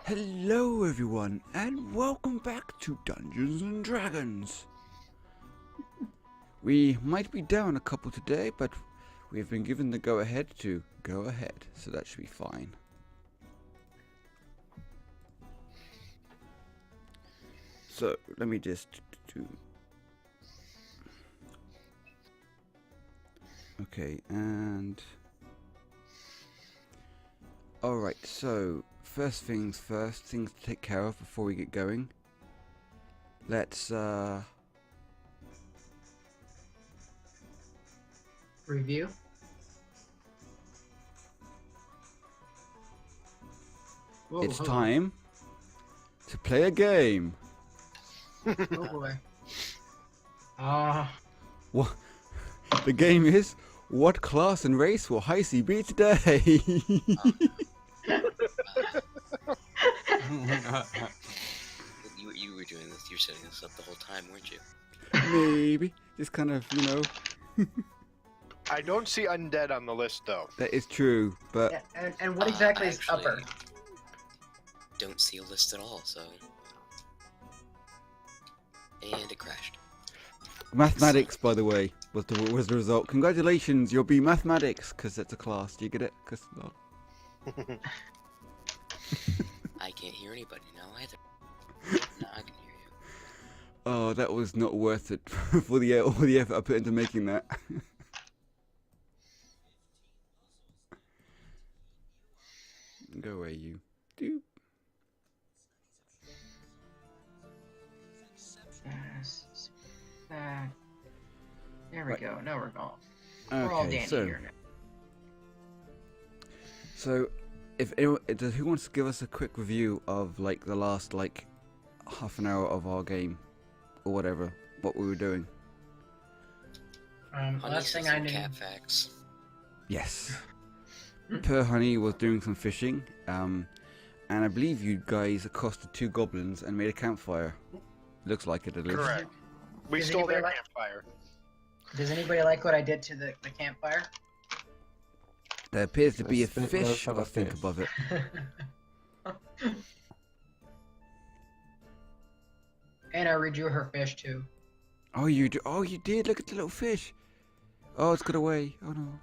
Hello everyone, and welcome back to Dungeons and Dragons. We might be down a couple today, but we have been given the go-ahead to go ahead, so that should be fine. So, let me just do... Okay, and... Alright, so... First things first, things to take care of before we get going. Let's, Review. Whoa, it's hello. time to play a game. Oh boy. What? The game is, what class and race will Heisse be today? You were doing this. You were setting this up the whole time, weren't you? Maybe. Just kind of, you know. I don't see undead on the list, though. That is true, but... Yeah, and what exactly I is actually upper? Don't see a list at all, so... And it crashed. Mathematics, by the way, was the result. Congratulations, you'll be mathematics, because it's a class. Do you get it? 'Cause, oh. I can't hear anybody now either. No, I can hear you. Oh, that was not worth it for the all the effort I put into making that. Go away, you. Doop. There we Right. go. Now we're going. We're all Okay, dandy so here now. if anyone, who wants to give us a quick review of like the last like half an hour of our game, or whatever, what we were doing? Honey Last said thing I some knew. cat facts. Yes. Purehoney was doing some fishing, and I believe you guys accosted two goblins and made a campfire. Looks like it at least. Correct. We Does stole their anybody campfire. Does anybody like what I did to the campfire? There appears to be a Let's fish, have I a think, fish. above it. And I redrew her fish too. Oh, you do? Oh, you did. Look at the little fish. Oh, it's got away. Oh no.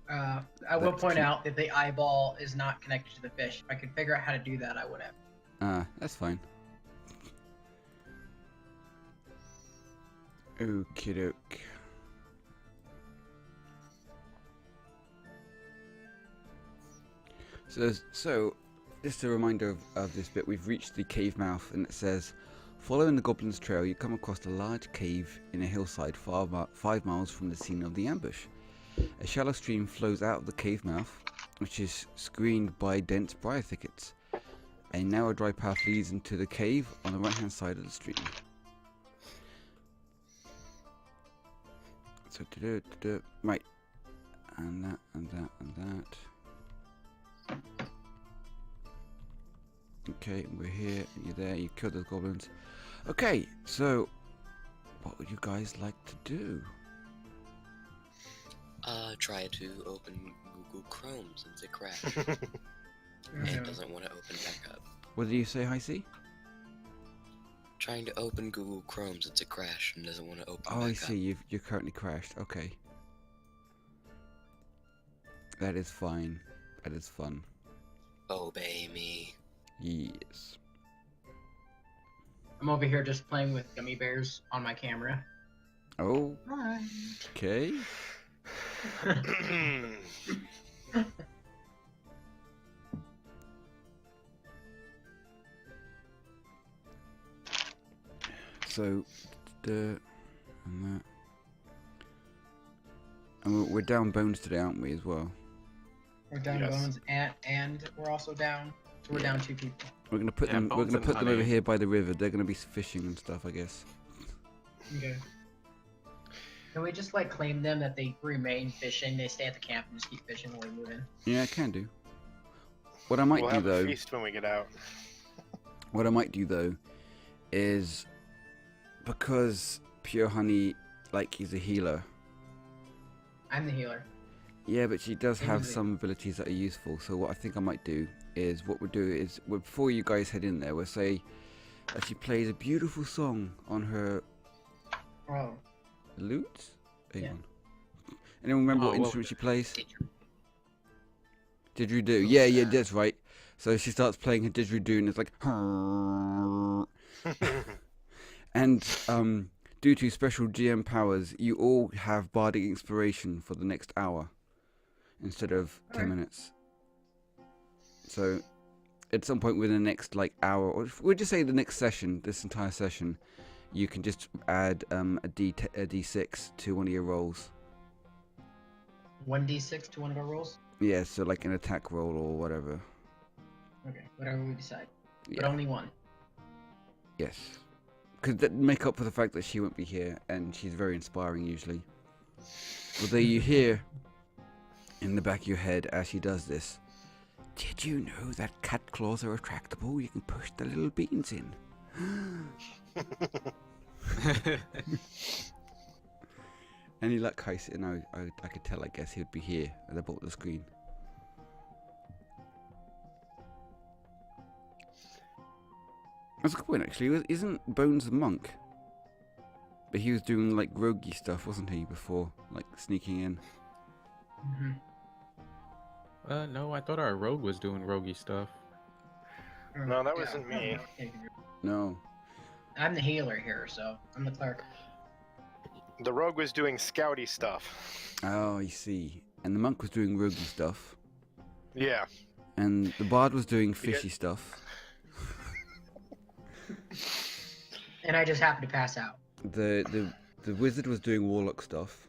I will That's point cute. out that the eyeball is not connected to the fish. If I could figure out how to do that, I would have. That's fine. Okie doke. So, just a reminder of this bit. We've reached the cave mouth, and it says, following the goblin's trail, you come across a large cave in a hillside 5 miles from the scene of the ambush. A shallow stream flows out of the cave mouth, which is screened by dense briar thickets. A narrow dry path leads into the cave on the right hand side of the stream. So right, and that, and that, and that. Okay, we're here, and you're there, you killed those goblins. Okay, so what would you guys like to do? Try to open Google Chrome since it crashed. Mm-hmm. It doesn't want to open back up. What did you say, Heisse? Trying to open Google Chrome since it crashed and doesn't want to open Oh, back I up. see, you're currently crashed. Okay. That is fine. That is fun. Obey me. Yes. I'm over here just playing with gummy bears on my camera. Oh, Hi. okay. So, and that. And we're down bones today, aren't we, as well? We're down Yes. bones, and we're also down. So we're down 2 people. We're gonna put Yeah, them. We're bones gonna and put them over honey. here by the river. They're gonna be fishing and stuff, I guess. Okay. Can we just like claim them that they remain fishing? They stay at the camp and just keep fishing while we move in. Yeah, I can do. What I might We'll do have a though, feast when we get out. what I might do though, is because Purehoney, like, he's a healer. I'm the healer. Yeah, but she does have Amazing. some abilities that are useful. So what I think I might do is, what we'll do is, before you guys head in there, we'll say that she plays a beautiful song on her Oh. lute. Hang Yeah. on. Anyone remember Oh, what well- instrument she plays? Didgeridoo. Didgeridoo. Yeah, yeah, that's right. So she starts playing her didgeridoo, and it's like, and due to special GM powers, you all have bardic inspiration for the next hour instead of 10 Alright. minutes. So at some point within the next like hour, or we'll just say the next session, this entire session, you can just add a D6 to one of your rolls. 1d6 to one of our rolls? Yeah, so like an attack roll or whatever. Okay, whatever we decide. But Yeah. only one. Yes. Because that make up for the fact that she won't be here, and she's very inspiring usually. Although you hear in the back of your head as she does this, did you know that cat claws are retractable? You can push the little beans in. Any luck, Heisse? No, I could tell, I guess, he would be here at the bottom of the screen. That's a good point, actually. Isn't Bones the monk? But he was doing, like, roguey stuff, wasn't he, before? Like, sneaking in. Mm-hmm. No, I thought our rogue was doing roguey stuff. No, that wasn't me. No. I'm the healer here, so I'm the cleric. The rogue was doing scouty stuff. Oh, I see. And the monk was doing roguey stuff. Yeah. And the bard was doing fishy stuff. And I just happened to pass out. The wizard was doing warlock stuff.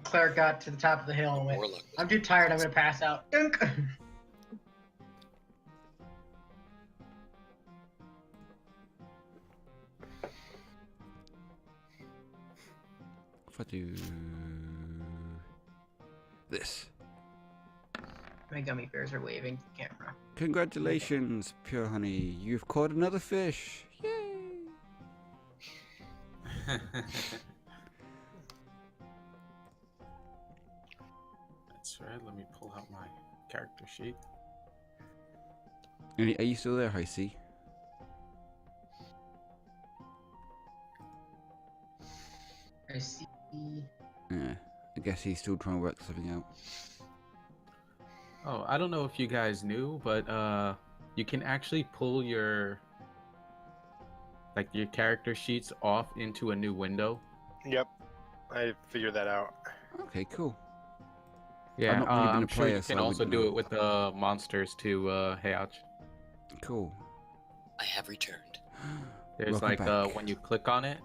Cleric got to the top of the hill and went, Warlock. I'm too tired, I'm gonna pass out. Dunk! If I do this. My gummy bears are waving to the camera. Congratulations, Purehoney. You've caught another fish. Yay! That's right. Let me pull out my character sheet. Are you still there, Heisse? I see. Yeah. I guess he's still trying to work something out. Oh, I don't know if you guys knew, but you can actually pull your your character sheets off into a new window. Yep. I figured that out. Okay, cool. Yeah, not really been a I'm sure player, you so can I also wouldn't do know. it with monsters too, Heiach. Cool. I have returned. There's Welcome back. when you click on it,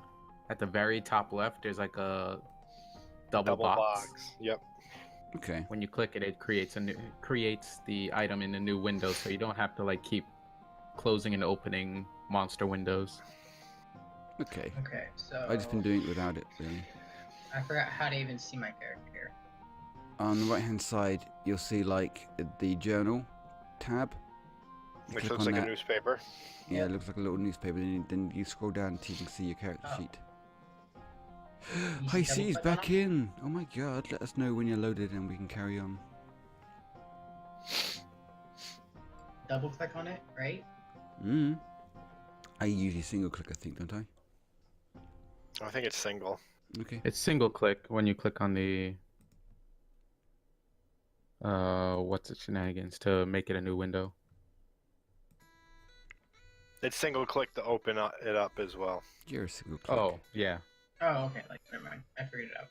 at the very top left, there's like a double box. Yep. Okay. When you click it, it creates the item in a new window, so you don't have to keep closing and opening monster windows. Okay. Okay, so I've just been doing it without it, really. I forgot how to even see my character here. On the right-hand side, you'll see the journal tab. You Which click looks on like that. a newspaper. Yeah, it looks like a little newspaper. Then you scroll down until you can see your character Oh. sheet. You Heisse double is click on back it? in. Oh my god! Let us know when you're loaded and we can carry on. Double click on it, right? I usually single click, I think, don't I? I think it's single. Okay. It's single click when you click on the what's it shenanigans to make it a new window. It's single click to open it up as well. You're a single click. Oh, yeah. Oh, okay, never mind. I figured it out.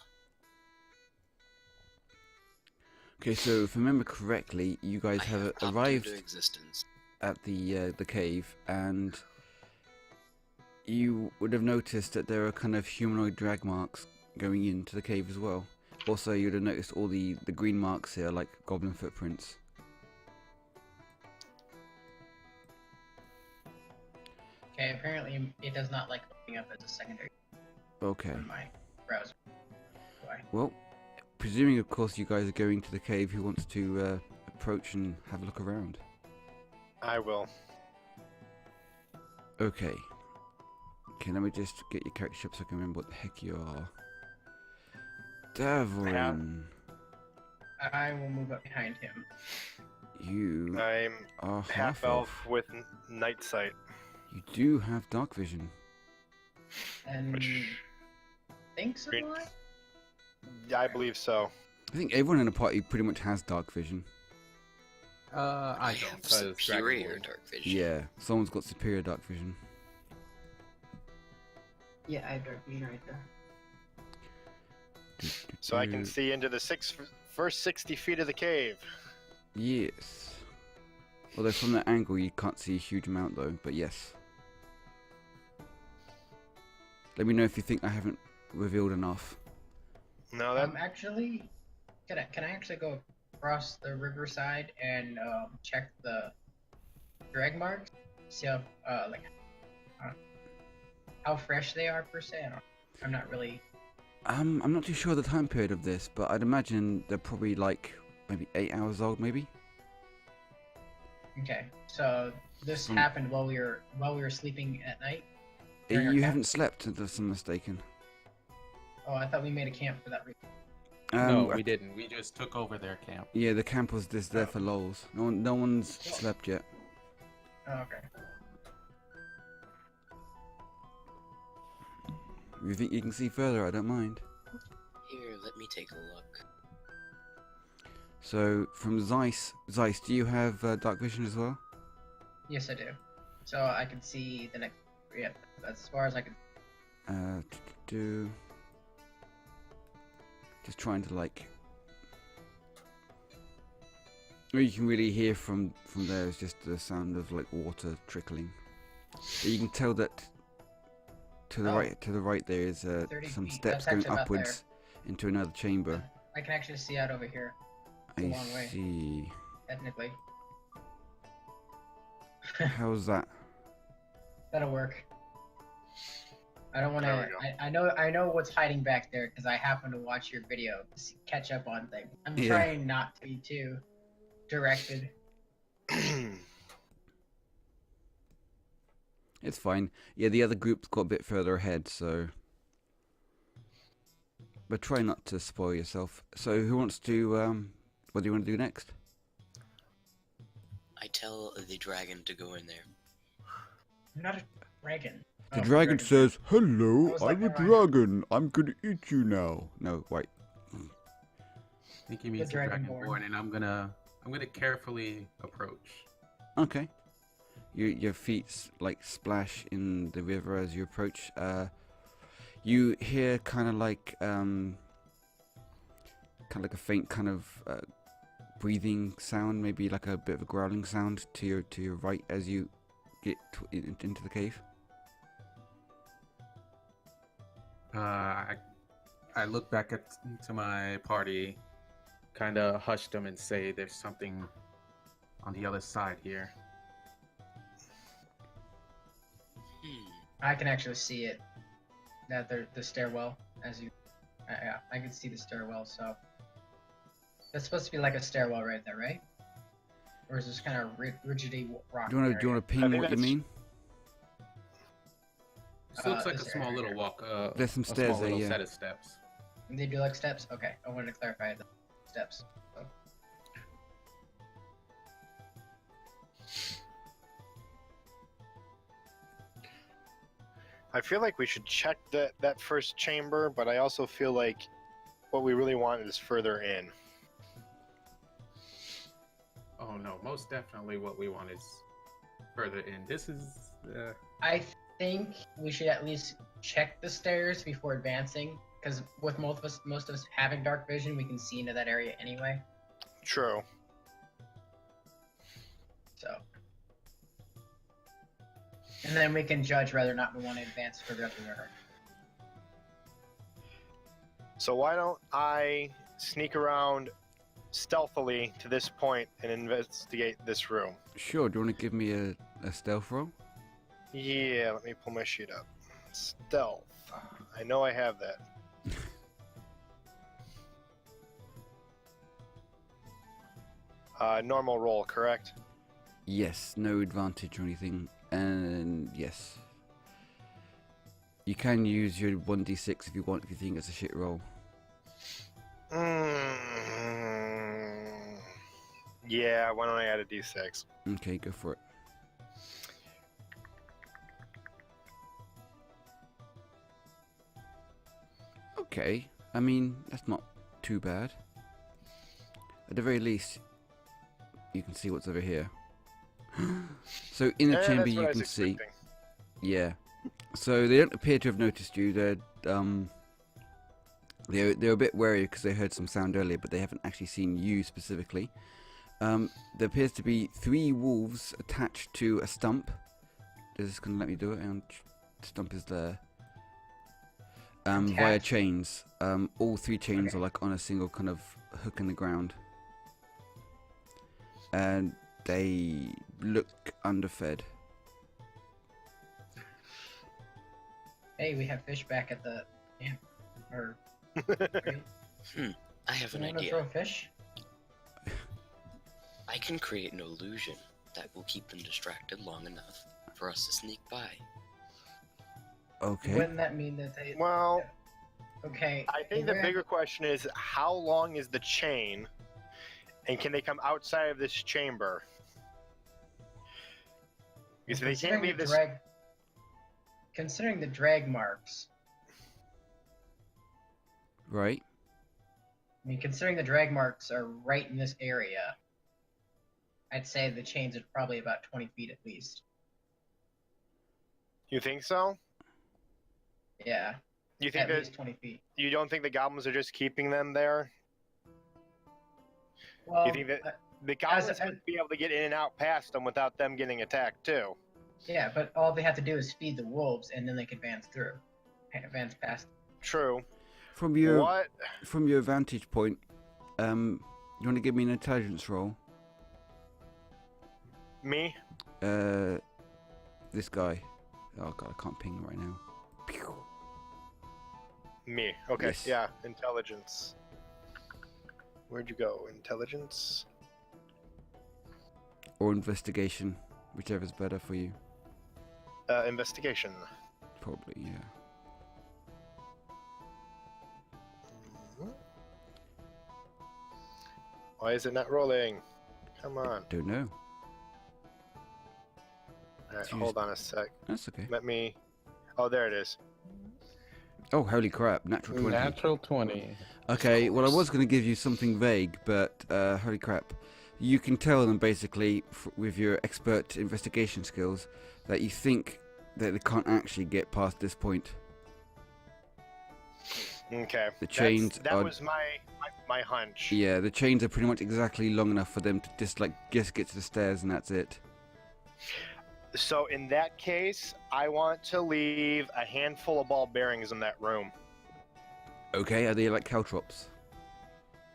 Okay, so if I remember correctly, you guys I have popped arrived into existence. at the cave, and you would have noticed that there are kind of humanoid drag marks going into the cave as well. Also, you would have noticed all the green marks here, like goblin footprints. Okay, apparently it does not like opening up as a secondary Okay. on my browser. Why? Well, presuming, of course, you guys are going to the cave, who wants to approach and have a look around? I will. Okay. Okay, let me just get your character up so I can remember what the heck you are. Davrin, I will move up behind him. you I'm are half elf with night sight. You do have dark vision. And Which- think so. Green- Yeah, I believe so. I think everyone in the party pretty much has dark vision. I don't, have 'cause superior Dragonborn. dark vision. Yeah, someone's got superior dark vision. Yeah, I have dark vision right there. So I can see into the first 60 feet of the cave. Yes. Although from that angle you can't see a huge amount though, but yes. Let me know if you think I haven't revealed enough. No, that Actually, can I actually go across the riverside and check the drag marks? See how how fresh they are per se. I'm not really. I'm not too sure the time period of this, but I'd imagine they're probably like maybe 8 hours old, maybe. Okay, so this Hmm. happened while we were sleeping at night. During our You camp? haven't slept, unless I'm mistaken. Oh, I thought we made a camp for that reason. No, we didn't. We just took over their camp. Yeah, the camp was just there for lols. No one's slept yet. Oh, okay. If you think you can see further, I don't mind. Here, let me take a look. So from Zeiss, do you have dark vision as well? Yes, I do. So I can see the next. Yeah, that's as far as I can. Just trying to like. All you can really hear from there is just the sound of like water trickling. But you can tell that to the right there is 30 some feet. steps That's going actually about upwards into another chamber. I can actually see out over here, a I long way. see. technically. How's that? That'll work. I don't want There to. we I know what's hiding back there because I happen to watch your video to catch up on things. I'm Yeah. trying not to be too directed. It's fine. Yeah, the other group's got a bit further ahead, so. But try not to spoil yourself. So, who wants to? What do you want to do next? I tell the dragon to go in there. I'm not a dragon. The Oh, dragon says, I "Hello, was I'm like, a alright. dragon. I'm gonna eat you now." No, wait. I think he means the Dragonborn. Dragonborn, and I'm gonna carefully approach. Okay. Your feet like splash in the river as you approach. You hear kind of like a faint kind of breathing sound, maybe like a bit of a growling sound to your right as you get into the cave. I look back to my party, kind of hush them and say, "There's something on the other side here." I can actually see it. That the stairwell, as you, yeah, I can see the stairwell. So that's supposed to be like a stairwell right there, right? Or is this kind of rigidy rock? Do you want to ping think what you that's- mean? This looks like a this small area little here. walk. There's some a stairs small there, little yeah. set of steps. They do like steps. Okay, I wanted to clarify the steps. So. I feel like we should check that first chamber, but I also feel like what we really want is further in. Oh no, most definitely what we want is further in. This is. I think we should at least check the stairs before advancing, because with most of us having dark vision, we can see into that area anyway. True. So, and then we can judge whether or not we want to advance further up the river. So why don't I sneak around stealthily to this point and investigate this room? Sure. Do you want to give me a stealth roll? Yeah, let me pull my sheet up. Stealth. I know I have that. Normal roll, correct? Yes. No advantage or anything. And yes. You can use your 1d6 if you want, if you think it's a shit roll. Yeah, why don't I add a d6? Okay, go for it. Okay, I mean, that's not too bad. At the very least, you can see what's over here. So in the Yeah, chamber that's what you I was can see, expecting. yeah. So they don't appear to have noticed you. They're a bit wary because they heard some sound earlier, but they haven't actually seen you specifically. There appears to be 3 wolves attached to a stump. Is this gonna let me do it? And stump is there. Via Attached? chains. All 3 chains Okay. are like on a single kind of hook in the ground. And they look underfed. Hey, we have fish back at the camp. Or I have an you want to idea. throw fish? I can create an illusion that will keep them distracted long enough for us to sneak by. Okay. Wouldn't that mean that they? Well, Okay. I think the bigger question is how long is the chain, and can they come outside of this chamber? Because they can't leave this. Considering the drag marks, Right. I mean, considering the drag marks are right in this area, I'd say the chains are probably about 20 feet at least. You think so? Yeah, You think at that least 20 feet. you don't think the goblins are just keeping them there? Well, You think that the goblins as- have to be able to get in and out past them without them getting attacked too? yeah, but all they have to do is feed the wolves, and then they can advance through, advance past. True. From your What? vantage point, you want to give me an intelligence roll? Me? This guy. Oh god, I can't ping him right now. Pew. Me. Okay. Yes. Yeah. Intelligence. Where'd you go? Intelligence? Or investigation, whichever's better for you. Investigation. Probably, yeah. Why is it not rolling? Come on. Don't know. Alright, Choose- hold on a sec. That's okay. Let me. Oh, there it is. Oh, holy crap! Natural 20. Natural 20. Okay, well I was going to give you something vague, but holy crap. You can tell them basically, with your expert investigation skills, that you think that they can't actually get past this point. Okay. The chains That are... was my hunch. Yeah, the chains are pretty much exactly long enough for them to just get to the stairs and that's it. So in that case, I want to leave a handful of ball bearings in that room. Okay, are they like caltrops?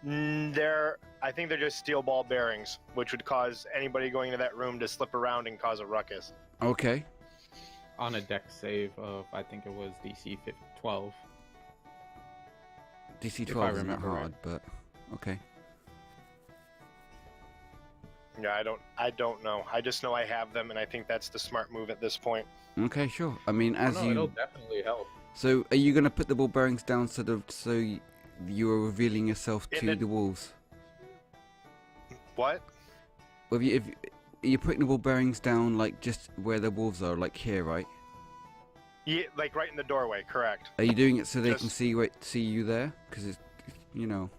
I think they're just steel ball bearings, which would cause anybody going into that room to slip around and cause a ruckus. Okay. On a deck save of, I think it was DC 12. DC If 12 I isn't that remember hard, but okay. Yeah, I don't know. I just know I have them, and I think that's the smart move at this point. Okay, sure. I mean, as No, you... it'll definitely help. So, are you going to put the ball bearings down so you are revealing yourself In to the- the wolves? What? Well, if you're putting the ball bearings down, like, just where the wolves are, like here, right? Yeah, like right in the doorway. Correct. Are you doing it so they can Just- see you there? Because it's, you know...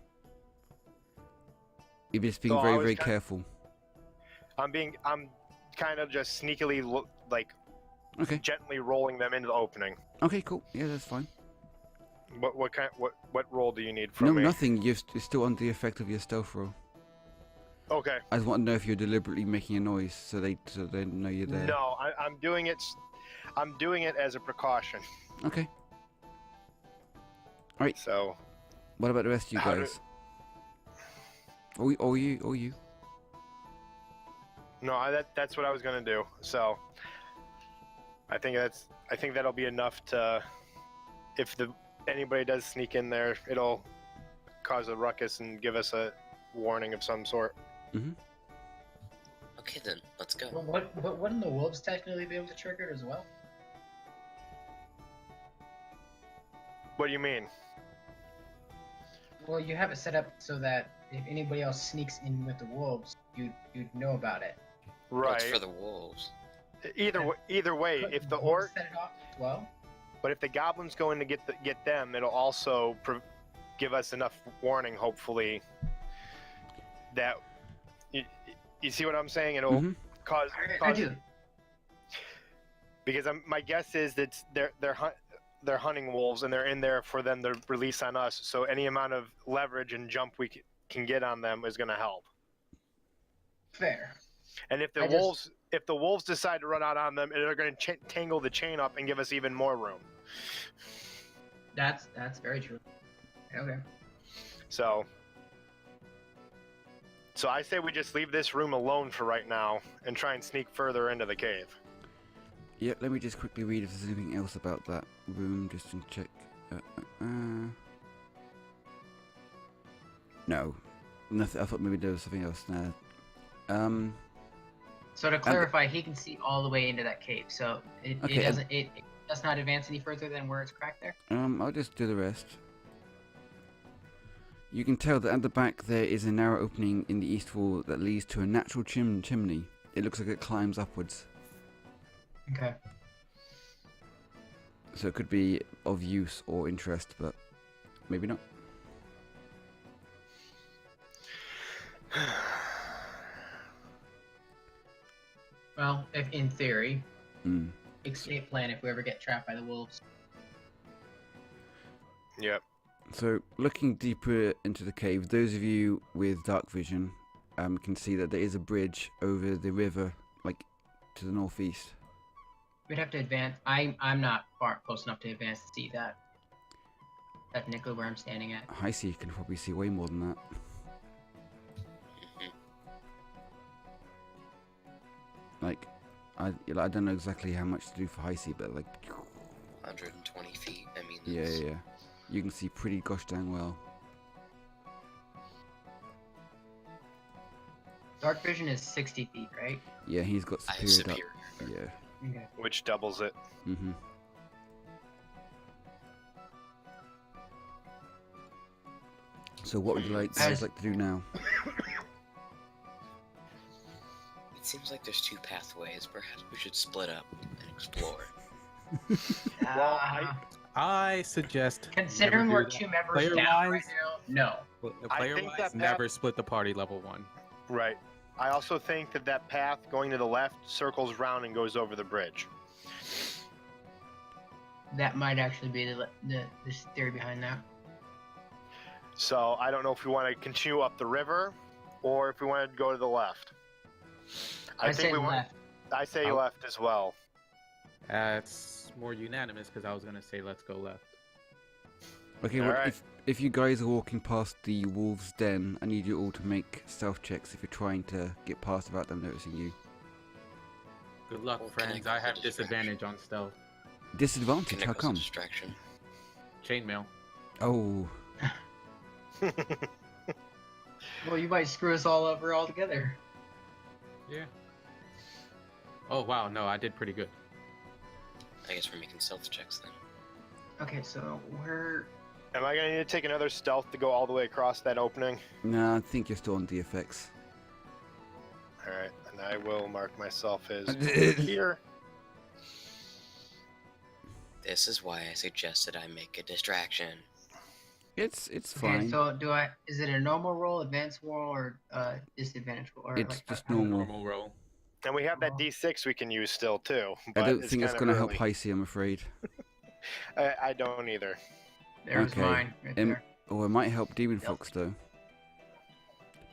You're just being So I very, was very kind- careful. I'm kind of just sneakily Okay. gently rolling them into the opening. Okay, cool. Yeah, that's fine. What roll do you need from No, me? nothing. You're still under the effect of your stealth roll. Okay. I just want to know if you're deliberately making a noise so they know you're there. No, I'm doing it. I'm doing it as a precaution. Okay. Alright, So what about the rest of you How guys? Or you. no, that's what I was gonna do. So I think that'll be enough to, if anybody does sneak in there, it'll cause a ruckus and give us a warning of some sort. Okay then, let's go. Well, wouldn't the wolves technically be able to trigger it as well? What do you mean? Well, you have it set up so that if anybody else sneaks in with the wolves, you'd know about it. Well, it's Right. for the wolves. Either way, Could if the wolves orc, set it off as well. but if the goblin's going to get them, it'll also give us enough warning, hopefully, that you see what I'm saying. It'll Mhm. cause. I do. Because my guess is that they're hunting wolves and they're in there for them to release on us. So any amount of leverage and jump we can get on them is going to help. Fair. And if the I just- wolves decide to run out on them, they're going to tangle the chain up and give us even more room. That's very true. Okay. So I say we just leave this room alone for right now and try and sneak further into the cave. Yeah, let me just quickly read if there's anything else about that room, just to check. No. Nothing. I thought maybe there was something else there. So to clarify, he can see all the way into that cave. So it Okay, it does not advance any further than where it's cracked there. I'll just do the rest. You can tell that at the back there is a narrow opening in the east wall that leads to a natural chimney. It looks like it climbs upwards. Okay. So it could be of use or interest, but maybe not. Well, if in theory, Mm. escape plan if we ever get trapped by the wolves. Yep. So looking deeper into the cave, those of you with dark vision can see that there is a bridge over the river, like to the northeast. We'd have to advance. I'm not far close enough to advance to see that nickel where I'm standing at. Heisse can probably see way more than that. Like, I don't know exactly how much to do for Heisse, but like, 120 feet. I mean, yeah, that's- yeah, you can see pretty gosh dang well. Dark vision is 60 feet, right? Yeah, he's got I have superior. superior. Yeah. Okay. Which doubles it. Mm-hmm. So what would you guys like to do now? It seems like there's two pathways. Perhaps we should split up and explore. Well, I suggest Considering never we're do that. two members down right now, no. The I player think wise, that never split the party level 1. Right. I also think that path going to the left circles round and goes over the bridge. That might actually be the theory behind that. So I don't know if we want to continue up the river or if we want to go to the left. I say we want. left. I say I'll- left as well. That's more unanimous because I was gonna say let's go left. Okay, well, Alright. if you guys are walking past the wolves' den, I need you all to make stealth checks if you're trying to get past without them noticing you. Good luck, Well, can I friends. go I for have distraction? disadvantage on stealth. Disadvantage? Can I How go as a come? distraction? Chainmail. Oh, Well, you might screw us all over altogether. Yeah. Oh wow, no, I did pretty good. I guess we're making stealth checks then. Okay, so we're Am I going to need to take another stealth to go all the way across that opening? no, I think you're still on DFX. All right, and I will mark myself as here. This is why I suggested I make a distraction. It's okay. fine. So is it a normal roll, advanced roll, or disadvantage roll? Or It's like, just how- normal. Normal roll. And we have that D6 we can use still too. I but don't it's think that's kind going of to help early. Heisse, I'm afraid. I don't either. There's Okay. mine right Um, there. Or it might help Demon Yep. Fox though.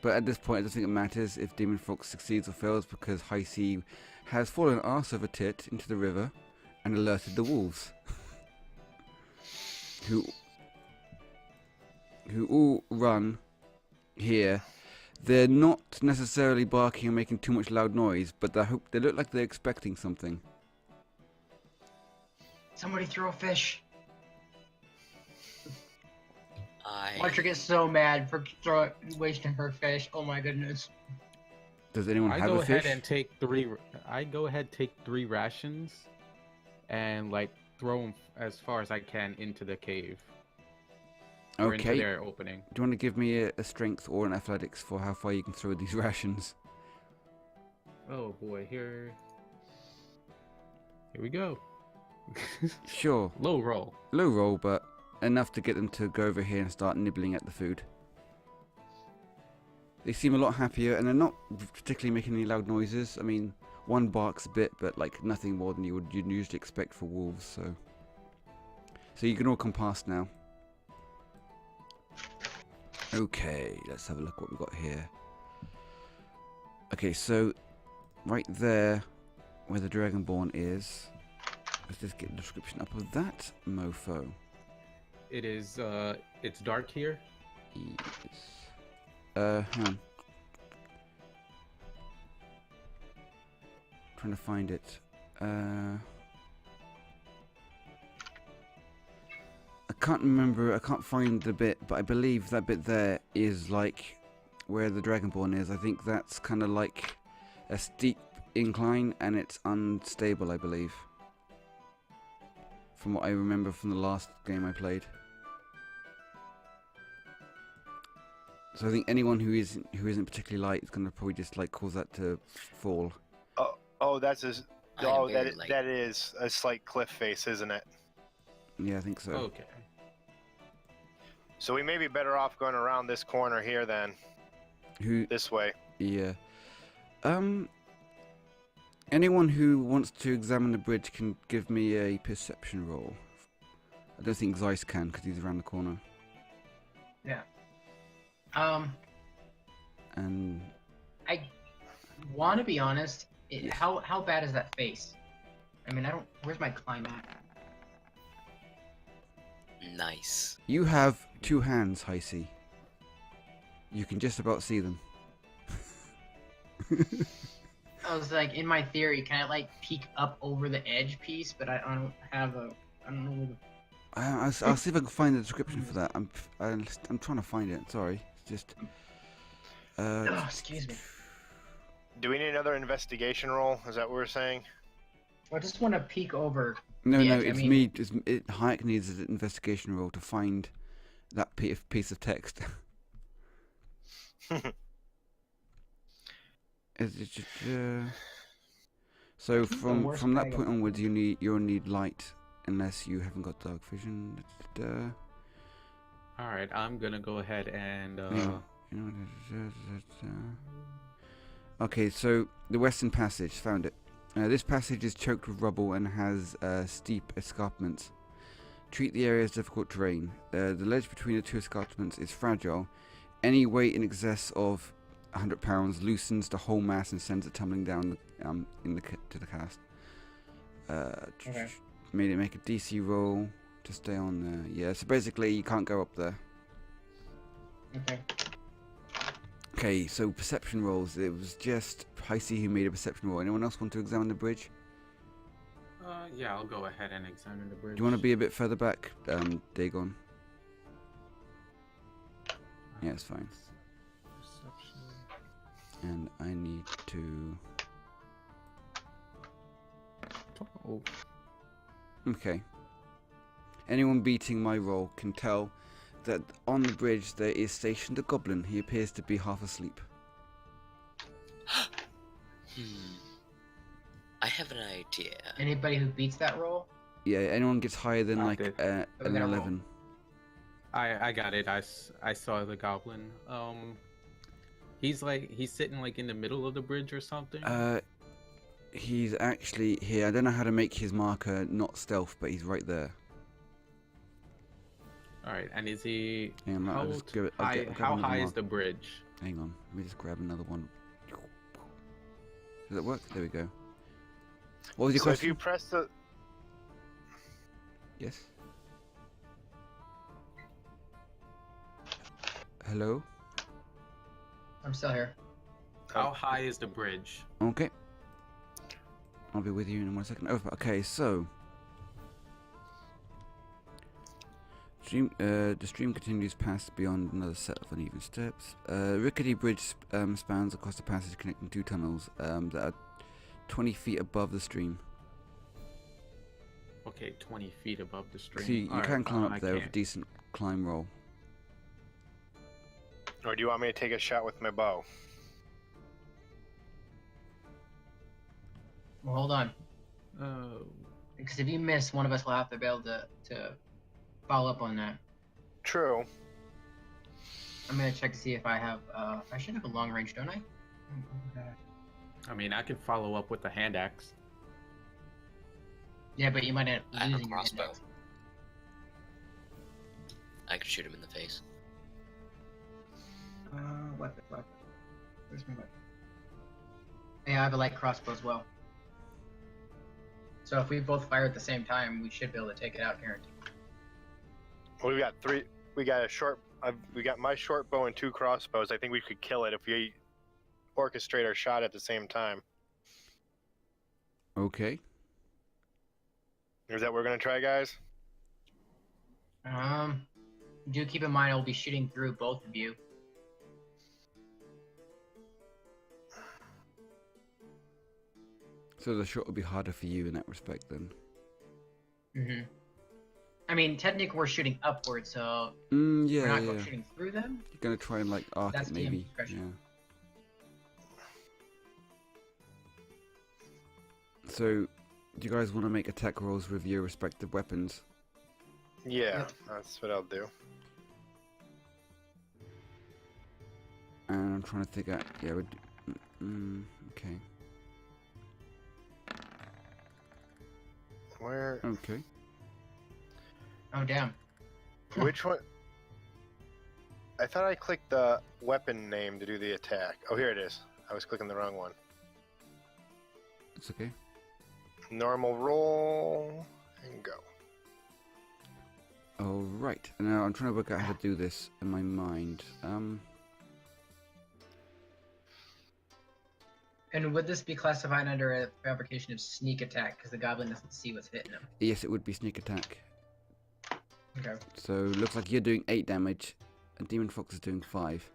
But at this point, I don't think it matters if Demon Fox succeeds or fails because Heisse has fallen arse over tit into the river and alerted the wolves, who all run here. They're not necessarily barking and making too much loud noise, but they look like they're expecting something. Somebody throw a fish. I Electra gets so mad for wasting her fish. Oh my goodness. Does anyone I have go a ahead fish? and take 3. I go ahead take 3 rations, and like throw them as far as I can into the cave. Or into Okay. their opening. Do you want to give me a strength or an athletics for how far you can throw these rations? Oh boy, here we go. Sure. Low roll. Low roll, but enough to get them to go over here and start nibbling at the food. They seem a lot happier, and they're not particularly making any loud noises. I mean, one barks a bit, but like nothing more than you'd usually expect for wolves. So you can all come past now. Okay, let's have a look what we've got here. Okay, so right there, where the Dragonborn is. Let's just get the description up of that mofo. It is it's dark here. Yes. Hang on. Trying to find it. I can't remember. I can't find the bit, but I believe that bit there is like where the Dragonborn is. I think that's kind of like a steep incline, and it's unstable, I believe. From what I remember from the last game I played. So I think anyone who isn't particularly light is going to probably just like cause that to fall. Oh, that's a. I am Oh, very that light. that is a slight cliff face, isn't it? Yeah, I think so. Okay. So we may be better off going around this corner here then, Who? this way. Yeah. Anyone who wants to examine the bridge can give me a perception roll. I don't think Zeiss can because he's around the corner. And I want to be honest. Yes. How bad is that face? I mean, I don't. Where's my climb at? Nice. you have two hands, Heisse. You can just about see them. I was like, in my theory, can I like peek up over the edge piece? But I don't have a. I don't know where the. I'll see if I can find the description for that. I'm trying to find it. Sorry, it's just. Oh, excuse me. Do we need another investigation roll? Is that what we're saying? I just want to peek over. No, Yeah, no, I it's mean- me. Heiach needs an investigation roll to find that piece of text. Is it just, so The from worst that bag point of- onwards, you'll need light unless you haven't got dark vision. All right, I'm gonna go ahead and Okay, so the Western Passage, found it. This passage is choked with rubble and has steep escarpments. Treat the area as difficult terrain. The ledge between the two escarpments is fragile. Any weight in excess of 100 pounds loosens the whole mass and sends it tumbling down to the cast. Okay. Made it make a DC roll to stay on there. Yeah, so basically you can't go up there. Okay. Okay, so perception rolls. It was just Heisse who made a perception roll. Anyone else want to examine the bridge? yeah, I'll go ahead and examine the bridge. Do you want to be a bit further back, Dagon? Yeah, it's fine. Perception. And I need to... 12. Okay. Anyone beating my roll can tell that on the bridge there is stationed a goblin. He appears to be half asleep. I have an idea. Anybody who beats that roll? Yeah, anyone gets higher than I like did. an We gotta roll. 11. I got it. I saw the goblin. He's sitting like in the middle of the bridge or something. He's actually here. I don't know how to make his marker not stealth, but he's right there. All right, and is he? Hang on, I'll just give it. I'll grab How another high is marker. the bridge? Hang on, let me just grab another one. Does that work? There we go. What was your So if question? you press the... Yes. Hello? I'm still here. How high is the bridge? Okay. I'll be with you in 1 second. Okay, so... the stream continues past beyond another set of uneven steps. Rickety bridge spans across the passage connecting two tunnels that are 20 feet above the stream. Okay, 20 feet above the stream. So you All can right, climb I up there with a can't. decent climb roll. Or do you want me to take a shot with my bow? Well, hold on. Oh. Because if you miss, one of us will have to be able to follow up on that. True. I'm gonna check to see if I have. I should have a long range, don't I? I mean, I can follow up with the hand axe. Yeah, but you might end I up have a losing your hand crossbow. axe. I could shoot him in the face. Weapon. Where's my weapon? Yeah, I have a light crossbow as well. So if we both fire at the same time, we should be able to take it out, guaranteed. Well, we got three. We got a short. We got my short bow and 2 crossbows. I think we could kill it if we orchestrate our shot at the same time. Okay. Is that what we're gonna try, guys? Do keep in mind I'll be shooting through both of you. So the shot will be harder for you in that respect then. Mm-hmm. I mean, technically we're shooting upwards, so Yeah, we're not yeah. shooting through them. You're gonna try and like arc That's it DM maybe. Yeah. discretion. So, do you guys want to make attack rolls with your respective weapons? Yeah, Yep. that's what I'll do. And I'm trying to think out. Yeah, okay. Where? Okay. Oh damn. Which one? I thought I clicked the weapon name to do the attack. Oh, here it is. I was clicking the wrong one. It's okay. Normal roll and go. Alright. Now I'm trying to work out how to do this in my mind. And would this be classified under a fabrication of sneak attack? Because the goblin doesn't see what's hitting him. Yes, it would be sneak attack. Okay. So looks like you're doing 8 damage, and Demon Fox is doing 5.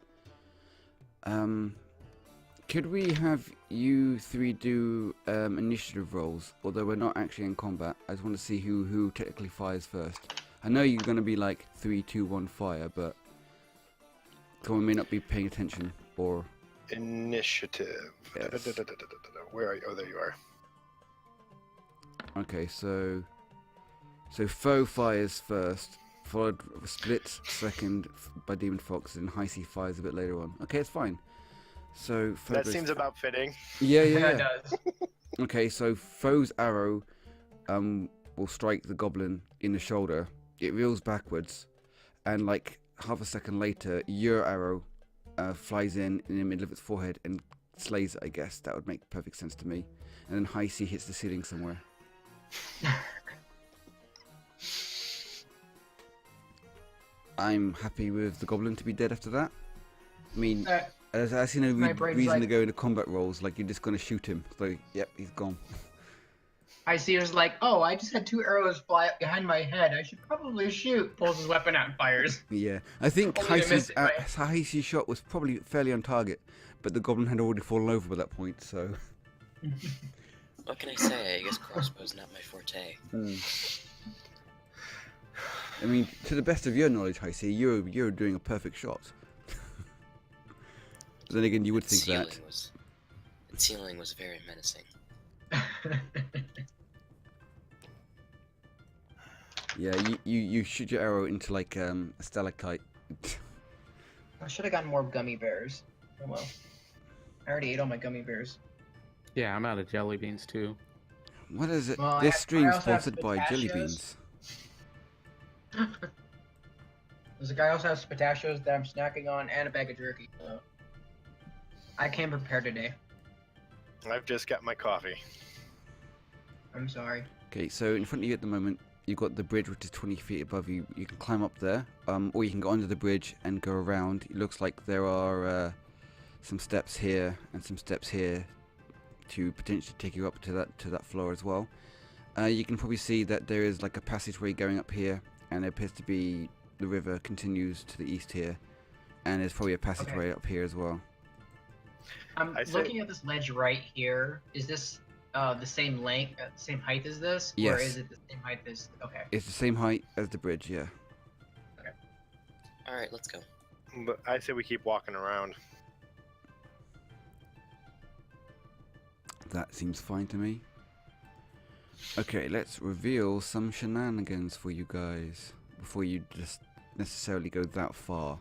Could we have you 3 do initiative rolls? Although we're not actually in combat, I just want to see who technically fires first. I know you're going to be like 3, 2, 1 fire, but someone may not be paying attention, or... Initiative. Yes. Where are you? Oh, there you are. Okay, so Foe fires first, followed split second by Demon Fox, and Heisse fires a bit later on. Okay, it's fine. So Foe That goes seems about fitting. yeah. It does. Okay, so Foe's arrow will strike the goblin in the shoulder. It reels backwards, and like half a second later, your arrow flies in the middle of its forehead and slays it, I guess. That would make perfect sense to me. And then Heisse hits the ceiling somewhere. I'm happy with the goblin to be dead after that. I mean, I see no my brain's reason to like- go into combat roles. Like, you're just going to shoot him. So, yep, he's gone. I see it was like, oh, I just had 2 arrows fly up behind my head. I should probably shoot. Pulls his weapon out and fires. Yeah, I think Only to miss Heisse's shot was probably fairly on target, but the goblin had already fallen over by that point, so... What can I say? I guess crossbow's not my forte. I mean, to the best of your knowledge, Heisse, you're doing a perfect shot. Then again, you would think that. The ceiling was very menacing. Yeah, you shoot your arrow into like a stalactite. I should have gotten more gummy bears. Oh well. I already ate all my gummy bears. Yeah, I'm out of jelly beans too. What is it? Well, This I stream also have sponsored by jelly pistachios. beans. There's a guy also has pistachios that I'm snacking on and a bag of jerky. So I came prepared today. I've just got my coffee. I'm sorry. Okay, so in front of you at the moment, you've got the bridge, which is 20 feet above you. You can climb up there, or you can go under the bridge and go around. It looks like there are some steps here and some steps here to potentially take you up to that floor as well. You can probably see that there is like a passageway going up here, and there appears to be the river continues to the east here, and there's probably a passageway up here as well. I'm looking at this ledge right here. Is this the same length, same height as this? Or Yes. is it the same height as... Okay. It's the same height as the bridge, yeah. Alright, let's go. But I say we keep walking around. That seems fine to me. Okay, let's reveal some shenanigans for you guys before you just necessarily go that far.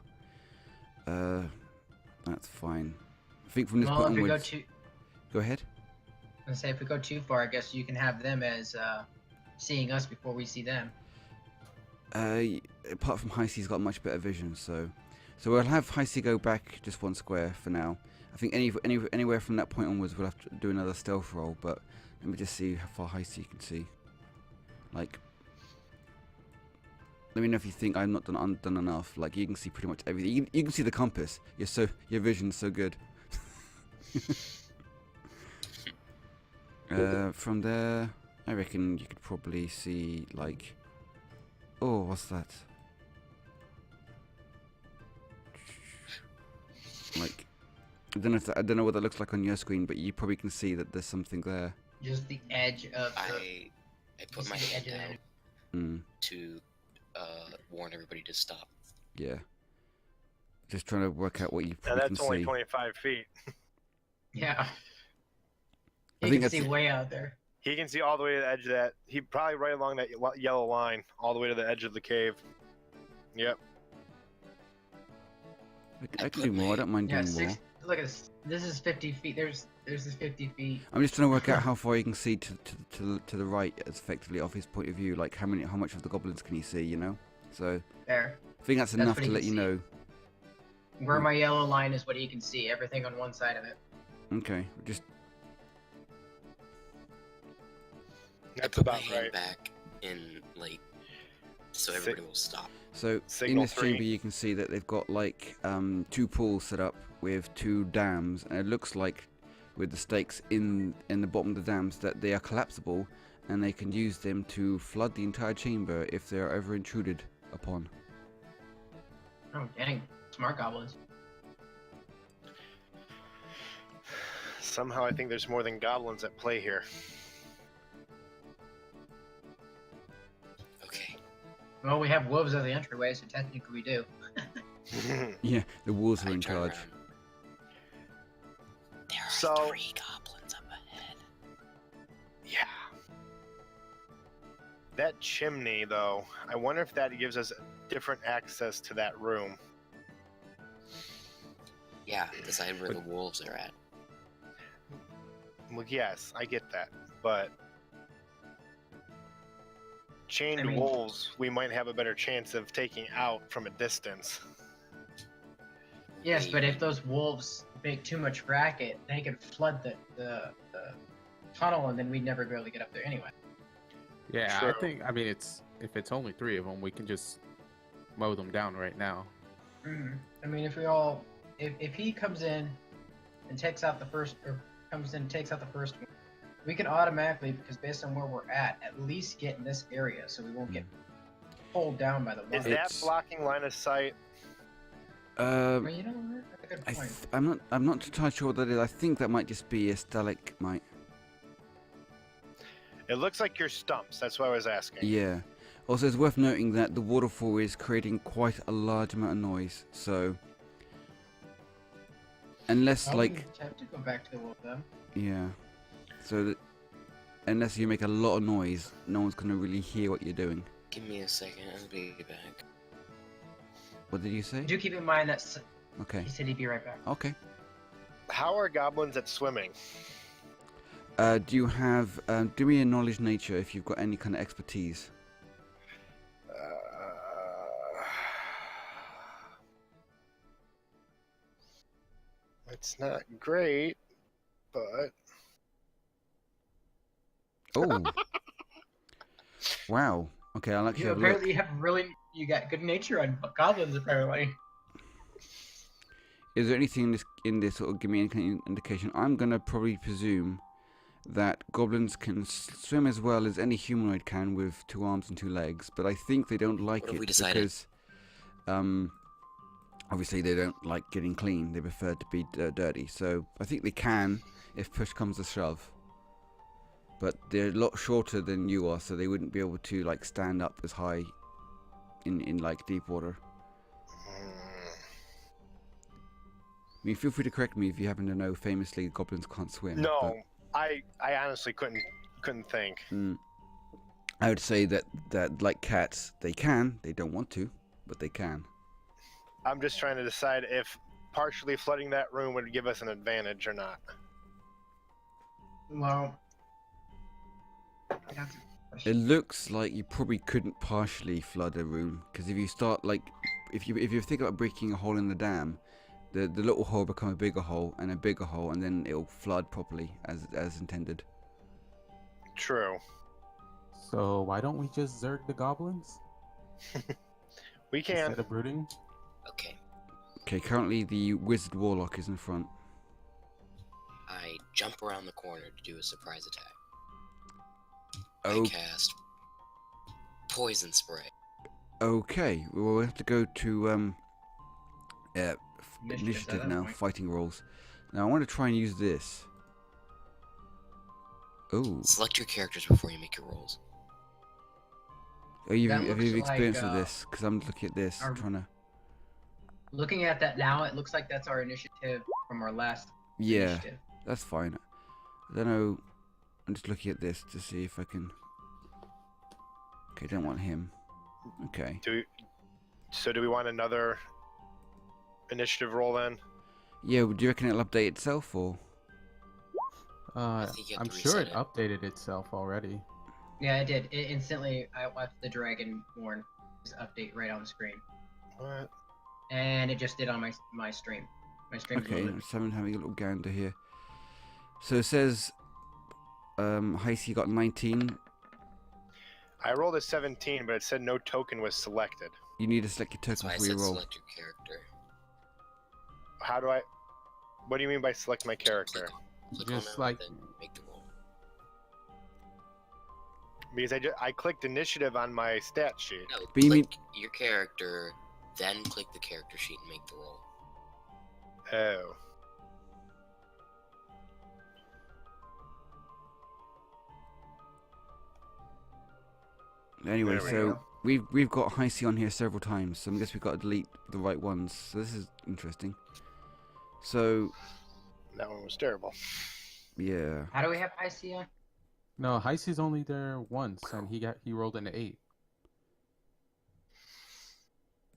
That's fine. I think from this Well, point if we go onwards... too, Go ahead. I say if we go too far, I guess you can have them as seeing us before we see them. Apart from Heisse's got much better vision, so we'll have Heisse go back just 1 square for now. I think anywhere from that point onwards we'll have to do another stealth roll, but let me just see how far Heisse can see. Like, let me know if you think I've not done enough. Like, you can see pretty much everything. You can see the compass. Your vision's so good. From there, I reckon you could probably see like, oh, what's that? Like, I don't know what that looks like on your screen, but you probably can see that there's something there. Just the edge of the... I put my hand out to warn everybody to stop. Yeah. Just trying to work out what you And probably that's can only see. 25 feet. Yeah. I You think can see that's- way out there. He can see all the way to the edge of that. He probably right along that yellow line, all the way to the edge of the cave. Yep. I can do more. I don't mind Yeah, doing more. look at this. This is 50 feet. There's this 50 feet. I'm just trying to work out how far you can see to the right, as effectively off his point of view. Like how much of the goblins can you see? You know. So There. I think that's That's enough what to he let can you see. know. Where my yellow line is what he can see. Everything on one side of it. Okay. Just I That's put my about hand right. back in, like, so everybody will stop. so in Signal this 3. chamber you can see that they've got like 2 pools set up with 2 dams, and it looks like with the stakes in the bottom of the dams that they are collapsible, and they can use them to flood the entire chamber if they are ever intruded upon. Oh, dang. Smart goblins. Somehow I think there's more than goblins at play here. Okay. Well, we have wolves at the entryway, so technically we do. Yeah, the wolves are I in turn charge. around. There are So- 3 goblins up ahead. Yeah. That chimney, though, I wonder if that gives us different access to that room. Yeah, decide where the wolves are at. Well, yes, I get that, but chained I mean- wolves, we might have a better chance of taking out from a distance. Yes, but if those wolves make too much racket, they could flood the tunnel, and then we'd never be able to get up there anyway. Yeah, True. I think. I mean, if it's only 3 of them, we can just mow them down right now. I mean, if he comes in and takes out the first, or comes in and takes out the first one, we can automatically, because based on where we're at least get in this area, so we won't get pulled down by the water. Is that It's- blocking line of sight? Well, you know, that's a good point. I'm not entirely sure what that is. I think that might just be a stalagmite. It looks like your stumps. That's what I was asking. Yeah. Also, it's worth noting that the waterfall is creating quite a large amount of noise. So, unless Oh, like, we have to go back to the wolf then. yeah, so that unless you make a lot of noise, no one's gonna really hear what you're doing. Give me a second, I'll be back. What did you say? Do keep in mind that Okay. he said he'd be right back. Okay. How are goblins at swimming? Do you have? Do me a knowledge nature if you've got any kind of expertise. It's not great, but Oh. Wow. Okay, I'll actually You have a look. apparently you got good nature on goblins apparently. Is there anything in this sort of give me any kind of indication? I'm gonna probably presume that goblins can swim as well as any humanoid can with 2 arms and 2 legs, but I think they don't like What have it we decided? because, obviously they don't like getting clean. They prefer to be dirty. So I think they can if push comes to shove. But they're a lot shorter than you are, so they wouldn't be able to like stand up as high in like deep water. mean, feel free to correct me if you happen to know. Famously, goblins can't swim. No, I honestly couldn't think. I would say that like cats, they can. They don't want to, but they can. I'm just trying to decide if partially flooding that room would give us an advantage or not. Well, that's a It question. looks like you probably couldn't partially flood a room, because if you start like, if you think about breaking a hole in the dam, the little hole will become a bigger hole, and then it'll flood properly as intended. True. So why don't we just zerg the goblins We can. instead of brooding? Okay, Okay, currently the wizard warlock is in front. I jump around the corner to do a surprise attack. Oh, I cast poison spray. okay. Well, we'll have to go to Initiative initiative at that now, point. fighting rolls. Now I want to try and use this. Oh, Select your characters before you make your rolls. have you That looks experienced like, with this? Because I'm looking at this, our- trying to. Looking at that now, it looks like that's our initiative from our last Yeah, initiative. that's fine. I don't know. I'm just looking at this to see if I can. Okay, don't want him. Okay. Do we want another initiative roll then? Yeah, do you reckon it'll update itself or? think you have I'm to sure reset it it. updated itself already. Yeah, it did. It instantly, I watched the Dragonborn just update right on the screen. What? And it just did on my stream. My stream Okay, loaded. I'm just having a little gander here. So it says, Heisse got 19. I rolled a 17, but it said no token was selected. You need to select your That's token why I before you said roll. select your character. How do I? What do you mean by select my character? Click Just on it, like- then make the roll. Because I clicked initiative on my stat sheet. No, But you click mean- your character, then click the character sheet and make the roll. Oh. Anyway, There we so go. we've got Heisse on here several times, so I guess we've got to delete the right ones. So this is interesting. So That one was terrible. yeah, How do we have ICI? No, Heisse's only there once, and he rolled an 8.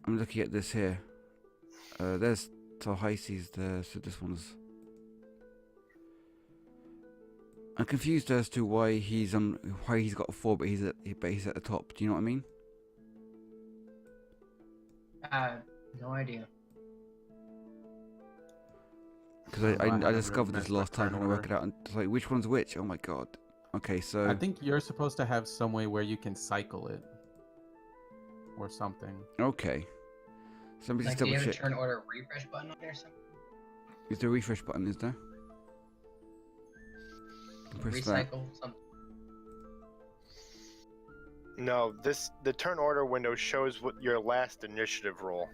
I'm looking at this here. There's so Heisse's there, so this one's. I'm confused as to why he's got a 4, but he's at the top. Do you know what I mean? No idea. Because I I haven't discovered really this messed with last time turn when I work it order. out, and it's like which one's which. Oh my god. Okay, so I think you're supposed to have some way where you can cycle it. Or something. okay. So let me Like, just do you double have a check. turn order refresh button on there or something? Is there a refresh button? Is there? Press that. Recycle something. No, the turn order window shows what your last initiative roll.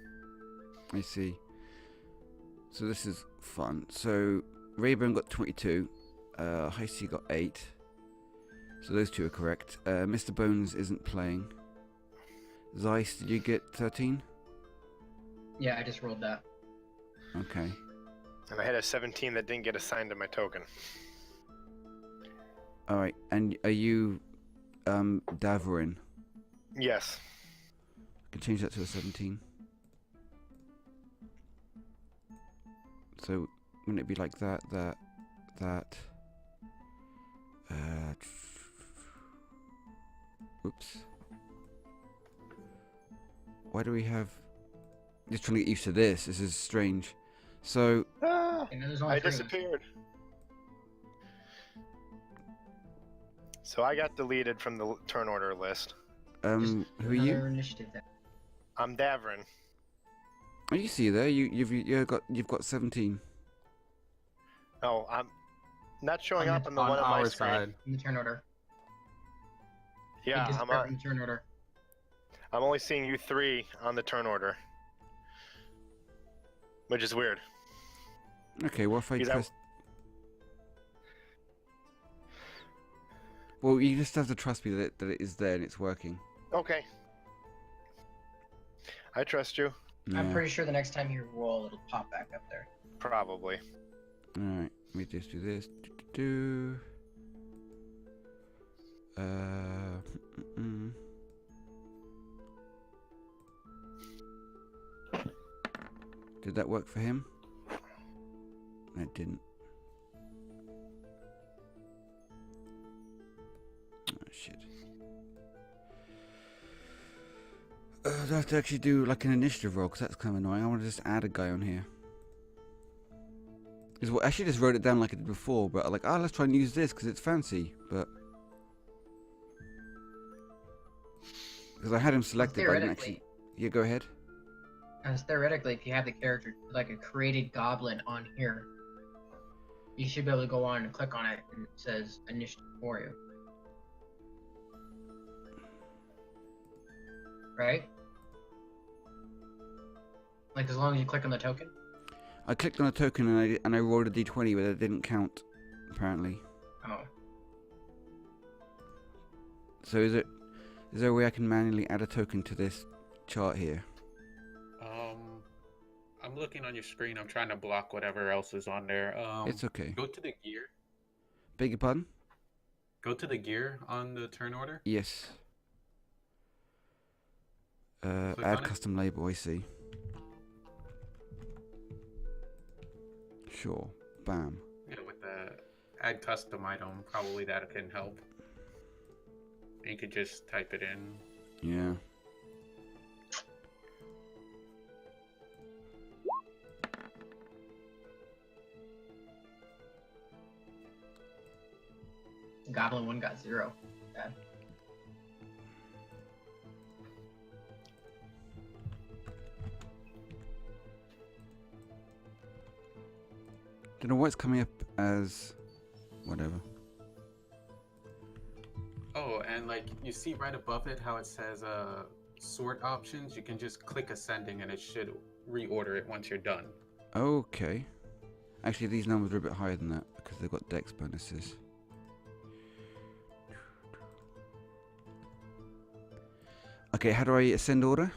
I see. So this is fun. So Reyboum got 22. Heisse got 8. So those two are correct. Mr. Bones isn't playing. Zeiss, did you get 13? Yeah, I just rolled that. Okay. And I had a 17 that didn't get assigned to my token. All right. And are you Davorin? Yes. I can change that to a 17. So wouldn't it be like that? Oops. Why do we have? Just trying to get used to this. This is strange. So Ah, And then there's only I 3 of us. disappeared. So I got deleted from the turn order list. Just who are you? another initiative then. I'm Davrin. Oh, you see there. You've got 17. Oh, I'm not showing On up the- on the On one on my our screen. side. In the turn order. Yeah, It disappeared from the turn order. I'm only seeing you 3 on the turn order, which is weird. Okay. What if I Because I- press? Well, you just have to trust me that it is there and it's working. Okay. I trust you. I'm Yeah. pretty sure the next time you roll, it'll pop back up there. Probably. Alright, let me just do this. Do. Did that work for him? It didn't. Oh shit. I have to actually do like an initiative roll because that's kind of annoying. I want to just add a guy on here. I actually just wrote it down like I did before, but like, let's try and use this because it's fancy. But because I had him selected, but I didn't actually. Yeah, go ahead. As theoretically, if you have the character like a created goblin on here, you should be able to go on and click on it, and it says initiative for you. Right? Like as long as you click on the token. I clicked on a token and I rolled a d20, but it didn't count, apparently. Oh. So is there a way I can manually add a token to this chart here? I'm looking on your screen. I'm trying to block whatever else is on there. It's okay. Go to the gear. Beg your pardon? Go to the gear on the turn order. Yes. Click Add on it. custom label, I see. Sure. Bam. Yeah, with the add custom item, probably that can help. You could just type it in. Yeah. Goblin 1 got 0. Bad. Don't know why it's coming up as whatever. Oh, and like you see right above it how it says sort options, you can just click ascending and it should reorder it once you're done. Okay. Actually, these numbers are a bit higher than that because they've got dex bonuses. Okay, how do I ascend order?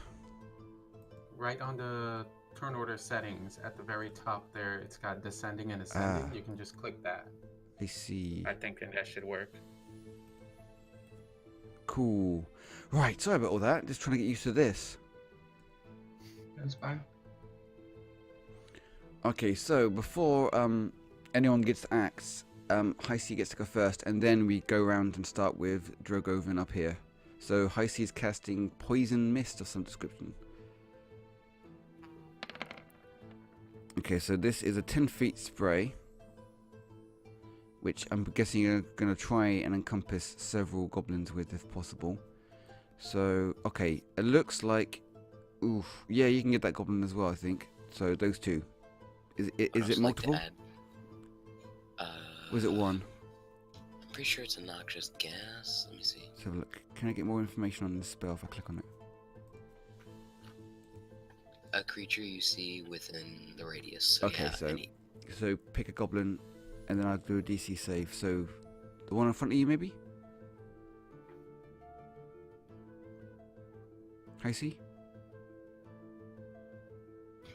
Right on the turn order settings at the very top there, it's got descending and ascending. You can just click that. I see. I think that should work. Cool. Right, sorry about all that. Just trying to get used to this. That's fine. Okay, so before anyone gets to axe, Heisse gets to go first, and then we go around and start with Dragonborn up here. So Heisse is casting Poison Mist of some description. Okay, so this is a 10 feet spray, which I'm guessing you're going to try and encompass several goblins with if possible. So, okay, it looks like... Oof, yeah, you can get that goblin as well, I think. So, those two. Is it multiple? Was it one? I'm pretty sure it's a noxious gas. Let me see. Let's have a look. Can I get more information on this spell if I click on it? A creature you see within the radius. So Okay, yeah, so pick a goblin, and then I'll do a DC save. So, the one in front of you, maybe? Heisse?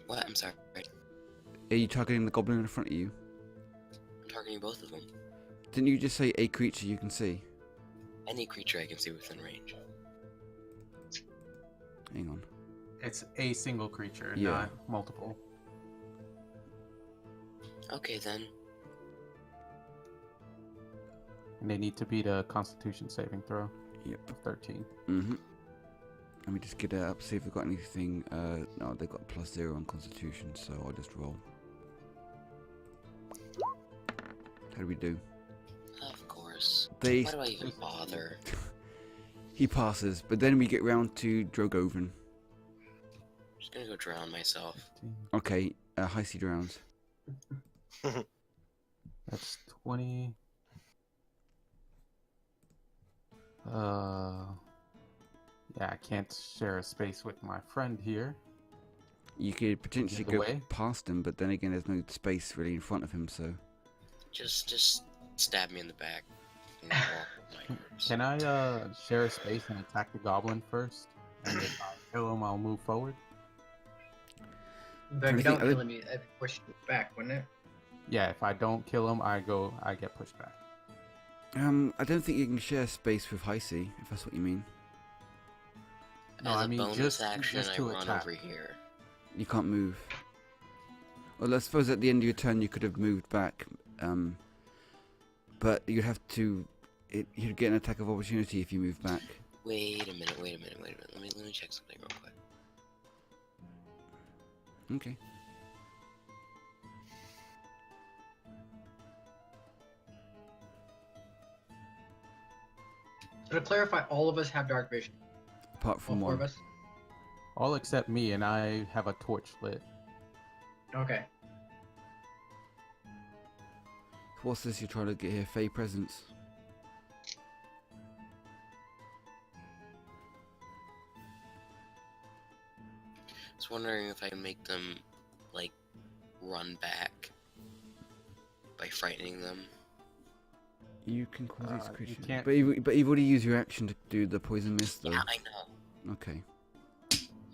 What? I'm sorry. Are you targeting the goblin in front of you? I'm targeting both of them. Didn't you just say a creature you can see? Any creature I can see within range. Hang on. It's a single creature, Yeah. not multiple. Okay then. And they need to beat a Constitution saving throw Yep. of 13. Mm-hmm. Let me just get it up, see if we've got anything. No, they've got +0 on Constitution, so I'll just roll. How do we do? Of course. They... Why do I even bother? He passes, but then we get round to Dragonborn. I'm just gonna go drown myself. Okay, Heisse drowns. That's 20. Yeah, I can't share a space with my friend here. You could potentially the go way? past him, but then again, there's no space really in front of him, so... Just stab me in the back. And walk backwards. Can I share a space and attack the goblin first? And if I kill him, I'll move forward? But if you don't kill him, it'd push you back, wouldn't it? Yeah, if I don't kill him, I get pushed back. I don't think you can share space with Heisse, if that's what you mean. No, As I a mean bonus just action, I to run attack. over here. You can't move. Well, I suppose at the end of your turn you could have moved back, but you'd have to. You'd get an attack of opportunity if you move back. Wait a minute. Let me check something real quick. Okay. So to clarify, all of us have dark vision. Apart All from four one. of us. All except me, and I have a torch lit. Okay. What's this you're trying to get here? Fey presence. I was wondering if I can make them, like, run back by frightening them. You can cause these You creatures. can't- But you've already used your action to do the poison mist, though. Yeah, I know. Okay.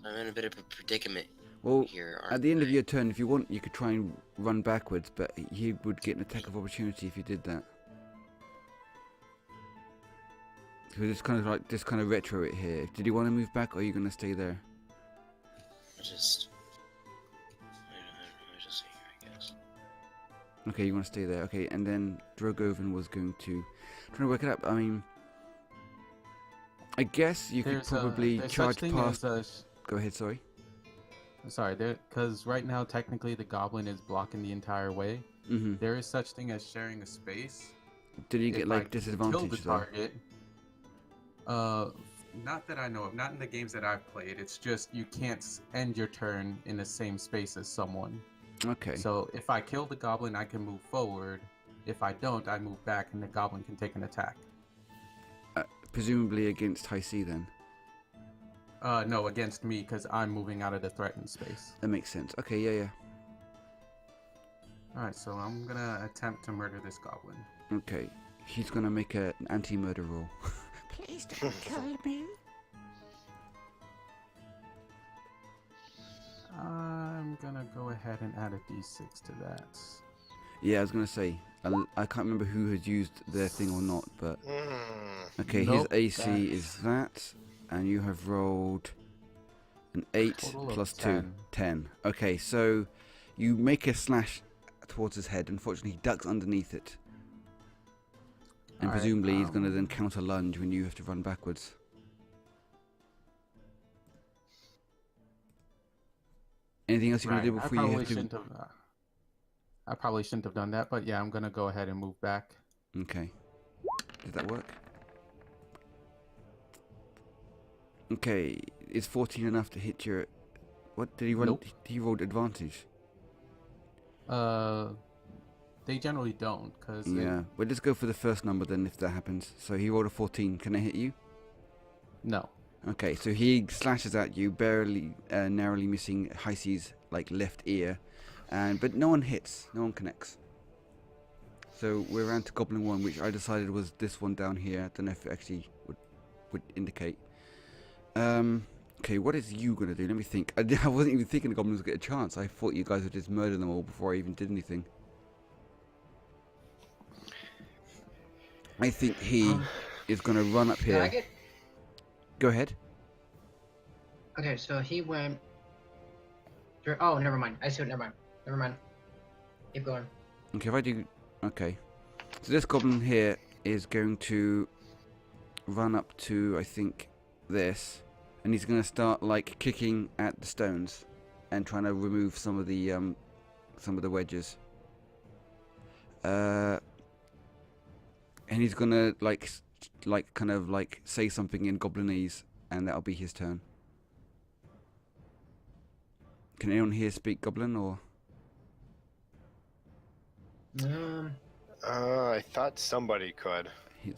I'm in a bit of a predicament Well, here. at the end of your turn, if you want, you could try and run backwards, but he would get an attack of opportunity if you did that. So it's kind of like just kind of retro it here. Did you want to move back, or are you going to stay there? I'm just here, I guess. Okay, you want to stay there. Okay, and then Drogovan was going to trying to work it out. I mean, I guess you could probably there's charge such thing past. as Go ahead. Sorry. sorry, because right now technically the goblin is blocking the entire way. Mm-hmm. There is such thing as sharing a space. Did you get If like I kill disadvantage the though? target, not that I know of, not in the games that I've played. It's just you can't end your turn in the same space as someone. Okay. So if I kill the goblin, I can move forward. If I don't, I move back, and the goblin can take an attack. Presumably against Heisse then. No, against me, because I'm moving out of the threatened space. That makes sense. Okay. Yeah. Alright, so I'm gonna attempt to murder this goblin. Okay. He's gonna make an anti-murder roll. Please don't kill me. I'm gonna go ahead and add a d6 to that. Yeah, I was gonna say. I can't remember who has used their thing or not, but okay. Nope, his AC that's- is that, and you have rolled an 8 Total of plus 2, 10. 10. Okay, so you make a slash towards his head. Unfortunately, he ducks underneath it, and Alright, presumably he's gonna then counter lunge when you have to run backwards. Anything else you're gonna do Right, before you have to? I probably shouldn't have done that, but yeah, I'm gonna go ahead and move back. Okay. Did that work? Okay, is 14 enough to hit your... What, did he run? Nope. He rolled advantage. They generally don't, because Yeah, well, let's go for the first number then if that happens. So he rolled a 14, can I hit you? no. Okay, so he slashes at you, barely, narrowly missing Heisse's, like, left ear. But no one hits, no one connects. So we're around to Goblin 1, which I decided was this one down here. I don't know if it actually would indicate. Okay, what is you gonna do? Let me think. I wasn't even thinking the goblins would get a chance. I thought you guys would just murder them all before I even did anything. I think he is gonna run up Did here. I get? Go ahead. Okay, so he went. Oh, never mind. I see it. Never mind. Keep going. Okay, if I do... Okay. So this goblin here is going to run up to, I think, this. And he's going to start, like, kicking at the stones. And trying to remove some of the wedges. And he's going to, kind of, say something in Goblinese. And that'll be his turn. Can anyone here speak Goblin, or...? I thought somebody could.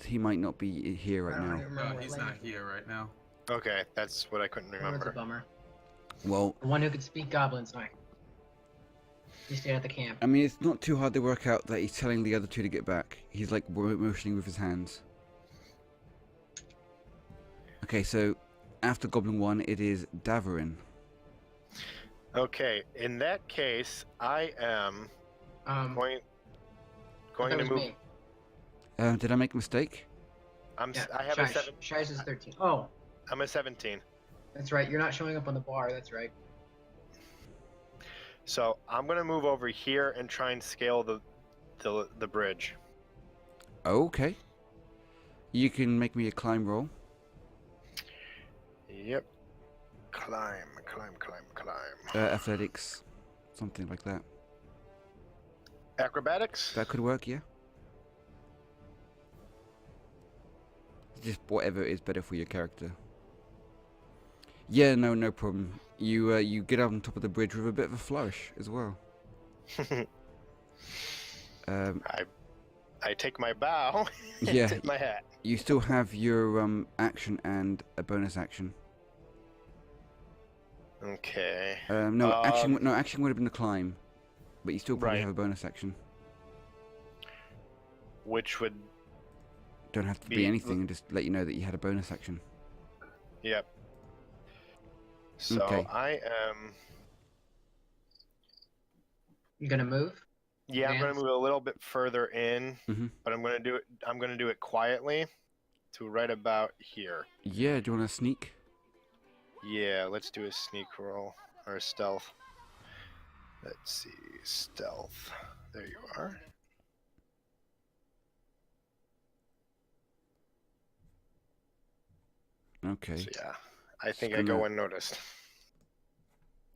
He might not be here right I don't now. even remember what He's language. not here right now. Okay, that's what I couldn't That's a remember. bummer. Well, The one who could speak Goblin's not. He stayed at the camp. I mean, it's not too hard to work out that he's telling the other two to get back. He's like motioning with his hands. Okay, so after Goblin 1, it is Davarin. Okay, in that case, I am going that to was move. me. Did I make a mistake? Yeah, I have a 7. Shies is 13. Oh, I'm a 17. that's right. You're not showing up on the bar. That's right. So I'm gonna move over here and try and scale the bridge. Okay. You can make me a climb roll. Yep. Climb. Athletics, something like that. Acrobatics. That could work, yeah. Just whatever is better for your character. Yeah, no problem. You get up on top of the bridge with a bit of a flourish as well. I take my bow and Yeah. tip my hat. You still have your action and a bonus action. Okay. Action would have been the climb, but you still probably Right. have a bonus action. Which would. Don't have to be anything, just let you know that you had a bonus action. Yep. So Okay. I am. You gonna move? Yeah, I'm gonna Advance? move a little bit further in, Mhm. but I'm gonna do it. I'm gonna do it quietly, to right about here. Yeah, do you want to sneak? Yeah, let's do a sneak roll or stealth. Let's see, stealth. There you are. Okay. So yeah, I think I gonna- go unnoticed.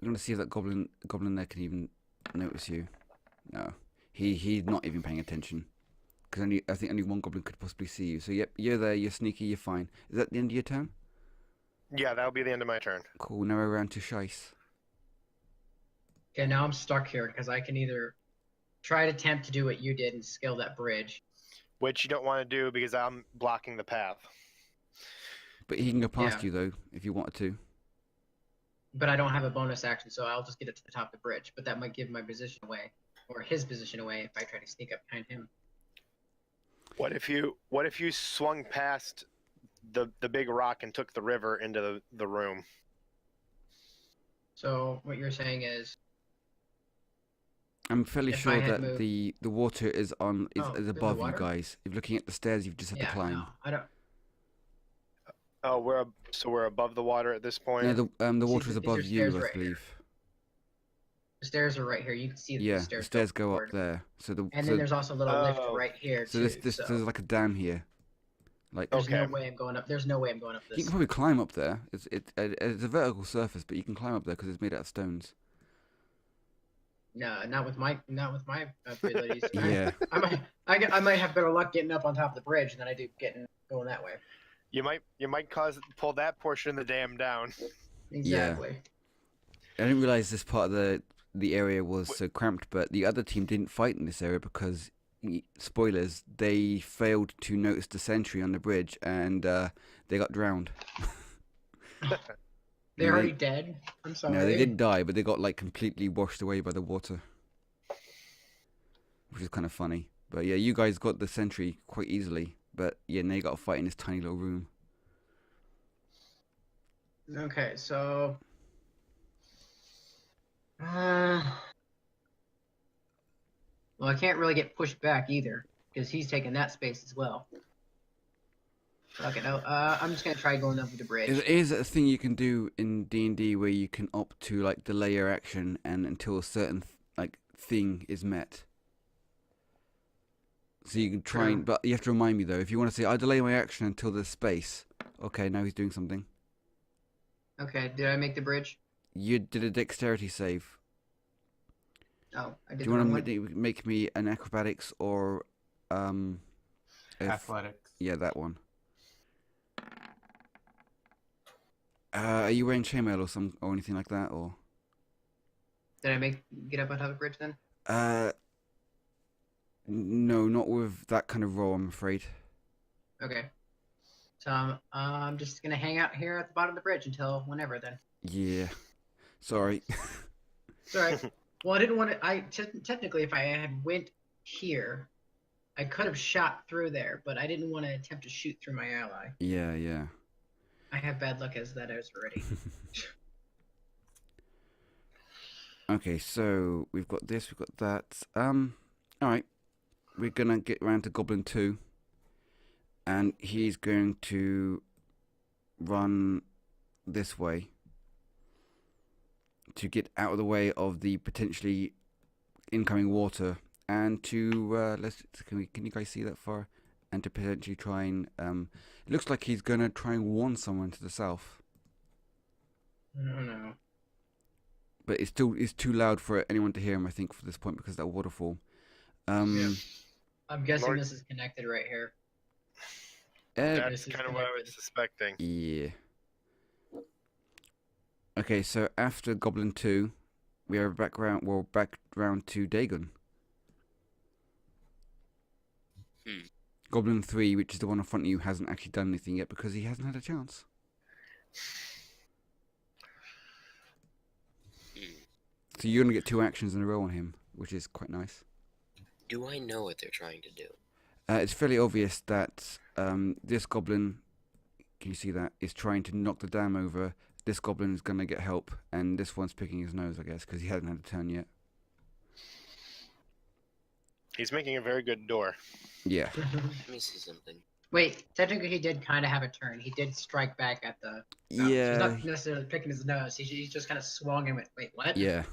I'm gonna see if that goblin there can even notice you. No, he's not even paying attention. Because I think only one goblin could possibly see you. So yep, you're there. You're sneaky. You're fine. Is that the end of your turn? Yeah, that'll be the end of my turn. Cool. Now we're around to Shice. Okay, now I'm stuck here because I can either try to attempt to do what you did and scale that bridge. Which you don't want to do because I'm blocking the path. But he can go past Yeah. you though, if you wanted to. But I don't have a bonus action, so I'll just get it to the top of the bridge. But that might give my position away, or his position away, if I try to sneak up behind him. What if you swung past the big rock and took the river into the room? So what you're saying is, I'm fairly If I sure had that moved- the water is on Oh, there's the above you water? guys. If looking at the stairs, you've just had to yeah, climb. no, I don't. Oh, we're above the water at this point. No, the See, water is these are above you, stairs I right here. believe. The stairs are right here. You can see Yeah, the stairs. the stairs go forward. up there. So And then there's also a little lift Oh. right here so too. there's like a dam here. Like There's no Okay. way I'm going up. There's no way I'm going up you this. can probably climb up there. It's a vertical surface, but you can climb up there because it's made out of stones. No, not with my abilities. Yeah. I might have better luck getting up on top of the bridge than I do going that way. You might pull that portion of the dam down. Exactly. I didn't realize this part of the area was so cramped, but the other team didn't fight in this area because, spoilers, they failed to notice the sentry on the bridge and they got drowned. They're No, already dead. I'm sorry. No, they didn't die, but they got like completely washed away by the water, which is kind of funny. But yeah, you guys got the sentry quite easily, but yeah, now you got to fight in this tiny little room. Okay, so. Well, I can't really get pushed back either because he's taking that space as well. Okay, no. I'm just gonna try going over the bridge. Is a thing you can do in D&D where you can opt to like delay your action and until a certain thing is met. So you can try and, but you have to remind me though. If you want to say I delay my action until there's space. Okay, now he's doing something. Okay, did I make the bridge? You did a dexterity save. Oh, I did. Do you want to make me an acrobatics or Athletics. Yeah, that one. Are you wearing chainmail or anything like that, or? Did I get up on top of the bridge then? No, not with that kind of roll, I'm afraid. Okay. So I'm just gonna hang out here at the bottom of the bridge until whenever then. Yeah. Sorry. It's alright. Well, I didn't want to. Technically, if I had went here, I could have shot through there, but I didn't want to attempt to shoot through my ally. Yeah. I have bad luck as that is already. Okay, so we've got this, we've got that. Alright. We're gonna get round to Goblin 2. And he's going to run this way to get out of the way of the potentially incoming water, and to can you guys see that far? And to potentially try and it looks like he's gonna try and warn someone to the south. Oh no. But it's too loud for anyone to hear him, I think, for this point, because of that waterfall. Yeah. I'm guessing Lord- this is connected right here. eh, That's This is kind of what I was connected. suspecting. yeah. Okay, so after Goblin 2, we are back round to Dagon. Goblin 3, which is the one in front of you, hasn't actually done anything yet because he hasn't had a chance. So you're going to get 2 actions in a row on him, which is quite nice. Do I know what they're trying to do? It's fairly obvious that this goblin, can you see that, is trying to knock the dam over. This goblin is going to get help, and this one's picking his nose, I guess, because he hasn't had a turn yet. He's making a very good door. Yeah. Let me see something. Wait, technically he did kind of have a turn. He did strike back at the. So he's Yeah. not necessarily picking his nose. He just kind of swung and went, wait, what? Yeah.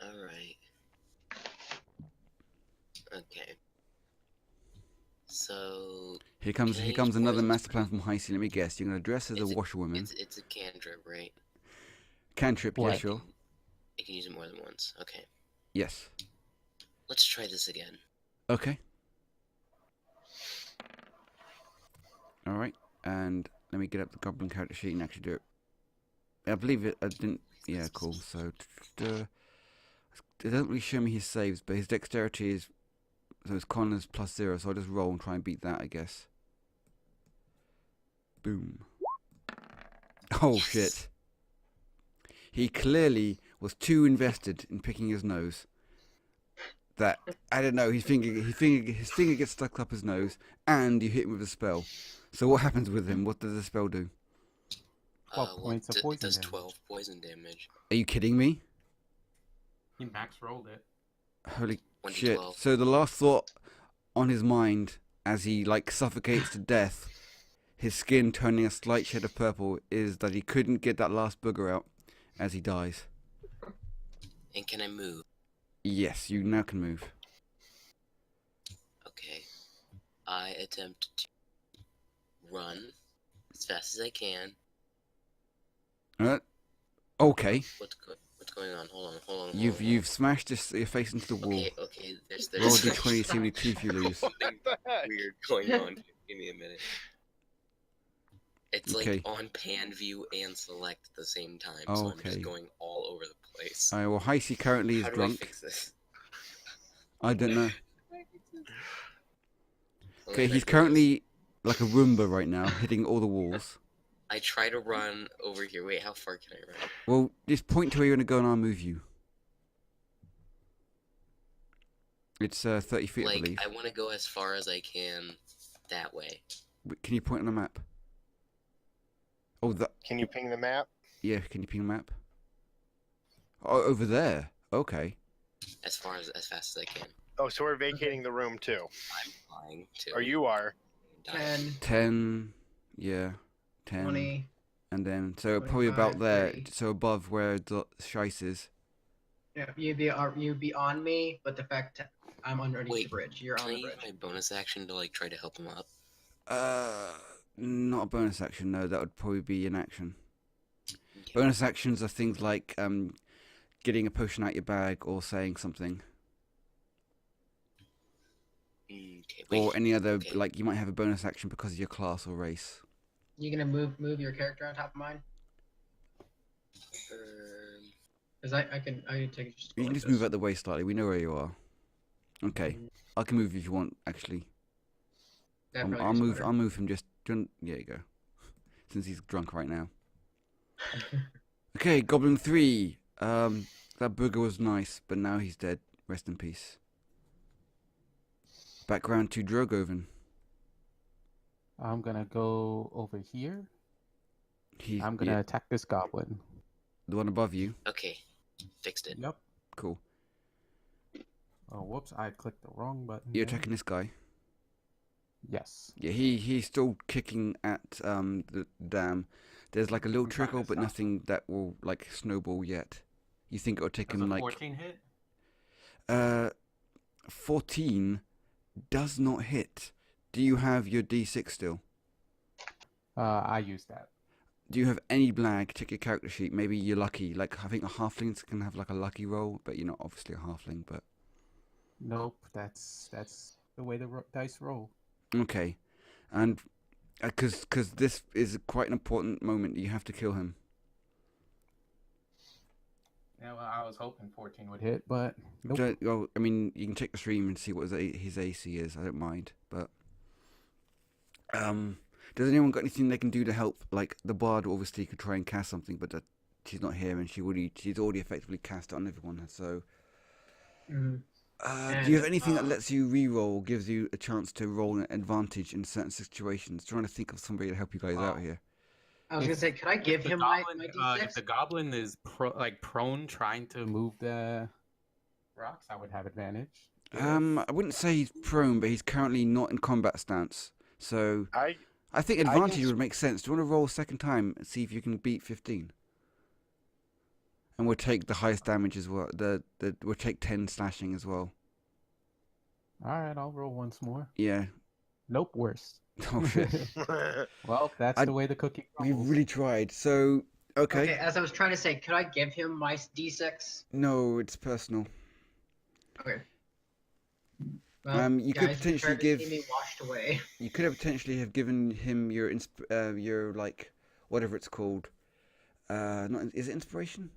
Alright. Okay. So Here comes Can I use another poison master spray? plan from Heisse. Let me guess. You're going to dress as a washerwoman. it's a cantrip, right? Cantrip, yeah, What? sure. I can use it more than once. Okay. Yes. Let's try this again. Okay. Alright. And let me get up the goblin character sheet and actually do it. I believe it. I didn't. Yeah, cool. So. It doesn't really show me his saves, but his dexterity is. So his con is +0, so I'll just roll and try and beat that, I guess. Boom. Oh, Yes. shit. He clearly was too invested in picking his nose. That, I don't know, his finger gets stuck up his nose, and you hit him with a spell. So what happens with him? What does the spell do? 12 points of It poison does damage. 12 poison damage. Are you kidding me? He max rolled it. Holy 1d12. shit. So the last thought on his mind as he, like, suffocates to death, his skin turning a slight shade of purple, is that he couldn't get that last booger out as he dies. And can I move? Yes, you now can move. Okay. I attempt to run as fast as I can. Okay. What's going on? Hold on. You've smashed your face into the wall. Okay, there's Roll a d20 to see how many teeth you lose. something weird going on. Give me a minute. It's Okay. like on pan view and select at the same time, Oh, so I'm okay. just going all over the place. Alright, well, Heisse currently is How do I drunk. fix this? I don't know. Well, Okay, if I he's do currently like a Roomba right now, hitting all the walls. this, I try to run over here. Wait, how far can I run? Well, just point to where you're going to go and I'll move you. It's 30 feet, I Like, believe. I want to go as far as I can that way. Can you point on the map? Oh, that. Can you ping the map? Yeah, can you ping the map? Oh, over there. Okay. As fast as I can. Oh, so we're vacating the room too. I'm flying to. Or you are. 10, 10. Yeah. 10. 20. And then, so probably about 25, there. 30. So above where the Shice is. Yeah, you'd be on me, but the fact I'm underneath Wait, the bridge. You're Can on I the use bridge. my bonus action to like try to help him up? Not a bonus action, no. That would probably be an action. Okay. Bonus actions are things like getting a potion out your bag or saying something. Okay, wait. Or any other, okay. like you might have a bonus action because of your class or race. You gonna move your character on top of mine? Cause I can take it just. You can just move out the way slightly. We know where you are. Okay, I can move if you want. Actually, I'll move him. Just there you go. Since he's drunk right now. Okay, Goblin 3. That booger was nice, but now he's dead. Rest in peace. Background to Drogoven. I'm gonna go over here. I'm gonna attack this goblin. The one above you. Okay, fixed it. Yep. Cool. Oh, whoops! I clicked the wrong button. You're there. attacking this guy. Yes. Yeah, he's still kicking at the dam. There's like a little I'm trying to trickle, but stop nothing that will like snowball yet. You think it'll take Does him a like 14 hit? 14 does not hit. Do you have your D6 still? I used that. Do you have any blag? Check your character sheet. Maybe you're lucky. Like I think a halfling can have like a lucky roll, but you're not obviously a halfling. But Nope. That's the way the dice roll. okay, and because this is quite an important moment, you have to kill him. Yeah, well, I was hoping 14 would hit, but nope. Well, I mean, you can check the stream and see what his AC is. I don't mind, but does anyone got anything they can do to help? Like the bard obviously could try and cast something, but she's not here, and she's already effectively cast it on everyone. So, do you have anything that lets you re-roll, or gives you a chance to roll an advantage in certain situations? Trying to think of somebody to help you guys out here. I was gonna say, could I give him my D6? If the goblin is prone trying to move the rocks, I would have advantage. I wouldn't say he's prone, but he's currently not in combat stance. So I think advantage would make sense. Do you want to roll a second time and see if you can beat 15? And we'll take the highest damage as well. We'll take 10 slashing as well. All right, I'll roll once more. Yeah. Nope, worse. Oh shit. Well, that's the way the cookie We crumbles. really tried. So okay. As I was trying to say, could I give him my D6? No, it's personal. Okay. Well, You could guys, potentially prepare to give. see me washed away. You could have potentially have given him your like whatever it's called. Not is it inspiration?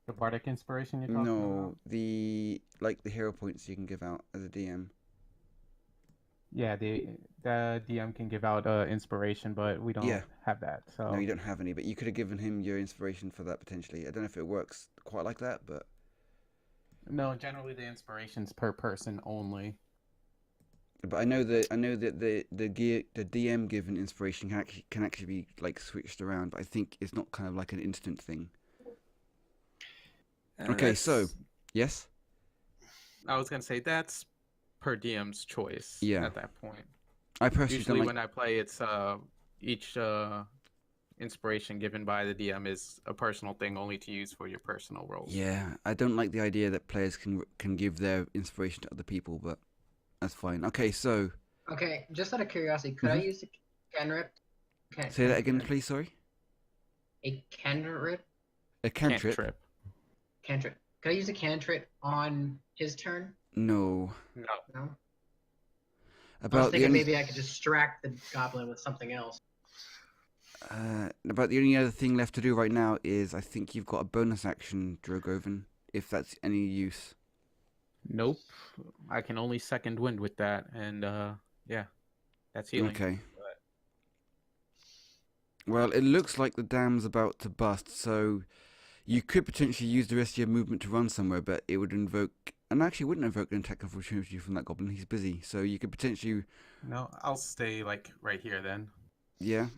The bardic inspiration you're talking No, about? the hero points you can give out as a DM. Yeah, the DM can give out inspiration, but we don't have that. So No, you don't have any, but you could have given him your inspiration for that potentially. I don't know if it works quite like that, but no, generally the inspiration's per person only. But I know that the DM given inspiration can actually be like switched around, but I think it's not kind of like an instant thing. Okay, so yes, I was gonna say that's per DM's choice. Yeah. At that point, I personally usually don't when I play, it's each inspiration given by the DM is a personal thing, only to use for your personal roles. Yeah, I don't like the idea that players can give their inspiration to other people, but that's fine. Okay, so Okay, just out of curiosity, could I use a cantrip? say that again, please. Sorry, A cantrip? a cantrip. Cantrip. Could I use a cantrip on his turn? No. No. No. I was About the thinking only maybe I could distract the goblin with something else. about the only other thing left to do right now is I think you've got a bonus action, Drogoven, if that's any use. Nope. I can only second wind with that, and yeah, that's healing. Okay. Well, it looks like the dam's about to bust, so you could potentially use the rest of your movement to run somewhere, but it would invoke, and actually wouldn't invoke an attack of opportunity from that goblin. He's busy, so you could potentially. No, I'll stay like right here then. Yeah.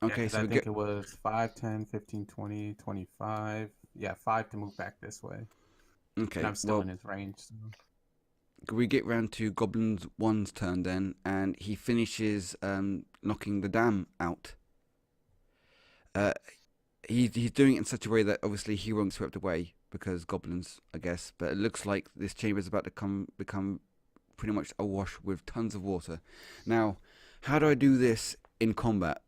Okay, Yeah, so I we think get. it was 5, 10, 15, 20, 25. Yeah, 5 to move back this way. Okay, And I'm still well, in his range. So. we get round to Goblin 1's turn then, and he finishes knocking the dam out. He's doing it in such a way that obviously he won't be swept away because goblins, I guess. But it looks like this chamber is about to become pretty much awash with tons of water. Now, how do I do this in combat?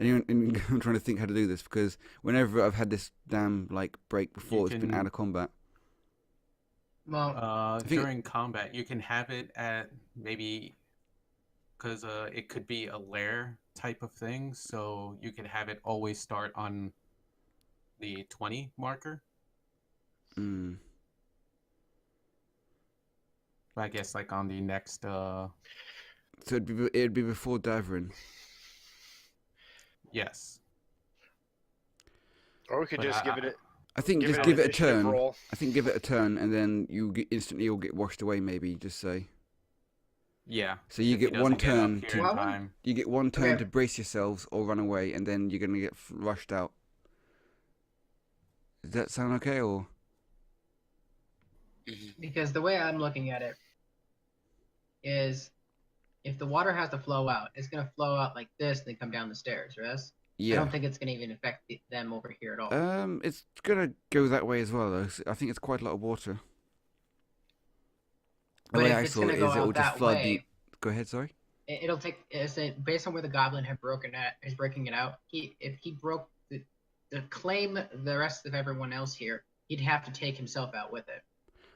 I'm trying to think how to do this because whenever I've had this dam like break before, it's been out of combat. Well, During combat, you can have it at maybe because it could be a lair type of thing, so you could have it always start on the 20 marker. Mm. I guess like on the next. So it'd be before Davrin. Yes. Or we could But just give it. I think Give just it give an it a initiative turn. roll. I think give it a turn, and then instantly you'll get washed away. Maybe just say. Yeah. So you if he get one doesn't get up turn here to in Well, time. you get one turn Okay. to brace yourselves or run away, and then you're gonna get rushed out. Does that sound okay, or? Mhm. Because the way I'm looking at it is, if the water has to flow out, it's gonna flow out like this and then come down the stairs, yes? I Yeah. don't think it's gonna even affect them over here at all. It's gonna go that way as well, though. I think it's quite a lot of water. The But way if I it's saw gonna it go is it will out just that flood way, the. Go ahead, sorry. it'll take. Is it based on where the goblin had is breaking it out? If he broke the claim the rest of everyone else here, he'd have to take himself out with it.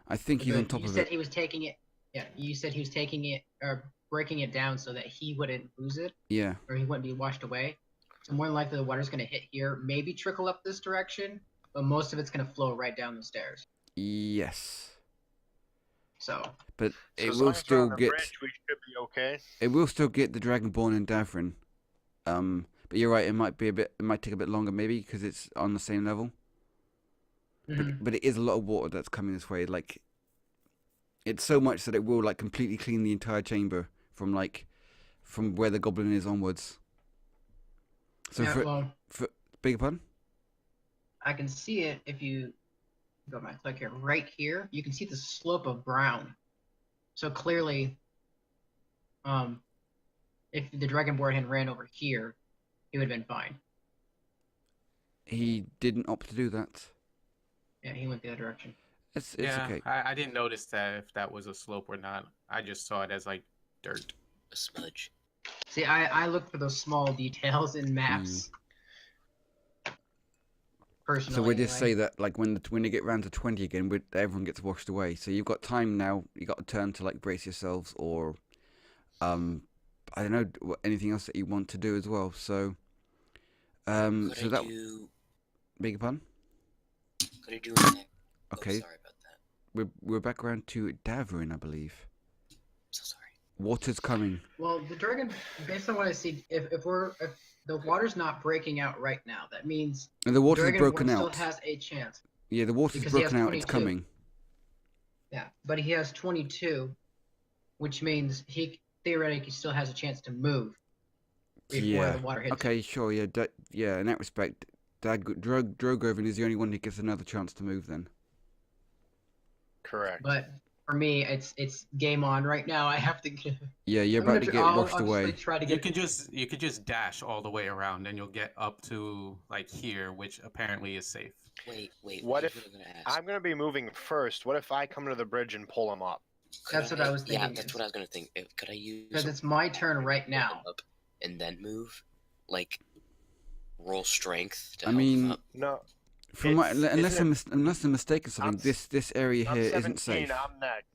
I think he's on top You of said it. he was taking it. Yeah, you said he was taking it or breaking it down so that he wouldn't lose it Yeah. or he wouldn't be washed away. So more than likely the water's gonna hit here, maybe trickle up this direction, but most of it's gonna flow right down the stairs. Yes. So But So it as will long as we're still on the get. bridge, we should be okay. It will still get the Dragonborn and Davrin. But you're right. It might be a bit. It might take a bit longer, maybe, because it's on the same level. mhm. But it is a lot of water that's coming this way. Like, it's so much that it will like completely clean the entire chamber from where the goblin is onwards. So Yeah, well, beg your pardon? I can see it if you go back click here. Right here, you can see the slope of brown. So clearly, if the Dragonborn had ran over here, he would have been fine. He didn't opt to do that. Yeah, he went the other direction. It's Yeah, okay. I didn't notice that if that was a slope or not. I just saw it as like dirt. A smudge. See, I look for those small details in maps. Personally, So we just anyway. say that like when you get round to 20 again, everyone gets washed away. So you've got time now. You got a turn to like brace yourselves, or I don't know anything else that you want to do as well. So Could so I that do? beg your pardon? Could I do an act? Okay. Oh, sorry about that. We're back around to Davrin, I believe. So sorry. Water's coming. Well, the dragon, based on what I see, if the water's not breaking out right now, that means And the water's Dragonborn broken still out. has a chance. Yeah, the water's because he has broken out. It's 22. coming. Yeah, but he has 22, which means he theoretically still has a chance to move before the water hits. Okay, sure. Yeah, yeah. In that respect, Drogovan is the only one who gets another chance to move. Then. Correct. But for me, it's game on right now. I have to. Yeah, you're I'm about gonna to get I'll washed just, away. like, try to You get. can just dash all the way around and you'll get up to like here, which apparently is safe. Wait. What here's if what I'm gonna ask. I'm gonna be moving first? What if I come to the bridge and pull him up? That's what I was Yeah, thinking that's is- what I was gonna think. Could I use? Because it's my turn right pull now. him up and then move, like roll strength to I help him mean, up. No. From my, It's- unless isn't unless I'm mistaken, something. I'm This area I'm here 17. isn't safe. I'm next.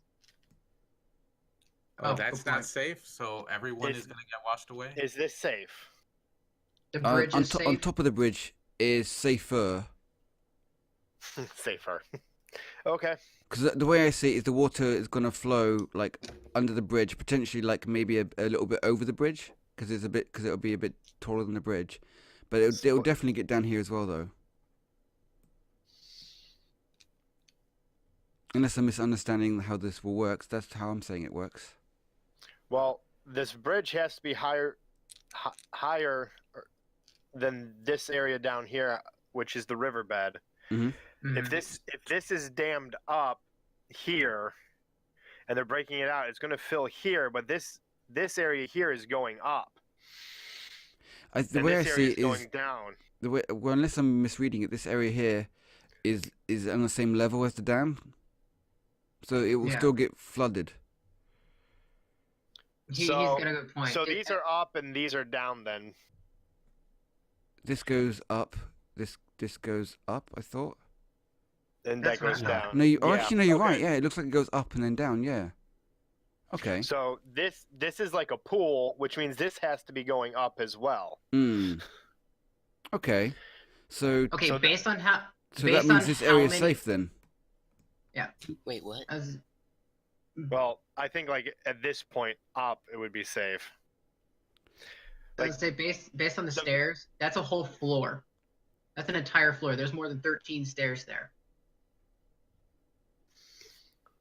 Oh, Oh, that's good not point. safe. So everyone Is- is gonna get washed away. Is this safe? The bridge is on safe. top of the bridge is safer. Safer. Okay. Because the way I see it is the water is going to flow like under the bridge, potentially like maybe a little bit over the bridge, because it'll be a bit taller than the bridge, but it'll definitely get down here as well though. Unless I'm misunderstanding how this will work, that's how I'm saying it works. Well, this bridge has to be higher than this area down here, which is the riverbed. Mhm. If this is dammed up here, and they're breaking it out, it's going to fill here. But this area here is going up. The and way I this see area it is going is down. well, unless I'm misreading it, this area here is on the same level as the dam, so it will Yeah. still get flooded. He's So- got a good point. So these are up and these are down then. This goes up. This goes up. I thought. And That's that goes what I down. No, Yeah, actually, no, you're right. okay. Yeah, it looks like it goes up and then down. Yeah. Okay. So this is like a pool, which means this has to be going up as well. Okay. So Okay, so based on how. that based means on this how area is many- safe then. Wait, what? As, Well, I think like at this point up, it would be safe. I would say based on the stairs, that's a whole floor. That's an entire floor. There's more than 13 stairs there.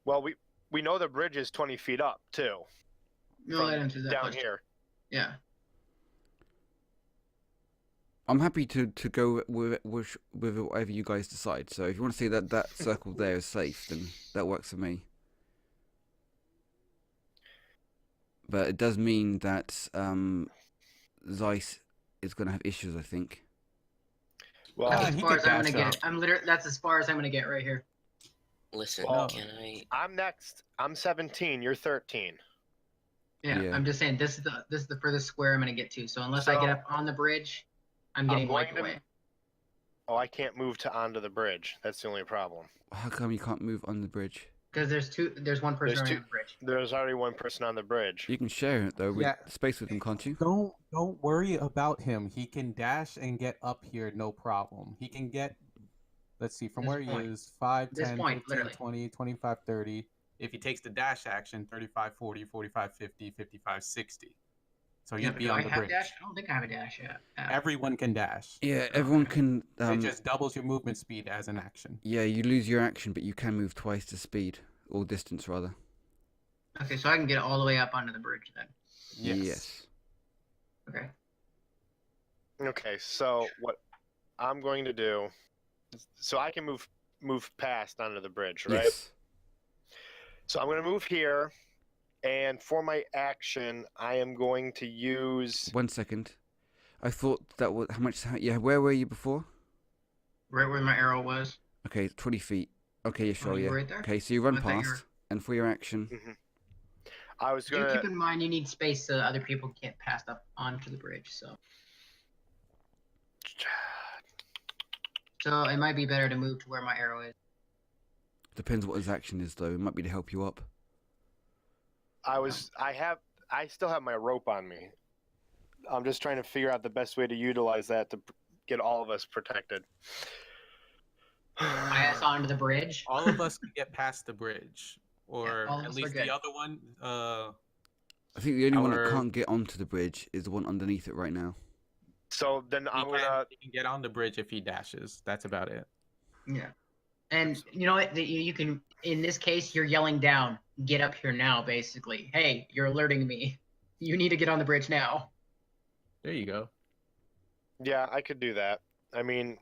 Well, we know the bridge is 20 feet up too. No, I don't do that down much. here. Yeah. I'm happy to go with whatever you guys decide. So if you want to say that circle there is safe, then that works for me. But it does mean that Zeiss is going to have issues, I think. Well, That's as he far could as I'm gonna dash get. That's as far as I'm gonna get right here. Listen, Well, can I? I'm next. I'm 17. You're 13. Yeah, Yeah. I'm just saying this is the furthest square I'm gonna get to. So unless I get So- up on the bridge, I'm getting going wiped to- away. Oh, I can't move to onto the bridge. That's the only problem. How come you can't move on the bridge? Because there's one person There's already two- on the bridge. There's already one person on the bridge. You can share it though with Yeah. space with him, can't you? Don't worry about him. He can dash and get up here, no problem. He can get, let's see, from This where point. he is, 5, This 10, point, 15, literally. 20, 25, 30. If he takes the dash action, 35, 40, 45, 50, 55, 60. So Yeah, you'd but be do on I the have bridge. dash? I don't think I have a dash yet. Everyone can dash. Yeah, everyone can. It just doubles your movement speed as an action. Yeah, you lose your action, but you can move twice the speed or distance rather. Okay, so I can get all the way up onto the bridge then. Yes. Okay. Okay, so what I'm going to do, so I can move past onto the bridge, right? Yes. So I'm going to move here, and for my action, I am going to use. 1 second. I thought that was how much. Yeah, where were you before? Right where my arrow was. Okay, 20 feet. Okay, yeah, sure, you yeah. were right there? Okay, so you run I thought you past, and for your action, I was Do going keep to. in mind you need space so other people can't pass up onto the bridge. So it might be better to move to where my arrow is. depends what his action is though. It might be to help you up. I still have my rope on me. I'm just trying to figure out the best way to utilize that to get all of us protected. Pass onto the bridge. All of us can get past the bridge. Or all of at us are least good. the other one. I think the only one that Our- can't get onto the bridge is the one underneath it right now. So then I'm gonna. He can get on the bridge if he dashes. That's about it. Yeah. And you know what? You can. In this case, you're yelling down. Get up here now, basically. Hey, you're alerting me. You need to get on the bridge now. There you go. Yeah, I could do that. I mean,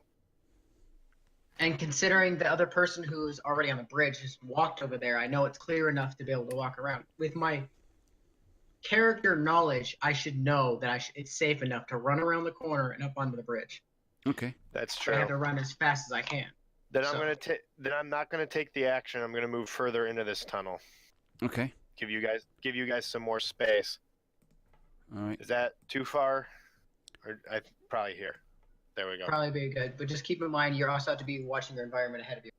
And considering the other person who's already on the bridge just walked over there, I know it's clear enough to be able to walk around. With my character knowledge, I should know that it's safe enough to run around the corner and up onto the bridge. Okay. that's I have true. to run as fast as I can. Then I'm So- gonna take. Then I'm not gonna take the action. I'm gonna move further into this tunnel. Okay. Give you guys some more space. All right. Is that too far? Or probably here. There we go. Probably be good, but just keep in mind you also have to be watching your environment ahead of you.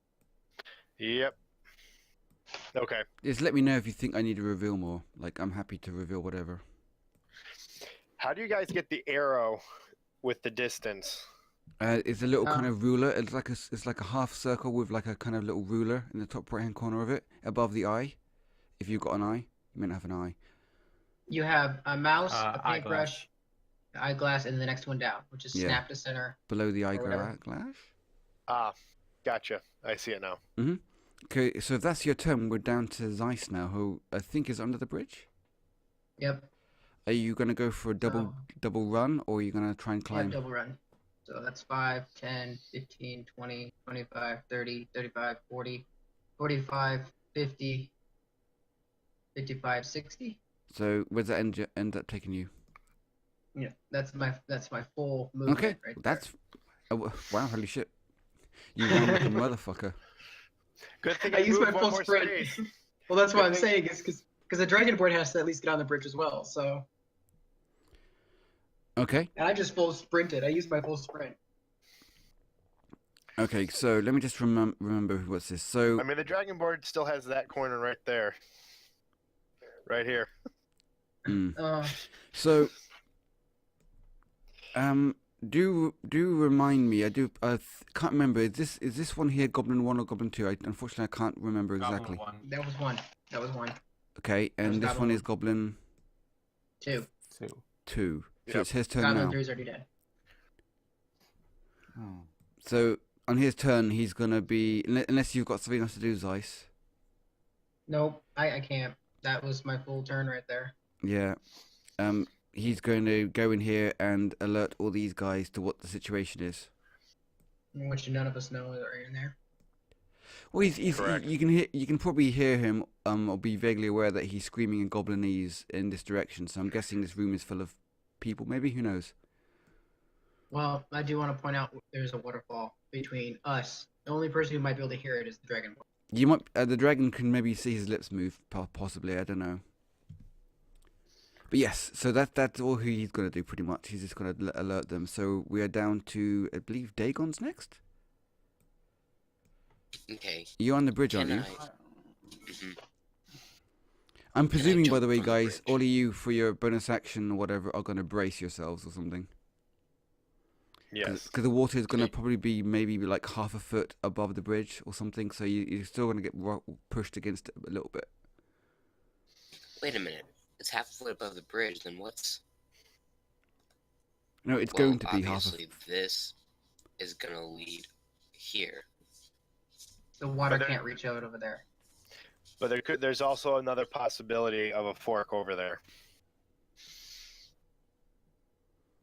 Yep. Okay. Just let me know if you think I need to reveal more. Like, I'm happy to reveal whatever. How do you guys get the arrow with the distance? It's a little kind of ruler. It's like a half circle with like a kind of little ruler in the top right hand corner of it, above the eye. If you've got an eye, you meant to have an eye. You have a mouse, a Eyeglass. paintbrush, eyeglass, and the next one down, which is Yeah. snap to center. Below the whatever. eyeglass. Ah, gotcha. I see it now. Okay, so if that's your turn, we're down to Zeiss now, who I think is under the bridge. Yep. Are you gonna go for a double run, or are you gonna try and Yeah, climb? double run. So that's 5, 10, 15, 20, 25, 30, 35, 40, 45, 50, 55, 60. So where's that end up taking you? Yeah, that's my full movement Okay, right there. that's wow, holy shit! You run like a motherfucker. Good thing I use my moved one full more sprint. space. Well, that's what Good I'm thing- saying is because the Dragonborn has to at least get on the bridge as well. So Okay, and I just full sprinted. I used my full sprint. okay. So let me just remember what's this. So I mean, the Dragonborn still has that corner right there. Right here. So, do remind me. I can't remember. Is this one here Goblin 1 or Goblin 2? Unfortunately, I can't remember exactly. Goblin one, That was one. That was one. Okay, was and this Goblin one 1. is Goblin 2. 2. 2. So Yep. it's his turn Goblin now. 3 is already dead. Oh. So on his turn, he's gonna be unless you've got something else to do, Zeiss. Nope, I can't. That was my full turn right there. Yeah. He's going to go in here and alert all these guys to what the situation is. Which none of us know are in there. Well, he's Correct. you can probably hear him or be vaguely aware that he's screaming in Goblinese in this direction. So I'm guessing this room is full of people. Maybe, who knows? Well, I do want to point out there's a waterfall between us. The only person who might be able to hear it is the Dragonborn. You might the dragon can maybe see his lips move, possibly. I don't know. But yes, so that's all he's gonna do pretty much. He's just gonna alert them. So we are down to, I believe, Dagon's next. Okay. You're on the bridge, aren't Can you? Mhm. I'm presuming, by jump the way, from the guys, bridge? all of you for your bonus action or whatever are gonna brace yourselves or something. Yes. Because the water is gonna Okay. probably be maybe like half a foot above the bridge or something. So you're still gonna get pushed against it a little bit. Wait a minute. It's halfway above the bridge. Then what's? No, it's Well, going to be half. obviously this is gonna lead here. The water But there- can't reach out over there. But there's also another possibility of a fork over there.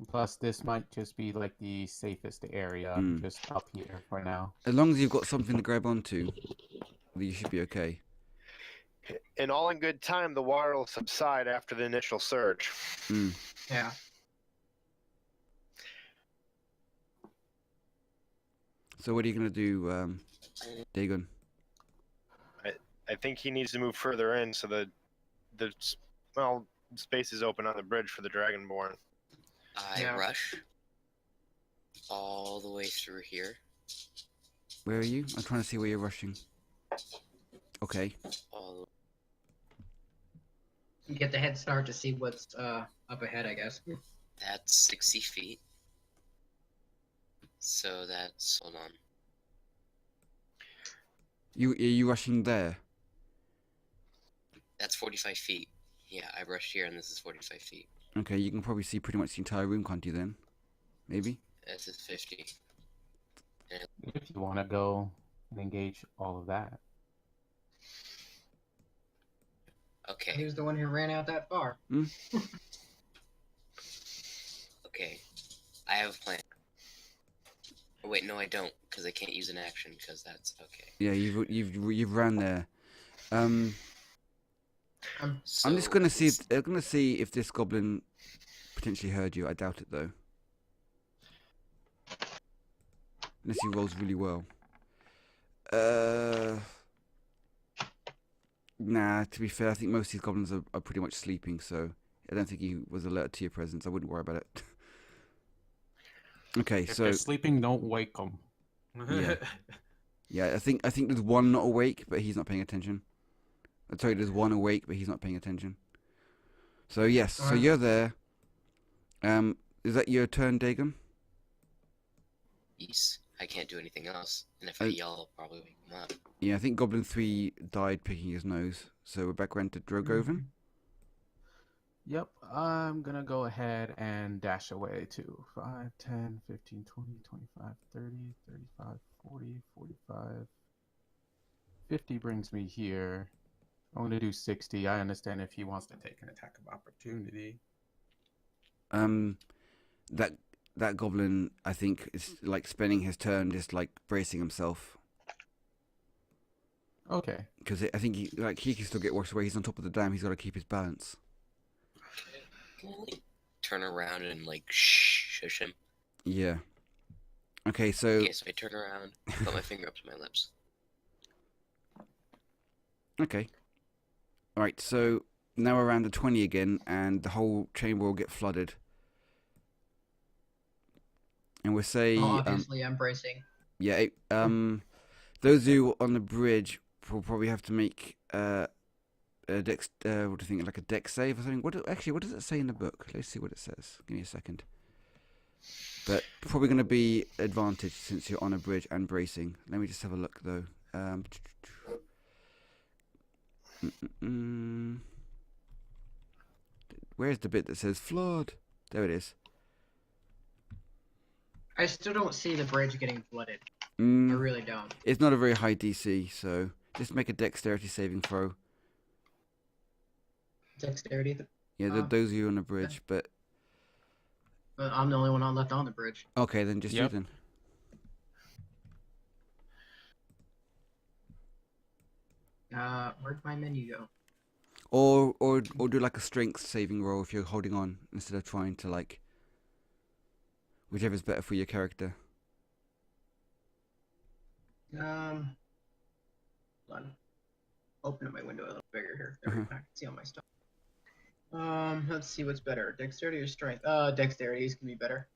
Plus, this might just be like the safest area, Mm. just up here for now. As long as you've got something to grab onto, you should be okay. And all in good time, the water will subside after the initial surge. Mm. Yeah. So what are you gonna do, Dagon? I think he needs to move further in so that the space is open on the bridge for the Dragonborn. I Yeah. rush all the way through here. Where are you? I'm trying to see where you're rushing. Okay. All You get the head start to see what's up ahead, I guess. That's 60 feet. So that's, hold on. Are you rushing there? That's 45 feet. Yeah, I rushed here and this is 45 feet. Okay, you can probably see pretty much the entire room, can't you then? Maybe? This is 50. If you want to go and engage all of that. Okay, Who's the one who ran out that far? okay. I have a plan. Oh, wait, no I don't, because I can't use an action, because that's okay. Yeah, you've ran there. I'm So, just gonna see if this goblin potentially heard you. I doubt it though. Unless he rolls really well. Nah, to be fair, I think most of these goblins are pretty much sleeping, so I don't think he was alerted to your presence. I wouldn't worry about it. Okay, If so they're sleeping, don't wake them. Yeah. yeah, I think there's one not awake, but he's not paying attention. Sorry, there's one awake, but he's not paying attention. So yes, so Alright. you're there. Is that your turn, Dagon? Yes, I can't do anything else. And if I Oh. yell, I'll probably wake him up. Yeah, I think Goblin 3 died picking his nose. So we're back around to Drogoven. Yep, I'm gonna go ahead and dash away to 5, 10, 15, 20, 25, 30, 35, 40, 45. 50 brings me here. I'm gonna do 60. I understand if he wants to take an attack of opportunity. That goblin, I think, is like spending his turn just like bracing himself. Okay. Because I think he can still get washed away. He's on top of the dam. He's got to keep his balance. Can I, like, turn around and, like, shush him? Yeah. Okay, so Okay, so I turn around, put my finger up to my lips. okay. All right, so now we're around the 20 again, and the whole chamber will get flooded. And we'll say, Obviously, I'm bracing. yeah, those of you on the bridge will probably have to make a dex. What do you think? Like a dex save or something? What does it say in the book? Let's see what it says. Give me a second. But probably going to be advantage since you're on a bridge and bracing. Let me just have a look though. Where's the bit that says flood? There it is. I still don't see the bridge getting flooded. I Mm, really don't. it's not a very high DC, so just make a dexterity saving throw. Dexterity. Yeah, those of you on the bridge, but But I'm the only one left on the bridge. okay, then just Yep. you then. Where'd my menu go? Or do like a strength saving roll if you're holding on instead of trying to like whichever's better for your character. Hold on. Open up my window a little bigger here. There we go. I can see all my stuff. Let's see what's better, dexterity or strength. Dexterity is gonna be better.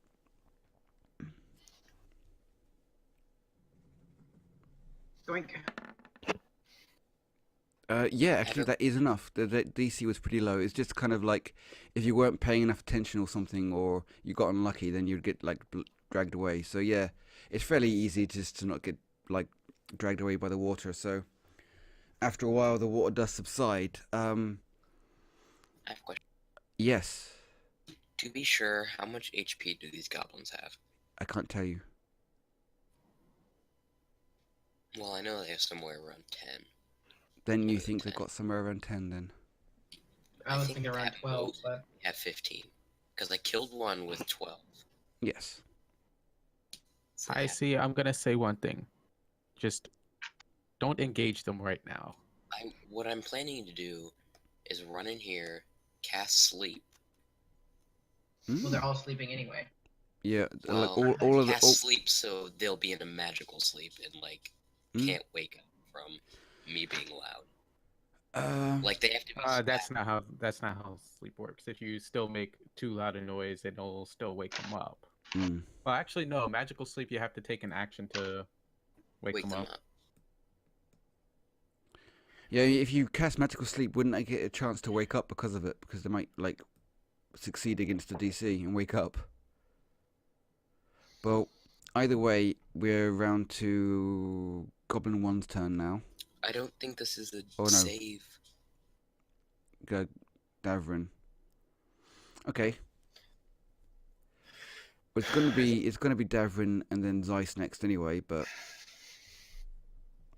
Doink. Yeah, actually that is enough. The DC was pretty low. It's just kind of like if you weren't paying enough attention or something, or you got unlucky, then you'd get like dragged away. So yeah, it's fairly easy just to not get like dragged away by the water. So after a while, the water does subside. I have a question. Yes, To be sure, how much HP do these goblins have? I can't tell you. Well, I know they have somewhere around 10. Then you think they've got somewhere around 10 then? I was think thinking around at 12, most but they have 15. Because I killed one with 12. Yes. So I yeah, see. I'm gonna say one thing. Just don't engage them right now. what I'm planning to do is run in here, cast sleep. well, they're all sleeping anyway. Yeah, Well, like all of the cast sleep so they'll be in a magical sleep and like can't wake up from me being loud. Like they have to be. That's not how sleep works. If you still make too loud a noise, it'll still wake them up. Well, actually, no. Magical sleep, you have to take an action to wake them up. Yeah, if you cast magical sleep, wouldn't they get a chance to wake up because of it? Because they might like succeed against the DC and wake up. Well, either way, we're round to Goblin 1's turn now. I don't think this is a Oh, no. save. Go, Davrin. Okay. Well, it's gonna be Davrin and then Zeiss next anyway, but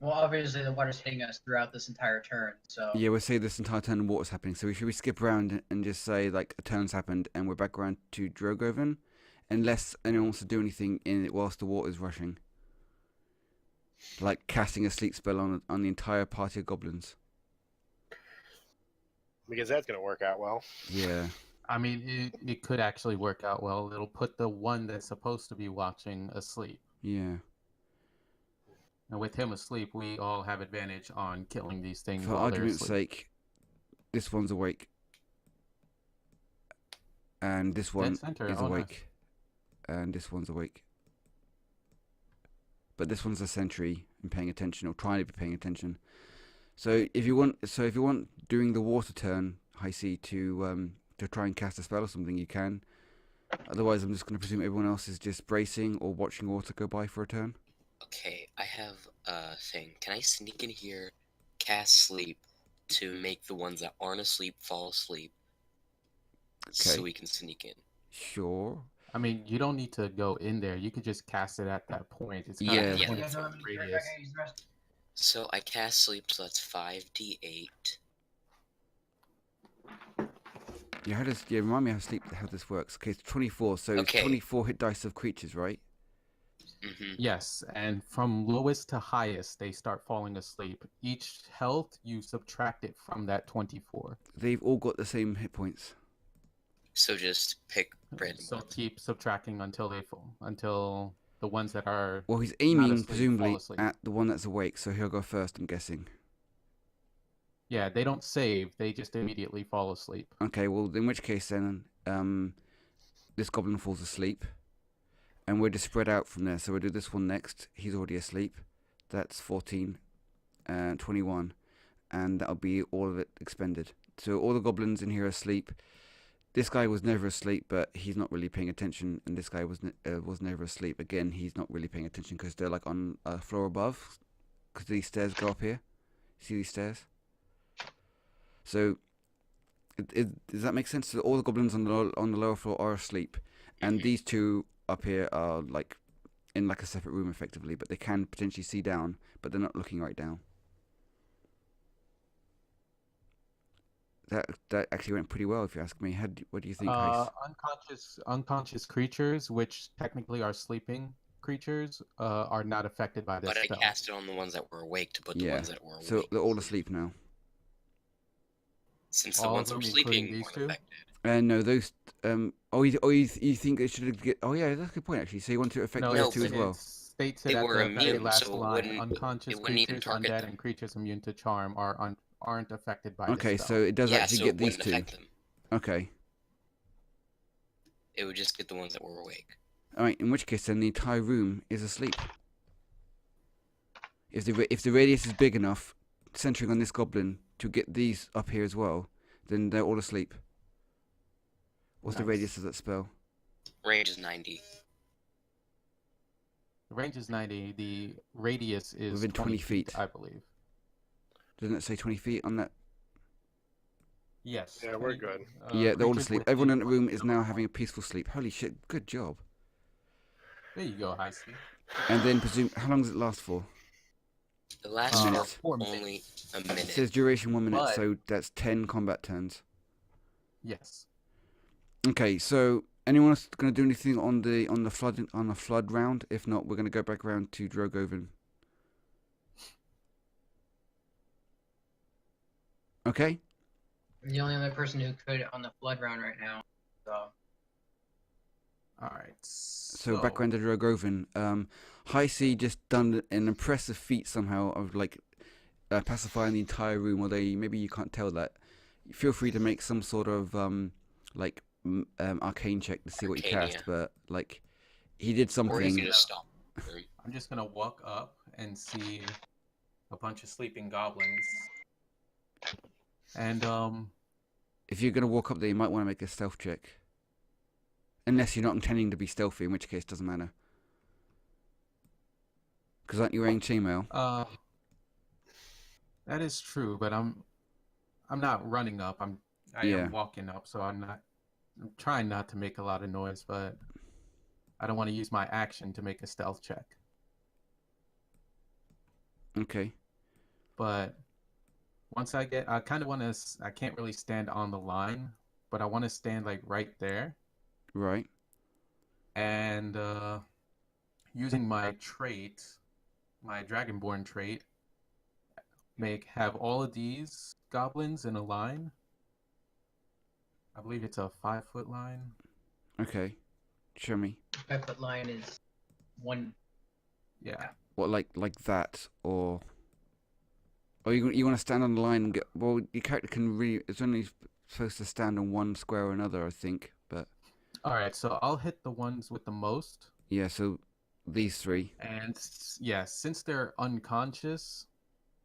Well, obviously the water's hitting us throughout this entire turn, so yeah, we'll say this entire turn water's happening. So should we skip around and just say like a turn's happened and we're back around to Drogoven, unless anyone wants to do anything in it whilst the water's rushing, like casting a sleep spell on the entire party of goblins. Because that's going to work out well. Yeah. I mean, it could actually work out well. It'll put the one that's supposed to be watching asleep. Yeah. And with him asleep, we all have advantage on killing these things. For while they're argument's asleep. sake, this one's awake, and this one center, is oh, awake, and this one's awake. But this one's a sentry and paying attention, or trying to be paying attention. So if you want during the water turn, Heisse, to try and cast a spell or something, you can. Otherwise, I'm just going to presume everyone else is just bracing or watching water go by for a turn. Okay, I have a thing. Can I sneak in here, cast sleep, to make the ones that aren't asleep fall asleep? So Okay. we can sneak in. Sure. I mean, you don't need to go in there. You could just cast it at that point. It's Yeah. kind Yeah. of You a guys don't have 20 any radius. I can use the rest. So I cast sleep, so that's 5d8. Yeah, remind me how this works. Okay, it's 24, so Okay. it's 24 hit dice of creatures, right? Mm-hmm. Yes, and from lowest to highest, they start falling asleep. Each health, you subtract it from that 24. They've all got the same hit points. So just pick random So ones. keep subtracting until they fall, until the ones that are Well, he's not aiming asleep presumably fall asleep. at the one that's awake, so he'll go first, I'm guessing. Yeah, they don't save. They just immediately fall asleep. Okay, well, in which case then, this goblin falls asleep, and we're just spread out from there. So we'll do this one next. He's already asleep. That's 14 and 21, and that'll be all of it expended. So all the goblins in here are asleep. This guy was never asleep, but he's not really paying attention, and this guy was never asleep. Again, he's not really paying attention because they're like on a floor above, because these stairs go up here. See these stairs? So, does that make sense? So all the goblins on the lower floor are asleep, and these two up here are like in like a separate room, effectively. But they can potentially see down, but they're not looking right down. that actually went pretty well, if you ask me. What do you think, Heisse? Unconscious creatures, which technically are sleeping creatures, are not affected by this But I spell. cast it on the ones that were awake to put the Yeah. ones that were awake. So they're all asleep now. Since the All ones of that were them, including sleeping these weren't two? affected. No, those. You think it should get? Oh yeah, that's a good point actually. So you want to affect No, those No, two as it well? states it They at were the very immune, last so it line. wouldn't- Unconscious it wouldn't even creatures, target undead, them. and creatures immune to charm aren't affected by Okay, this so spell. it does Yeah, actually so get it these wouldn't two. affect them. Okay. It would just get the ones that were awake. All right. In which case, then the entire room is asleep. If the radius is big enough, centering on this goblin to get these up here as well, then they're all asleep. What's the Nice. radius of that spell? Range is 90. The range is 90. The radius is Within 20 feet. I believe. Doesn't it say 20 feet on that? Yes. Yeah, we're good. Yeah, they're all creatures asleep. within Everyone in the 20 room feet is of now a having a point. peaceful sleep. Holy shit! Good job. There you go, Heisse. And then how long does it last for? It lasts minute. for only a It minute. says duration 1 minute, But- so that's 10 combat turns. Yes. Okay, so anyone else going to do anything on the flood round? If not, we're going to go back around to Drogoven. Okay. I'm the only other person who could on the flood round right now. So All right. So back around to Drogoven. Heisse just done an impressive feat somehow of like pacifying the entire room. Although maybe you can't tell that. Feel free to make some sort of arcane check to see what you Arcane, cast. yeah. But like he did Or you something. can just stop. I'm just gonna walk up and see a bunch of sleeping goblins. And If you're gonna walk up there, you might want to make a stealth check. Unless you're not intending to be stealthy, in which case it doesn't matter. Because aren't you wearing chainmail? that is true, but I'm not running up. I Yeah. am walking up, so I'm trying not to make a lot of noise, but I don't want to use my action to make a stealth check. Okay. But once I kind of want to, I can't really stand on the line, but I want to stand like right there. Right. And using my trait, my Dragonborn trait, have all of these goblins in a line. I believe it's a 5-foot line. Okay. Show me. 5-foot line is one. Yeah. What, like that, or you want to stand on the line and get? Well, your character can really. It's only supposed to stand on one square or another, I think. But All right, so I'll hit the ones with the most. yeah, so these three. And yeah, since they're unconscious,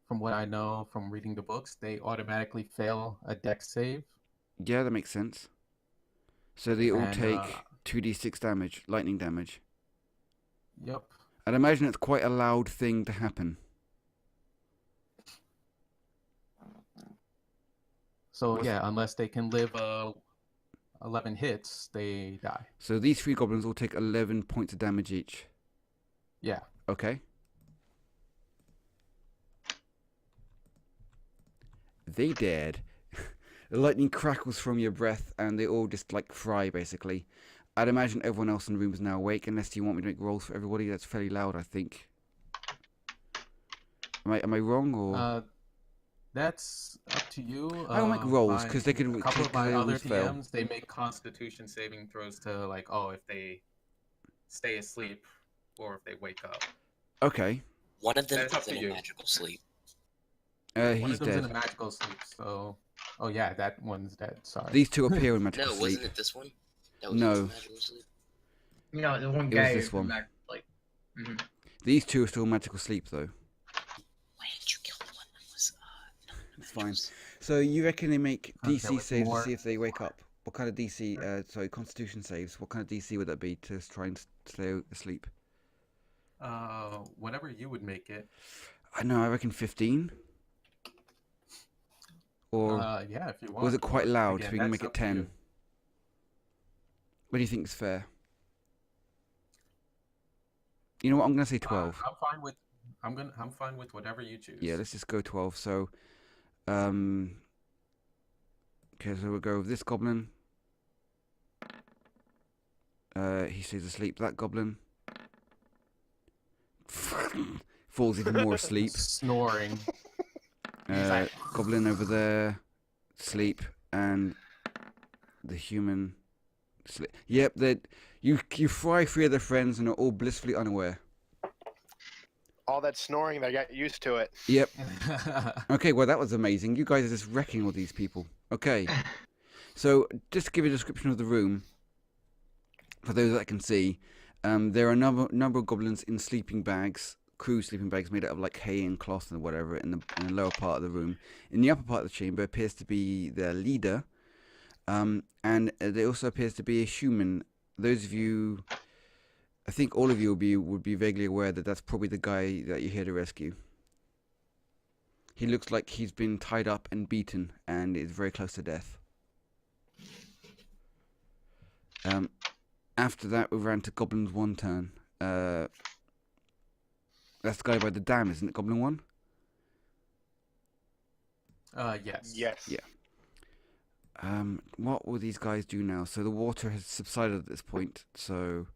from what I know from reading the books, they automatically fail a dex save. Yeah, that makes sense. So they all And, take 2d6 damage, lightning damage. Yep. I'd imagine it's quite a loud thing to happen. So yeah, unless they can live 11 hits, they die. So these three goblins all take 11 points of damage each. Yeah. Okay. They dead. The lightning crackles from your breath, and they all just like fry, basically. I'd imagine everyone else in the room is now awake, unless you want me to make rolls for everybody. That's fairly loud, I think. Am I wrong, or? That's up to you. I don't make rolls, 'cause they could- A couple of 'cause they my other always fail. DMs, they make Constitution saving throws to like, oh, if they stay asleep or if they wake up. Okay. One of them That's up is to in a you. magical sleep. One He's of them's in a dead. magical sleep, so oh yeah, that one's dead. Sorry. These two appear in magical No, sleep. wasn't it this one? That was No. in magical sleep. You know, the one It was guy this who's one. back, like. Mhm. These two are still in magical sleep, though. Why didn't you kill the one that was not in It's magical fine. sleep? So you reckon they make Okay, DC with saves more- to see if they wake up? What kind of DC? Constitution saves. What kind of DC would that be to try and stay asleep? Whatever you would make it. I know. I reckon 15. Or Yeah, if you want. was it quite loud? Again, So we can that's make it up to 10. you. What do you think is fair? You know what? I'm gonna say 12. I'm fine with. I'm fine with whatever you choose. Yeah, let's just go 12. So, Okay, so we'll go with this goblin. He stays asleep. That goblin falls even more asleep. Snoring. Goblin over there, sleep, and the human sleep. Yep, you fry 3 of their friends and are all blissfully unaware. All that snoring, they got used to it. Yep. Okay, well that was amazing. You guys are just wrecking all these people. Okay, so just to give you a description of the room, for those that can see, there are a number of goblins in sleeping bags, crew sleeping bags made out of like hay and cloth and whatever in the lower part of the room. In the upper part of the chamber appears to be their leader, and there also appears to be a human. Those of you, I think all of you would be vaguely aware that that's probably the guy that you're here to rescue. He looks like he's been tied up and beaten and is very close to death. After that, we ran to Goblin's 1 turn. That's the guy by the dam, isn't it? Goblin 1? Yes. Yes. Yeah. What will these guys do now? So the water has subsided at this point, so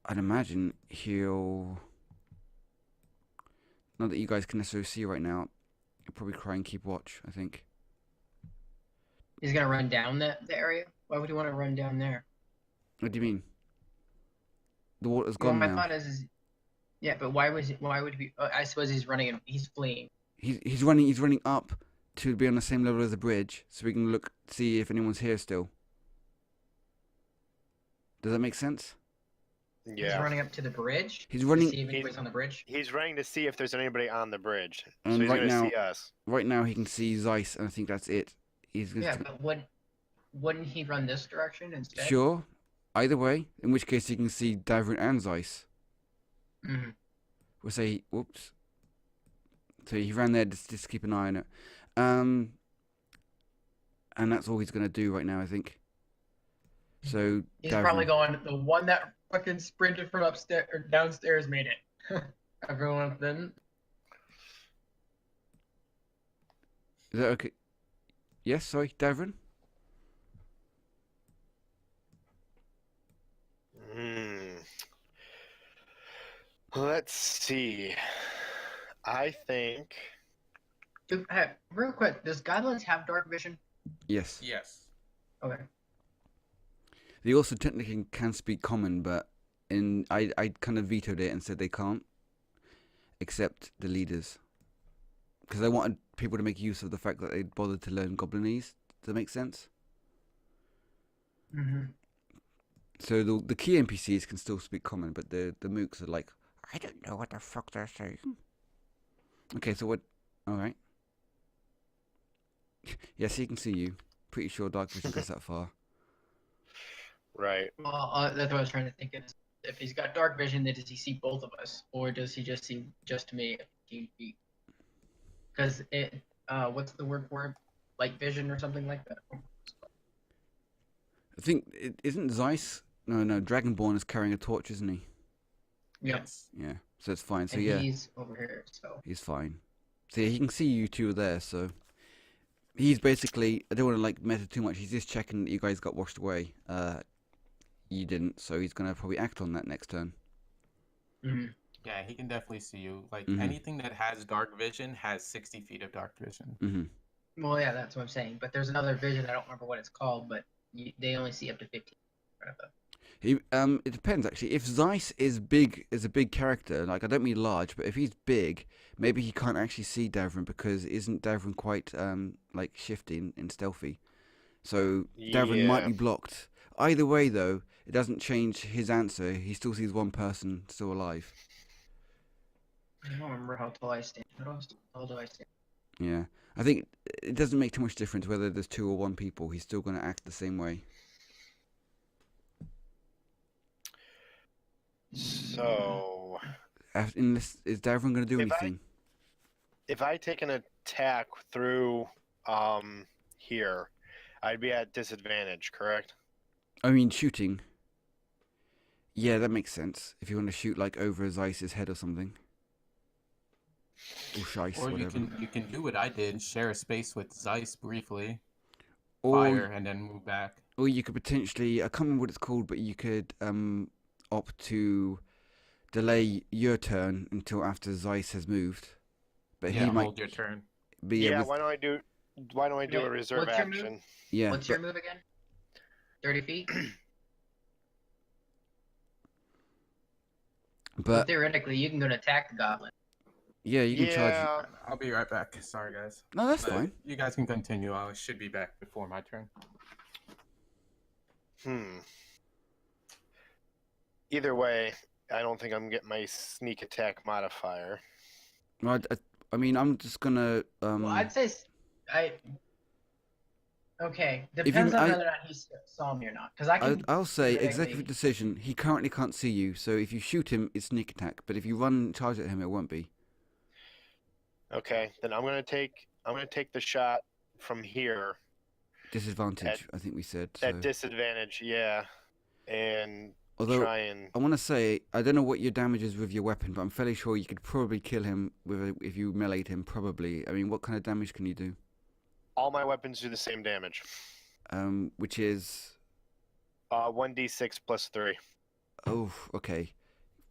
I'd imagine he'll... Not that you guys can necessarily see right now. He'll probably try and keep watch, I think. He's gonna run down the area? Why would he want to run down there? What do you mean? The water's Well, gone my now. thought is, yeah, but why would he? I suppose he's running and he's fleeing. He's running up to be on the same level as the bridge, so we can see if anyone's here still. Does that make sense? He's running up to the bridge. He's running. To see if anybody's on the bridge. He's running to see if there's anybody on the bridge. And so he's right gonna now, see us. Right now he can see Zeiss, and I think that's it. He's Yeah, but wouldn't he run this direction instead? Sure. Either way, in which case he can see Davrin and Zeiss. Mm-hmm. We'll say, whoops. So he ran there just to keep an eye on it. And that's all he's going to do right now, I think. So He's Davrin, probably going, the one that fucking sprinted from upstairs or downstairs made it. Everyone else didn't. Is that okay? Yes, sorry, Davrin? Let's see. I think... Hey, real quick, does goblins have dark vision? Yes. Yes. Okay. They also technically can speak common, but I kind of vetoed it and said they can't, except the leaders. Because I wanted people to make use of the fact that they'd bothered to learn Goblinese. Does that make sense? Mm-hmm. So the key NPCs can still speak common, but the mooks are like, I don't know what the fuck they're saying. Okay, so what... Alright. Yes, he can see you. Pretty sure dark vision goes that far. Right. Well, that's what I was trying to think. Is if he's got dark vision, then does he see both of us, or does he just see just me at 15 feet? Because it, what's the word for it? Light vision or something like that. I think isn't Zeiss? No. Dragonborn is carrying a torch, isn't he? Yes. Yeah. So it's fine. So And yeah, he's over here, so. he's fine. So yeah, he can see you two there. So he's basically, I don't want to like meta too much. He's just checking that you guys got washed away. You didn't, so he's gonna probably act on that next turn. Mm-hmm. Yeah, he can definitely see you. Like Mhm. anything that has dark vision has 60 feet of dark vision. Mm-hmm. Well, yeah, that's what I'm saying. But there's another vision. I don't remember what it's called, but they only see up to 15. It depends actually. If Zeiss is a big character, like I don't mean large, but if he's big, maybe he can't actually see Davrin because isn't Davrin quite like shifty and stealthy? So Davrin might be blocked. Either way, though, it doesn't change his answer. He still sees one person still alive. I don't remember how tall I stand. How tall do I stand? Yeah, I think it doesn't make too much difference whether there's 2 or 1 people. He's still going to act the same way. So... Is Davrin going to do anything? If I take an attack through here, I'd be at disadvantage, correct? I mean, shooting. Yeah, that makes sense. If you want to shoot like over Zeiss's head or something. Or Scheiss, Or whatever. you can do what I did, share a space with Zeiss briefly. Or fire and then move back. or you could potentially, I can't remember what it's called, but you could opt to delay your turn until after Zeiss has moved. But Yeah, he might hold your turn. be Yeah, with, why don't I do Wait, a reserve what's your move? action? yeah. What's your move again? 30 feet? But But theoretically, you can go and attack the goblin. yeah, you can charge. Yeah. I'll be right back. Sorry, guys. No, that's But fine. You guys can continue. I should be back before my turn. Either way, I don't think I'm getting my sneak attack modifier. Well, I mean, I'm just gonna Well, I'd say Okay, you- depends on I- whether or not he saw me or not. Because I can. I'll say theoretically- executive decision. He currently can't see you, so if you shoot him, it's sneak attack. But if you run and charge at him, it won't be. Okay, then I'm gonna take the shot from here Disadvantage, I think we said. So. at disadvantage. Yeah, and Although try and I want to say, I don't know what your damage is with your weapon, but I'm fairly sure you could probably kill him if you meleeed him. Probably. I mean, what kind of damage can you do? all my weapons do the same damage. Which is 1d6 plus 3. oh, okay,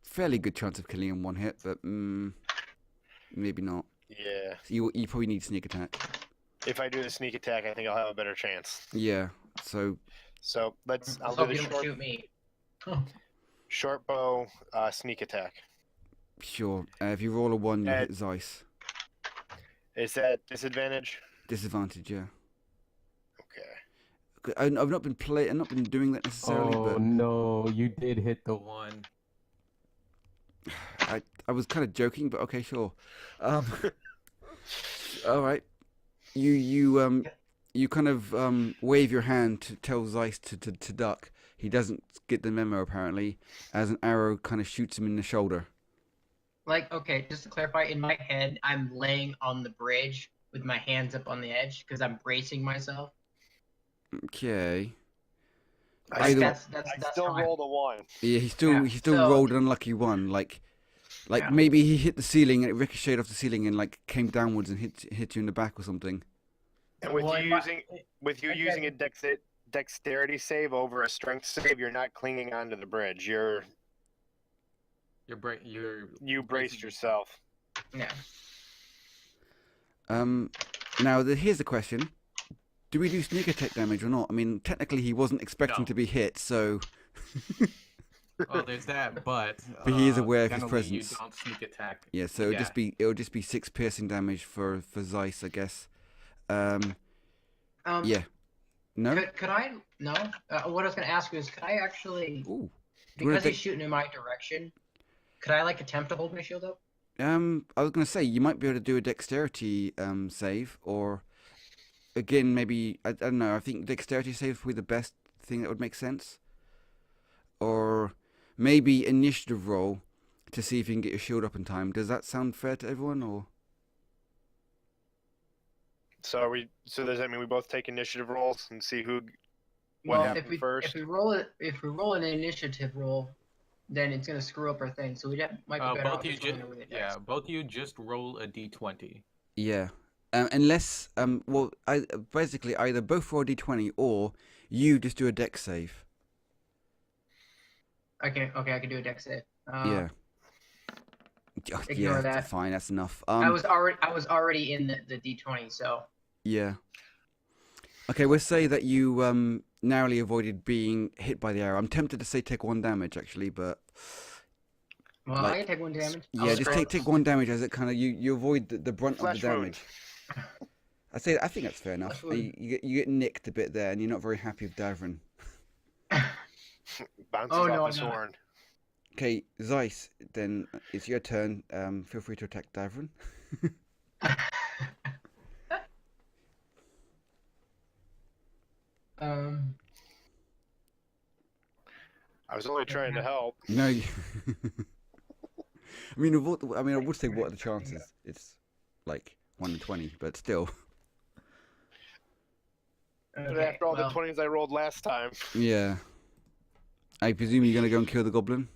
fairly good chance of killing him one hit, but maybe not. Yeah. So you probably need sneak attack. If I do the sneak attack, I think I'll have a better chance. Yeah. So So I'll hope do you the don't shoot me. short bow sneak attack. sure, if you roll a 1, you Uh, hit Zeiss. Is that disadvantage? Disadvantage, yeah. Okay. I've not been I've not been doing that necessarily, Oh but no, you did hit the one. I was kind of joking, but okay, sure. All right. You kind of wave your hand to tell Zeiss to duck. He doesn't get the memo apparently, as an arrow kind of shoots him in the shoulder. Like, okay, just to clarify, in my head, I'm laying on the bridge with my hands up on the edge because I'm bracing myself. Okay. I Either- That's still how I- rolled a 1. Yeah, he still Yeah, so- rolled an unlucky one. Like Yeah. maybe he hit the ceiling and it ricocheted off the ceiling and like came downwards and hit you in the back or something. And with Well, you in my- using okay. a dexterity save over a strength save, you're not clinging onto the bridge. You braced bracing yourself. Yeah. Now here's the question: do we do sneak attack damage or not? I mean, technically he wasn't expecting No. to be hit, so Well, there's that, but But he is aware of his Generally, presence. You don't sneak attack. yeah. So it'll just be 6 piercing damage for Zeiss, I guess. Yeah. No. Could I? No. What I was gonna ask was, could I actually, Ooh. because take- he's shooting in my direction, could I like attempt to hold my shield up? I was gonna say you might be able to do a dexterity save, or again maybe I don't know. I think dexterity save is probably the best thing that would make sense, or maybe initiative roll to see if you can get your shield up in time. Does that sound fair to everyone, or? So does that mean we both take initiative rolls and see who? What Well, happened if we first? if we roll an initiative roll, then it's gonna screw up our thing. So might be better both off you just just rolling with the dice. both of you just roll a d20. Yeah. Unless well, basically either both roll a d20 or you just do a dex save. Okay, I can do a dex save. Yeah. Oh, ignore yeah, that. fine. That's enough. I was already in the d20, so Yeah. Okay, we'll say that you narrowly avoided being hit by the arrow. I'm tempted to say take 1 damage actually, but well, Like- I can take 1 damage. yeah, just take 1 damage as it kind of you avoid the brunt of Flesh the wound. damage. I think that's fair enough. Flesh wound. You get nicked a bit there, and you're not very happy with Davrin. Bounces Oh, no, off his I'm not. horn. Okay, Zeiss, then it's your turn. Feel free to attack Davrin. I was only trying to help. No. I mean, I would say what are the chances? It's like 1 in 20, but still. But Okay, after all well, the 20s I rolled last time, Yeah. I presume you're gonna go and kill the goblin.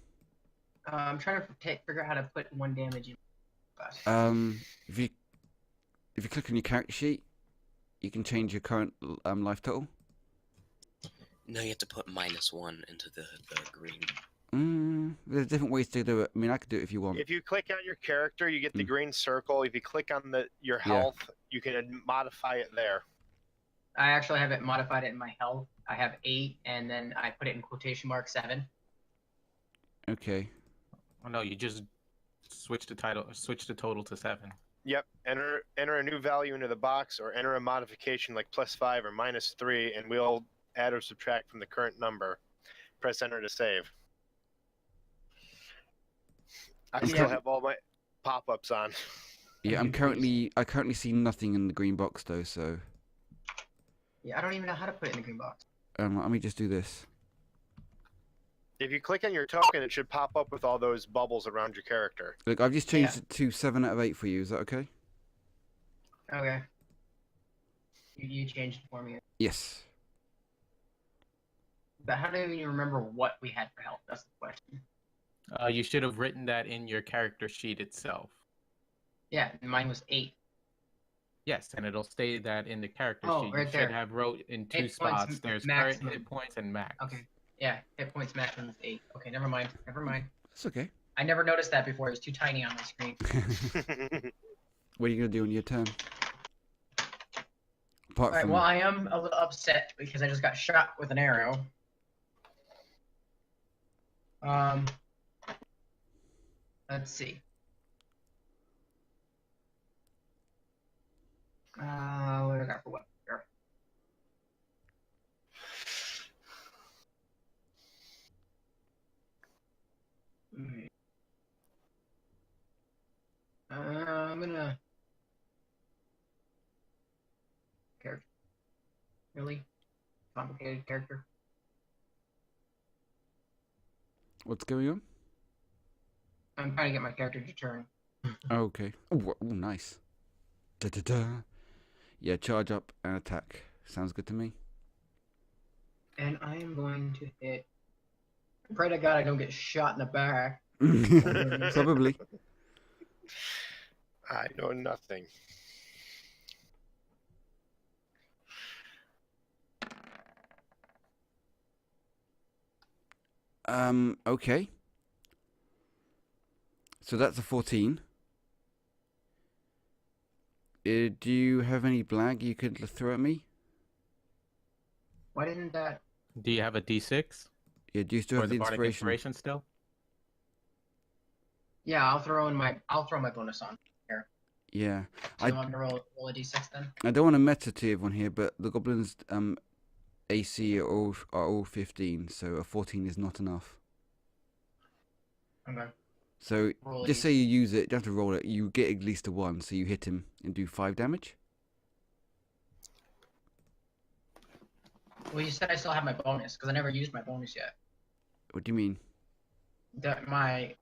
I'm trying to figure out how to put 1 damage in. If you click on your character sheet, you can change your current life total. No, you have to put -1 into the green. There's different ways to do it. I mean, I could do it if you want. If you click on your character, you get the green circle. If you click on your Yeah. health, you can modify it there. I actually have it modified it in my health. I have 8, and then I put it in quotation mark 7. Okay. Oh no, you just switch the total to 7. Yep. Enter a new value into the box, or enter a modification like +5 or -3, and we'll add or subtract from the current number. Press enter to save. I still have all my pop-ups on. Yeah, I currently see nothing in the green box though, so Yeah, I don't even know how to put it in the green box. let me just do this. If you click on your token, it should pop up with all those bubbles around your character. Look, I've just changed it to 7 out of 8 for you. Is that okay? Okay. You changed it for me. Yes. But how do you remember what we had for health? That's the question. You should have written that in your character sheet itself. Yeah, mine was 8. Yes, and it'll say that in the character Oh, sheet. right You there. should have wrote in 2 Hit points spots. There's maximum. current hit points and max. Okay. Yeah, hit points maximum is 8. Okay, never mind. Never mind. That's okay. I never noticed that before. It was too tiny on my screen. What are you gonna do on your turn? Apart Alright, from well, I am a little upset because I just got shot with an arrow. Let's see. What do I got for what here? I'm gonna character. Really complicated character. what's going on? I'm trying to get my character to turn. Oh, okay. Oh, nice. Da da da. Yeah, charge up and attack. Sounds good to me. And I am going to hit. Pray to God I don't get shot in the back. Probably. I know nothing. Okay. So that's a 14. Do you have any blag you could throw at me? Why didn't that? Do you have a D6? Yeah, do you still Or have the the bardic inspiration? inspiration still? Yeah, I'll throw my bonus on here. Yeah. So you want me to roll a d6 then? I don't want to meta to everyone here, but the goblins AC are all 15, so a 14 is not enough. Okay. So Roll a just say you use it, you don't have to roll it, you get at least a 1, so you hit him and do 5 damage. Well, you said I still have my bonus because I never used my bonus yet. What do you mean? That my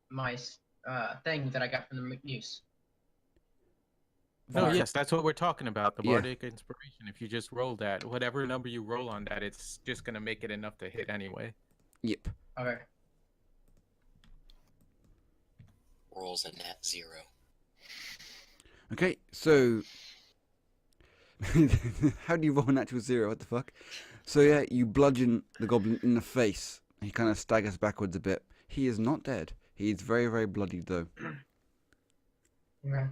thing that I got from the use. Oh, Or- yes, that's what we're talking about. The Yeah. bardic inspiration. If you just roll that, whatever number you roll on that, it's just going to make it enough to hit anyway. Yep. Okay. Rolls a nat 0. Okay, so how do you roll a natural 0? What the fuck? So yeah, you bludgeon the goblin in the face. He kind of staggers backwards a bit. He is not dead. He is very, very bloodied though. Okay.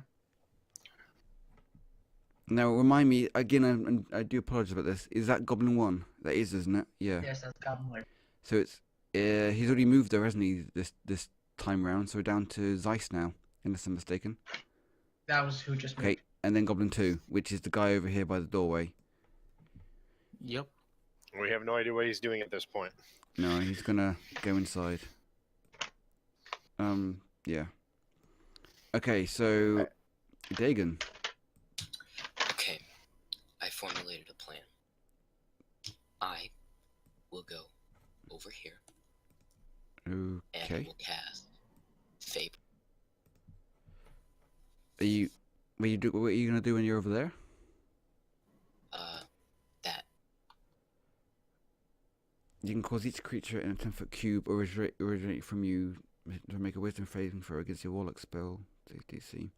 Now remind me again, and I do apologize about this. Is that Goblin 1? That is, isn't it? Yeah. Yes, that's Goblin. So it's he's already moved there, hasn't he? This time round. So we're down to Zeiss now, unless I'm mistaken. That was who just moved. Okay, and then Goblin 2, which is the guy over here by the doorway. Yep. We have no idea what he's doing at this point. No, he's gonna go inside. Yeah. Okay, so Dagon. Okay, I formulated a plan. I will go over here and Okay. will cast Fable. What are you gonna do when you're over there? That. You can cause each creature in a 10-foot cube originate from you to make a wisdom saving throw against your warlock spell. Save DC.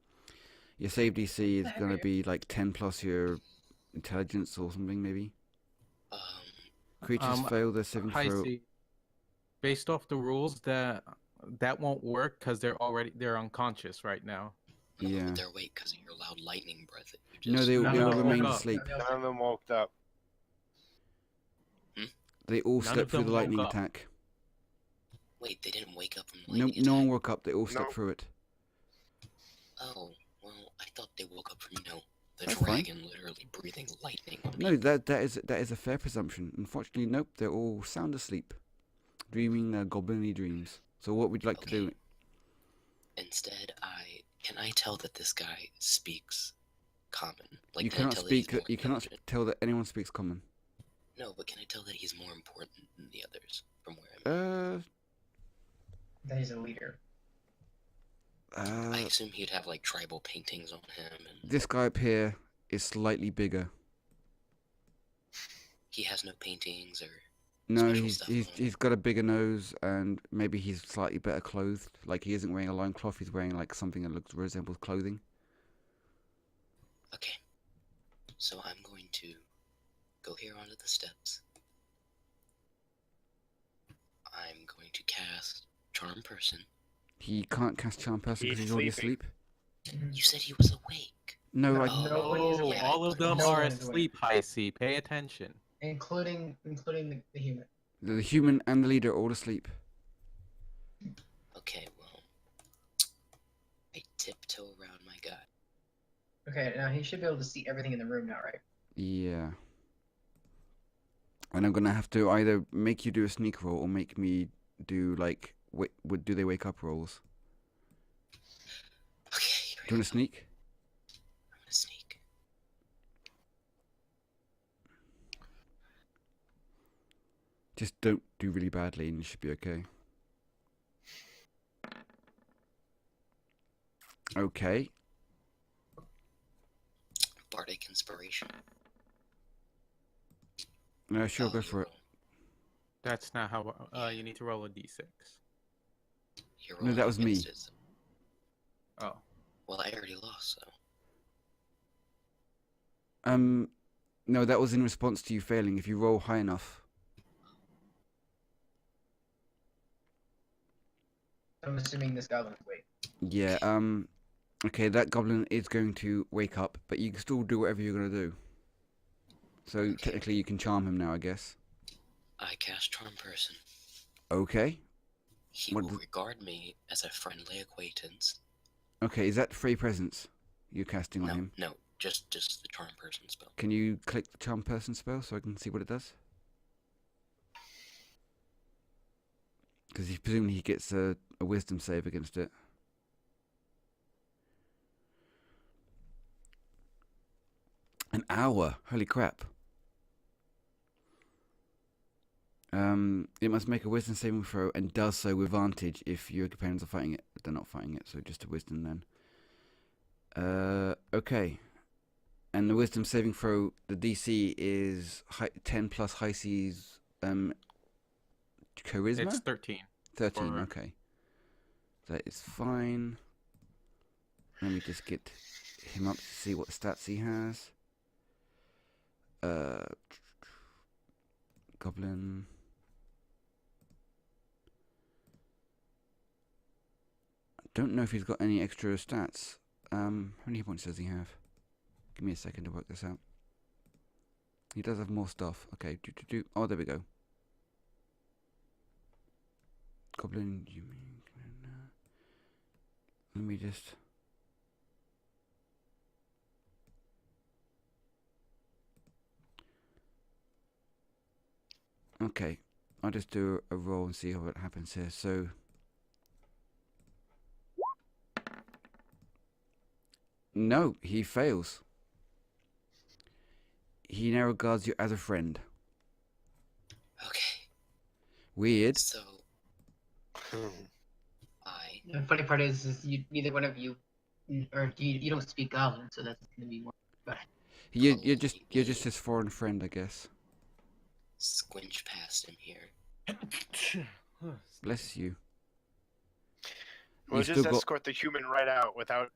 Your save DC is gonna be like 10 plus your intelligence or something, maybe. Um, Creatures fail their saving throw. Heisse, based off the rules, that won't work because they're unconscious right now. no, Yeah. but they're awake because of your loud lightning breath that you just. No, they None will of them remain woke up. asleep. None of them woke up. They all None slept of through the them woke lightning up. attack. Wait, they didn't wake up from the No, lightning no one attack? woke up. They all slept No. through it. Oh, well, I thought they woke up from, the That's fine. dragon literally breathing lightning on No, me. that is a fair presumption. Unfortunately, nope. They're all sound asleep, dreaming their goblinly dreams. So what would you like to do? Okay. Instead, can I tell that this guy speaks common? Like, You can I cannot tell that he's speak. more You cannot intelligent? tell that anyone speaks common. No, but can I tell that he's more important than the others from where I'm at? That he's a leader. I assume he'd have like tribal paintings on him, and This guy up here is slightly bigger. he has no paintings or. No, Special he's stuff he's on. he's got a bigger nose, and maybe he's slightly better clothed. Like he isn't wearing a loincloth. He's wearing like something that looks resembles clothing. Okay. So I'm going to go here onto the steps. I'm going to cast Charm Person. He can't cast Charm Person because He's he's already sleeping. asleep. You said he was awake. No, No. I, Nobody is awake. all of them No are one is awake. asleep, Heisse. Pay attention. Including the human. the human and the leader are all asleep. Okay, well, I tiptoe around my guy. Okay, now he should be able to see everything in the room now, right? Yeah. And I'm gonna have to either make you do a sneak roll or make me do like do they wake up rolls? Okay, here Do you we want to sneak? I'm gonna sneak. Just don't do really badly, and you should be okay. Okay. Bardic Inspiration. No, sure, Oh, go you for it. roll- That's not how. You need to roll a d6. you're No, that rolling was me. against it. Oh. Well, I already lost, so. No, that was in response to you failing. If you roll high enough. I'm assuming this goblin's awake. Yeah, okay, that goblin is going to wake up, but you can still do whatever you're going to do. So Okay. technically you can charm him now, I guess. I cast Charm Person. Okay. He What will does- regard me as a friendly acquaintance. Okay, is that free presence you're casting on No, him? no, just the Charm Person spell. Can you click the charm person spell so I can see what it does? Because presumably he gets a wisdom save against it. An hour? Holy crap. It must make a wisdom saving throw and does so with advantage if your companions are fighting it. They're not fighting it, so just a wisdom then. Okay. And the wisdom saving throw, the DC is 10 plus Heisse's charisma? It's 13. 13, for- okay. That is fine. Let me just get him up to see what stats he has. Goblin. I don't know if he's got any extra stats. How many hit points does he have? Give me a second to work this out. He does have more stuff. Okay, oh, there we go. Goblin, you mean... Let me just... Okay, I'll just do a roll and see what happens here. So... No, he fails. He now regards you as a friend. Okay, Weird. so I The funny part is you, neither one of you, or you don't speak Goblin, so that's gonna be more. But You're just his foreign friend, I guess. squinch past him here. Bless you. We'll You've just still got. escort the human right out without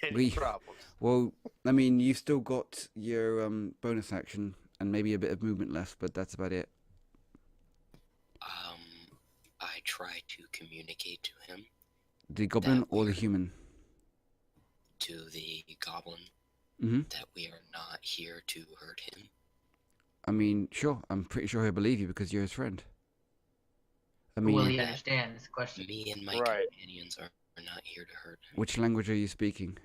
any We- problems. Well, I mean, you've still got your bonus action and maybe a bit of movement left, but that's about it. I try to communicate to him, The goblin That or the weird. human? to the goblin, Mm-hmm. that we are not here to hurt him. I mean, sure. I'm pretty sure he'll believe you because you're his friend. I mean, Will he understand this question? Me and my Right. companions are not here to hurt him. which language are you speaking?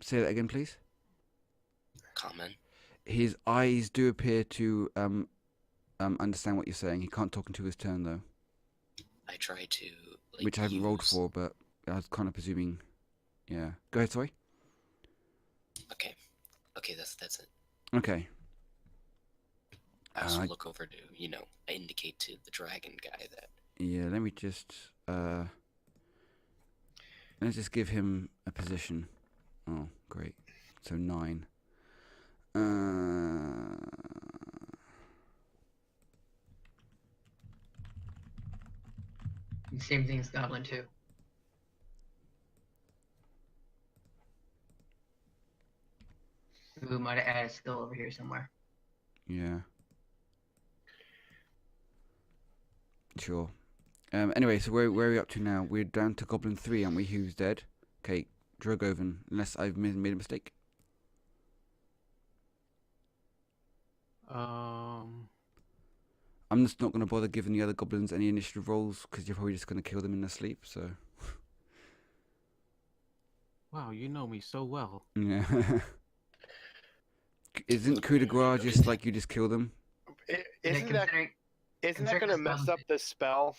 Say that again, please. Common. His eyes do appear to understand what you're saying. He can't talk into his turn though, I try to which I haven't rolled use- for, but I was kind of presuming. Yeah. Go ahead, sorry. Okay, that's it. Okay. I also I- look over to, indicate to the dragon guy that Yeah. Let me just let's just give him a position. Oh, great. So 9. Same thing as Goblin too. We might have added skill over here somewhere. Yeah. Sure. Anyway, so where are we up to now? We're down to Goblin 3, aren't we? Who's dead? Okay, Drogoven, unless I've made a mistake. I'm just not going to bother giving the other goblins any initiative rolls, because you're probably just going to kill them in their sleep, so... Wow, you know me so well. Yeah. Isn't coup de grace just like you just kill them? Isn't that going to mess up the spell?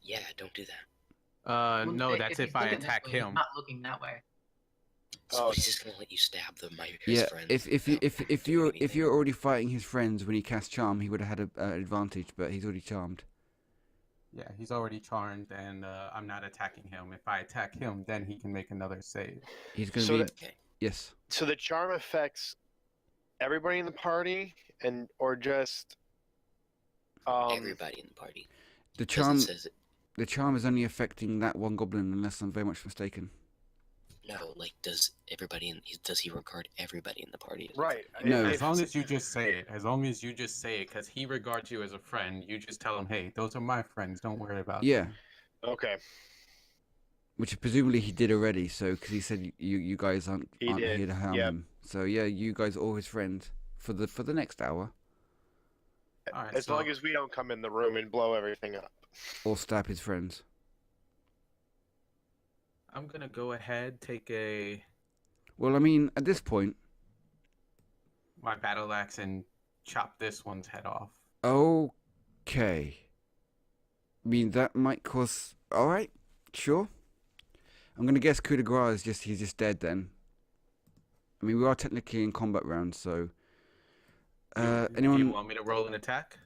yeah, don't do that. No, that's if I attack He's him. not looking that way. So Oh. he's just gonna let you stab them, his Yeah, friends. if you're already fighting his friends when he cast charm, he would have had an advantage, but he's already charmed. Yeah, he's already charmed, and I'm not attacking him. If I attack him, then he can make another save. He's going to So be... Okay. Yes. So the charm affects everybody in the party, or just Everybody in the party. The 'Cause charm... it says The charm is only affecting that one goblin, unless I'm very much mistaken. no. Does he regard everybody in the party? right? No. As long as you just say it. As long as you just say it, because he regards you as a friend, you just tell him, hey, those are my friends. Don't worry about Yeah, them. Okay. which presumably he did already, so, because he said you guys aren't He here did, to harm yep. him. So yeah, you guys are all his friends for the next hour, All right, As so long as we don't come in the room and blow everything up. or stab his friends. I'm going to go ahead, take Well, I mean, at this point, my battle axe and chop this one's head off. okay. I mean, that might cause... Alright, sure. I'm going to guess coup de grace is he's just dead then. I mean, we are technically in combat round, so... Do anyone... you want me to roll an attack?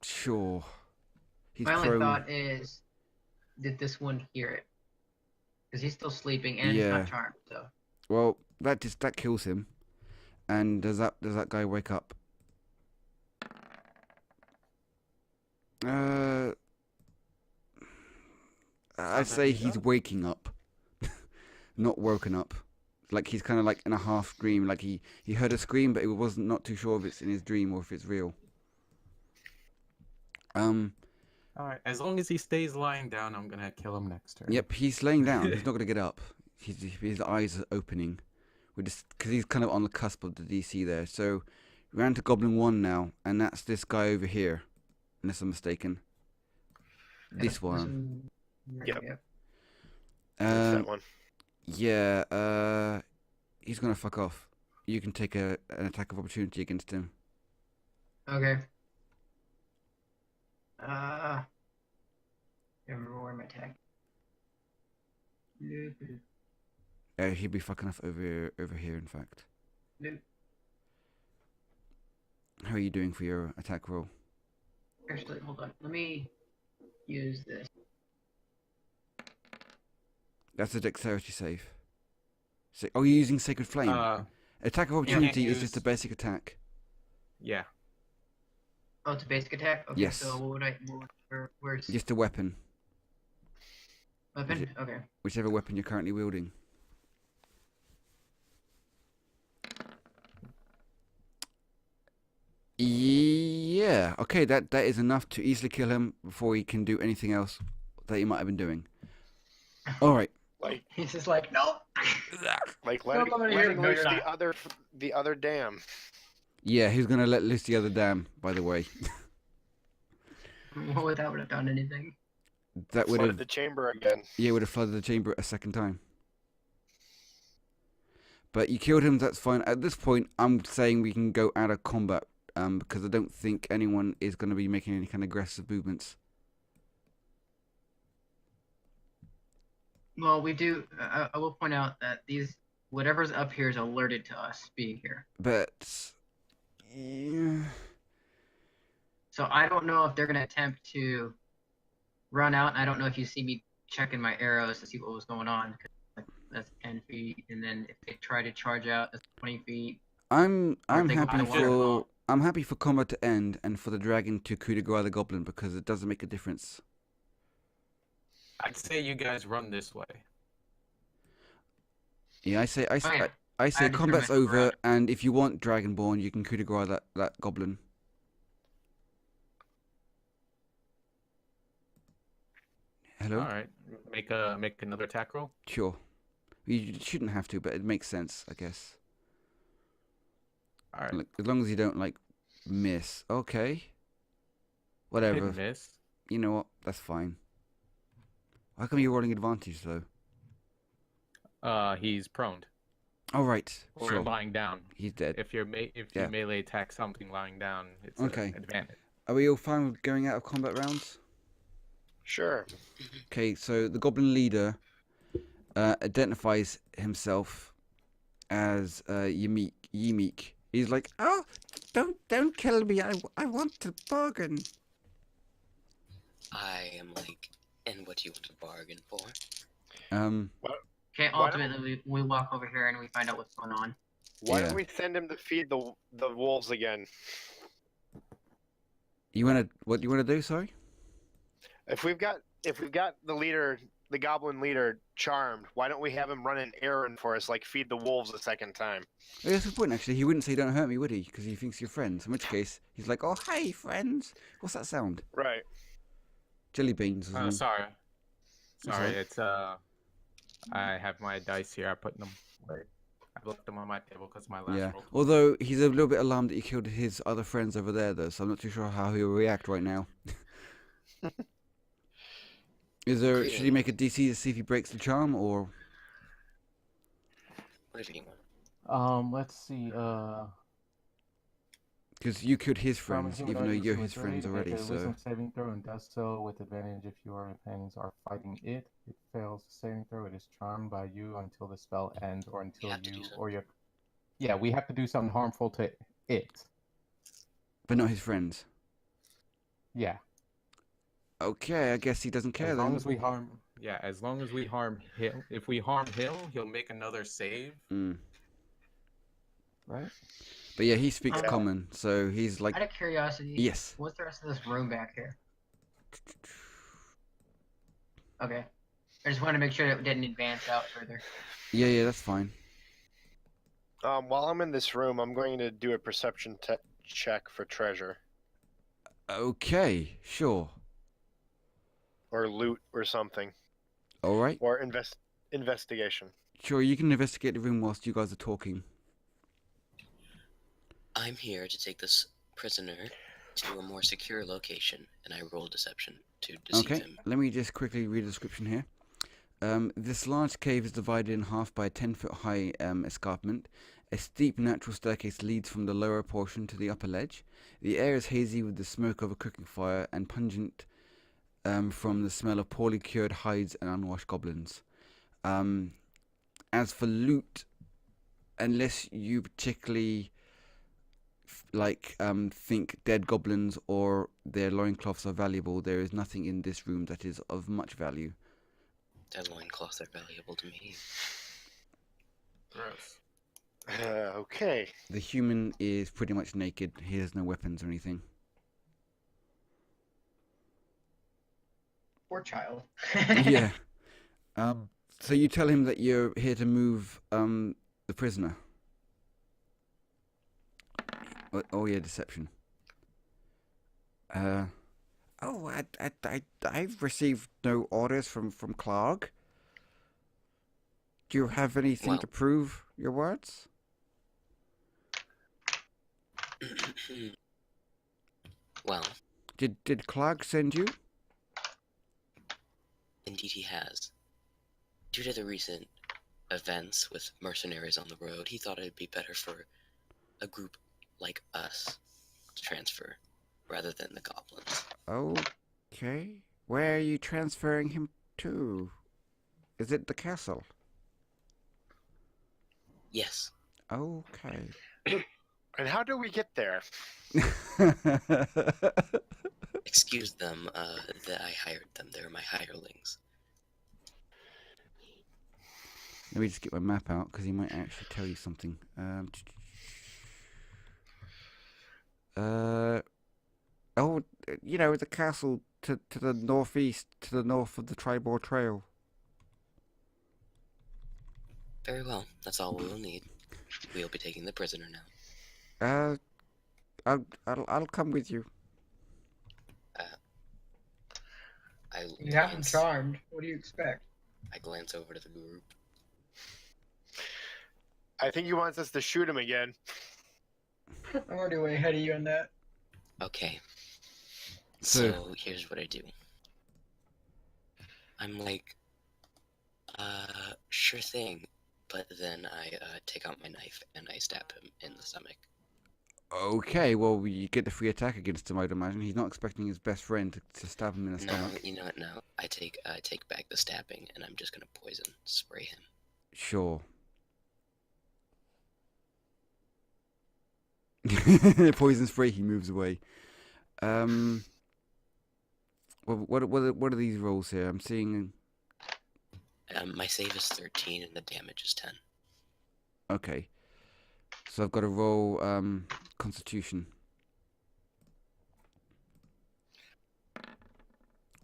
Sure. He's My only prone. thought is, did this one hear it? Because he's still sleeping and he's Yeah. not charmed. So Well, that kills him. And does that guy wake up? I'd say he's waking up, not woken up. Like he's kind of like in a half dream. Like he heard a scream, but he wasn't not too sure if it's in his dream or if it's real. All right, as long as he stays lying down, I'm going to kill him next turn. Yep, he's laying down. He's not gonna get up. His eyes are opening. We're just because he's kind of on the cusp of the DC there. So we're on to Goblin 1 now, and that's this guy over here, unless I'm mistaken. This one. Yep. Yep. That's that one. Yeah, he's gonna fuck off. You can take an attack of opportunity against him. Okay. Remember where my attack. Nope. He'd be fucking off over here, in fact. Nope. How are you doing for your attack roll? Actually, hold on. Let me use this. That's a dexterity save. Oh, you're using Sacred Flame. Attack of opportunity is just a use- basic attack. Yeah. Oh, it's a basic attack? Okay, Yes. so what would where's... Just a weapon. Weapon? Okay. Whichever weapon you're currently wielding. Yeah. Okay. That is enough to easily kill him before he can do anything else that he might have been doing. All right. Like, He's just like, nope. like Don't come in here. letting No, loose you're the other dam. Yeah, who's gonna let loose the other dam? By the way, What would that would have done anything? that would Flooded have the chamber again. would have flooded the chamber a second time. But you killed him. That's fine. At this point, I'm saying we can go out of combat. Because I don't think anyone is going to be making any kind of aggressive movements. Well, we do. I will point out that whatever's up here is alerted to us being here. But yeah. So I don't know if they're gonna attempt to run out. I don't know if you see me checking my arrows to see what was going on. That's 10 feet, and then if they try to charge out, that's 20 feet. I'm they happy go for I'm happy for combat to end and for the dragon to coup de grace the goblin because it doesn't make a difference. I'd say you guys run this way. Yeah, I say I combat's determine over, around. and if you want Dragonborn, you can coup de grace that goblin. Hello? All right, make another attack roll. Sure. You shouldn't have to, but it makes sense, I guess. All right, Like, as long as you don't like miss. Okay. Whatever. hit and miss. You know what? That's fine. How come you're rolling advantage though? He's prone Oh right. or Sure. lying down. He's dead. If you Yeah. melee attack something lying down, it's Okay. an advantage. Are we all fine with going out of combat rounds? Sure. Okay, so the goblin leader identifies himself as Ymeek. He's like, "Oh, don't kill me. I want to bargain." I am like, and what do you want to bargain for? Okay, Why don't- ultimately we walk over here and we find out what's going on. Why Yeah. don't we send him to feed the wolves again? What you wanna do? Sorry. If we've got the leader, the goblin leader, charmed, why don't we have him run an errand for us, like feed the wolves a second time? Oh, that's a good point. Actually, he wouldn't say "Don't hurt me," would he? Because he thinks you're friends. In which case, he's like, "Oh, hey, friends." What's that sound? Right. Jelly beans. Or something. Sorry, alright. it's I have my dice here. I put them away. I left them on my table because of my last Yeah. roll. Although he's a little bit alarmed that you killed his other friends over there, though. So I'm not too sure how he'll react right now. Should he make a DC to see if he breaks the charm, or? Whatever you want. Let's see. Because you killed his From friends, human even though origin you're to his friends majority, already. make a So wisdom saving throw and does so with advantage if your companions are fighting it. It fails the saving throw. It is charmed by you until the spell ends, or until have to do you something. or your. Yeah, we have to do something harmful to it. but not his friends. Yeah. Okay, I guess he doesn't care As long then. as we harm. Yeah, as long as we harm him. If we harm him, he'll make another save. Mm. Right. But yeah, he speaks Yeah. common, so he's like, Out of curiosity, yes. what's the rest of this room back here? Okay. I just wanted to make sure that it didn't advance out further. Yeah, that's fine. While I'm in this room, I'm going to do a perception check for treasure Okay, sure. or loot or something, All right. or investigation. Sure, you can investigate the room whilst you guys are talking. I'm here to take this prisoner to a more secure location, and I roll deception to deceive Okay, him. let me just quickly read the description here. This large cave is divided in half by a 10-foot high escarpment. A steep natural staircase leads from the lower portion to the upper ledge. The air is hazy with the smoke of a cooking fire and pungent from the smell of poorly cured hides and unwashed goblins. As for loot, unless you particularly think dead goblins or their loincloths are valuable, there is nothing in this room that is of much value. Their loincloths are valuable to me. Gross. Okay. The human is pretty much naked. He has no weapons or anything. Poor child. Yeah. So you tell him that you're here to move the prisoner. Oh yeah, deception. I've received no orders from Clark. Do you have anything Well. to prove your words? Well, Did Clark send you? indeed he has. Due to the recent events with mercenaries on the road, he thought it'd be better for a group like us to transfer rather than the goblins. Okay. Where are you transferring him to? Is it the castle? Yes. Okay. And how do we get there? Excuse them, that I hired them. They're my hirelings. Let me just get my map out because he might actually tell you something. Oh, you know, the castle to the northeast, to the north of the Tribor Trail. Very well. That's all we will need. We'll be taking the prisoner now. I'll come with you. You have him charmed. What do you expect? I glance over to the group. I think he wants us to shoot him again. I'm already way ahead of you on that. Okay. So- So here's what I do. I'm like, sure thing. But then I take out my knife and I stab him in the stomach. Okay, well, you get the free attack against him, I'd imagine. He's not expecting his best friend to stab him in the No, stomach. you know what? No, I take back the stabbing, and I'm just gonna poison spray him. Sure. Poison spray, he moves away. Well, what are these rolls here? I'm seeing... My save is 13 and the damage is 10. Okay. So I've got to roll Constitution. What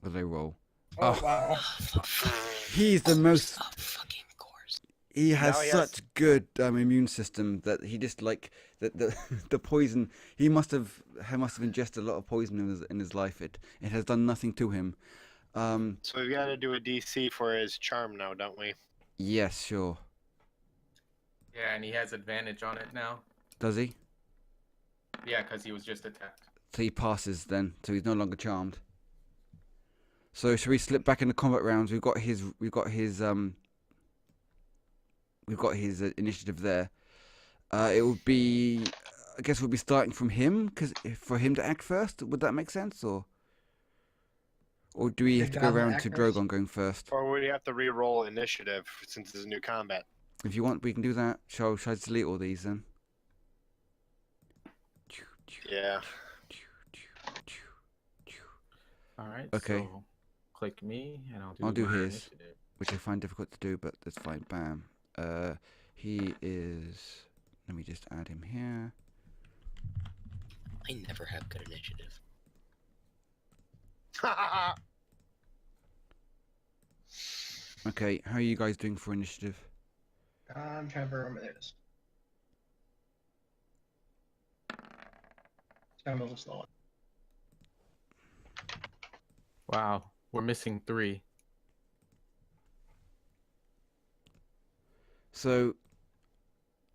do they roll? Oh, wow. He's the most... Of fucking course. He has Now he such good immune system that he just like the poison. He must have ingested a lot of poison in his life. It has done nothing to him. So we've got to do a DC for his charm now, don't we? Yes, sure. Yeah, and he has advantage on it now. Does he? Yeah, because he was just attacked. So he passes then. So he's no longer charmed. So shall we slip back into combat rounds? We've got his initiative there. It would be, I guess we'll be starting from him because for him to act first. Would that make sense, or do we have to go around to Drogon going first? Or would we have to re-roll initiative since it's a new combat? If you want, we can do that. Shall I delete all these then? Yeah. All right. Okay. So click me, and I'll do my his. initiative. Which I find difficult to do, but that's fine. Bam. He is. Let me just add him here. I never have good initiative. Okay, how are you guys doing for initiative? I'm trying to remember this. I'm a little slow. Wow, we're missing 3. So,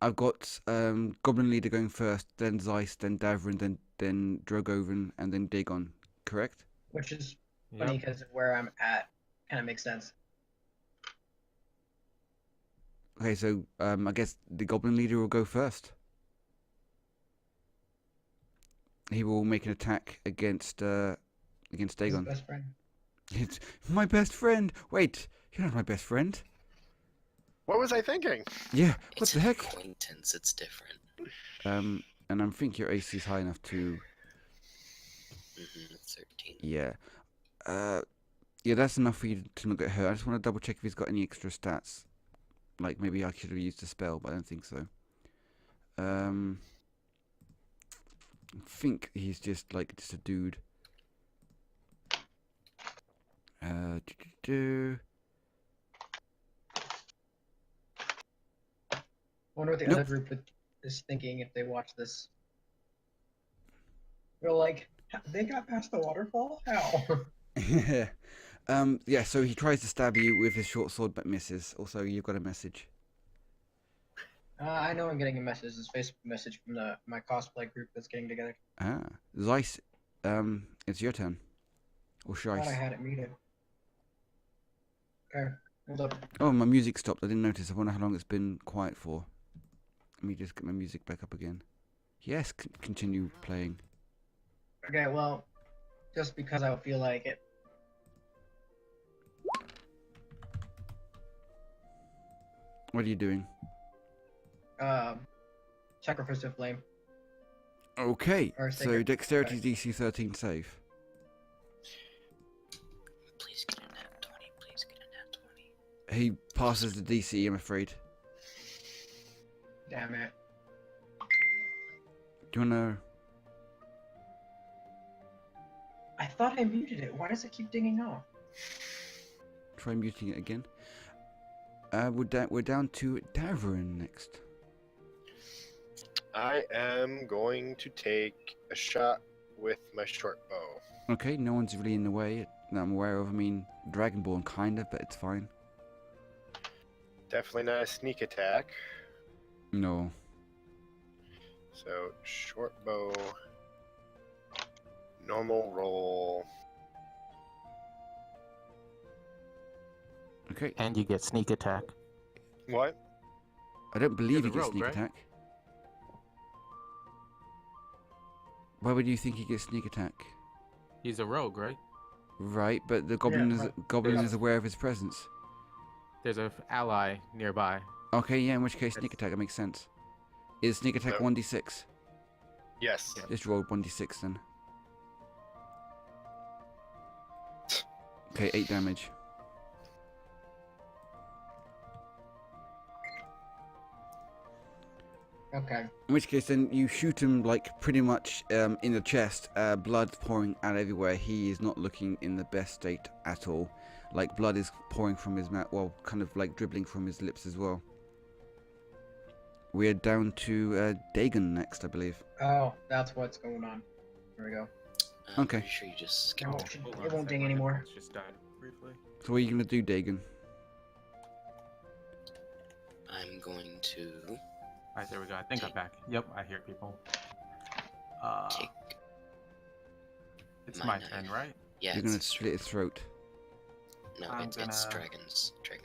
I've got Goblin Leader going first, then Zeiss, then Davrin, then Drogovan, and then Dagon. Correct? Which is funny because of where I'm at. Kind of makes sense. Okay, so I guess the Goblin Leader will go first. He will make an attack against He's Dagon. best friend. It's my best friend. Wait, you're not my best friend. What was I thinking? Yeah, what It's the an heck? acquaintance. It's different. And I think your AC is high enough to. It's 13. Yeah. Yeah, that's enough for you to not get hurt. I just want to double check if he's got any extra stats. Like maybe I should have used a spell, but I don't think so. I think he's just a dude. wonder what the Nope. other group is thinking if they watch this. They're like, they got past the waterfall? How? Yeah, so he tries to stab you with his short sword but misses. Also, you've got a message. I know I'm getting a message. This Facebook message from my cosplay group that's getting together. Ah, Zeiss, it's your turn. Or Thought I Shice. had it muted. Okay, hold up. Oh, my music stopped. I didn't notice. I wonder how long it's been quiet for. Let me just get my music back up again. Yes, continue playing. Okay, well, just because I feel like it. What are you doing? Sacrifice of Flame. Okay, Or so Sacred dexterity DC 13 save. Please get a nat 20. Please get a nat 20. He passes the DC, I'm afraid. Damn it. Do you wanna... I thought I muted it. Why does it keep dinging off? Try muting it again. We're down to Davern next. I am going to take a shot with my short bow. Okay, no one's really in the way that I'm aware of. I mean, Dragonborn kind of, but it's fine. Definitely not a sneak attack. No. So, short bow. Normal roll. Okay, And you get sneak attack. What? I don't believe he You're the gets rogue, sneak right? attack. Why would you think he gets sneak attack? He's a rogue, right? Right, but the goblin but- is aware of his presence. There's a ally nearby. Okay, yeah, in which case sneak attack, that makes sense. Is sneak attack No. 1d6? Yes. Yeah. Just roll 1d6 then. Okay, 8 damage. Okay. In which case, then you shoot him like pretty much in the chest, blood pouring out everywhere. He is not looking in the best state at all. Like blood is pouring from his mouth, well, kind of like dribbling from his lips as well. We're down to Dagon next, I believe. Oh, that's what's going on. Here we go. I'm Okay. pretty sure you just No, skipped. Hold on it a won't sec, ding my anymore. headphones just died briefly. So what are you gonna do, Dagon? I'm going to Alright, there we go. I think I'm back. Yep, I hear people. take. It's my my knife. turn, right? Yeah, You're gonna it's, slit his throat. no, I'm it's gonna- Dragon's turn.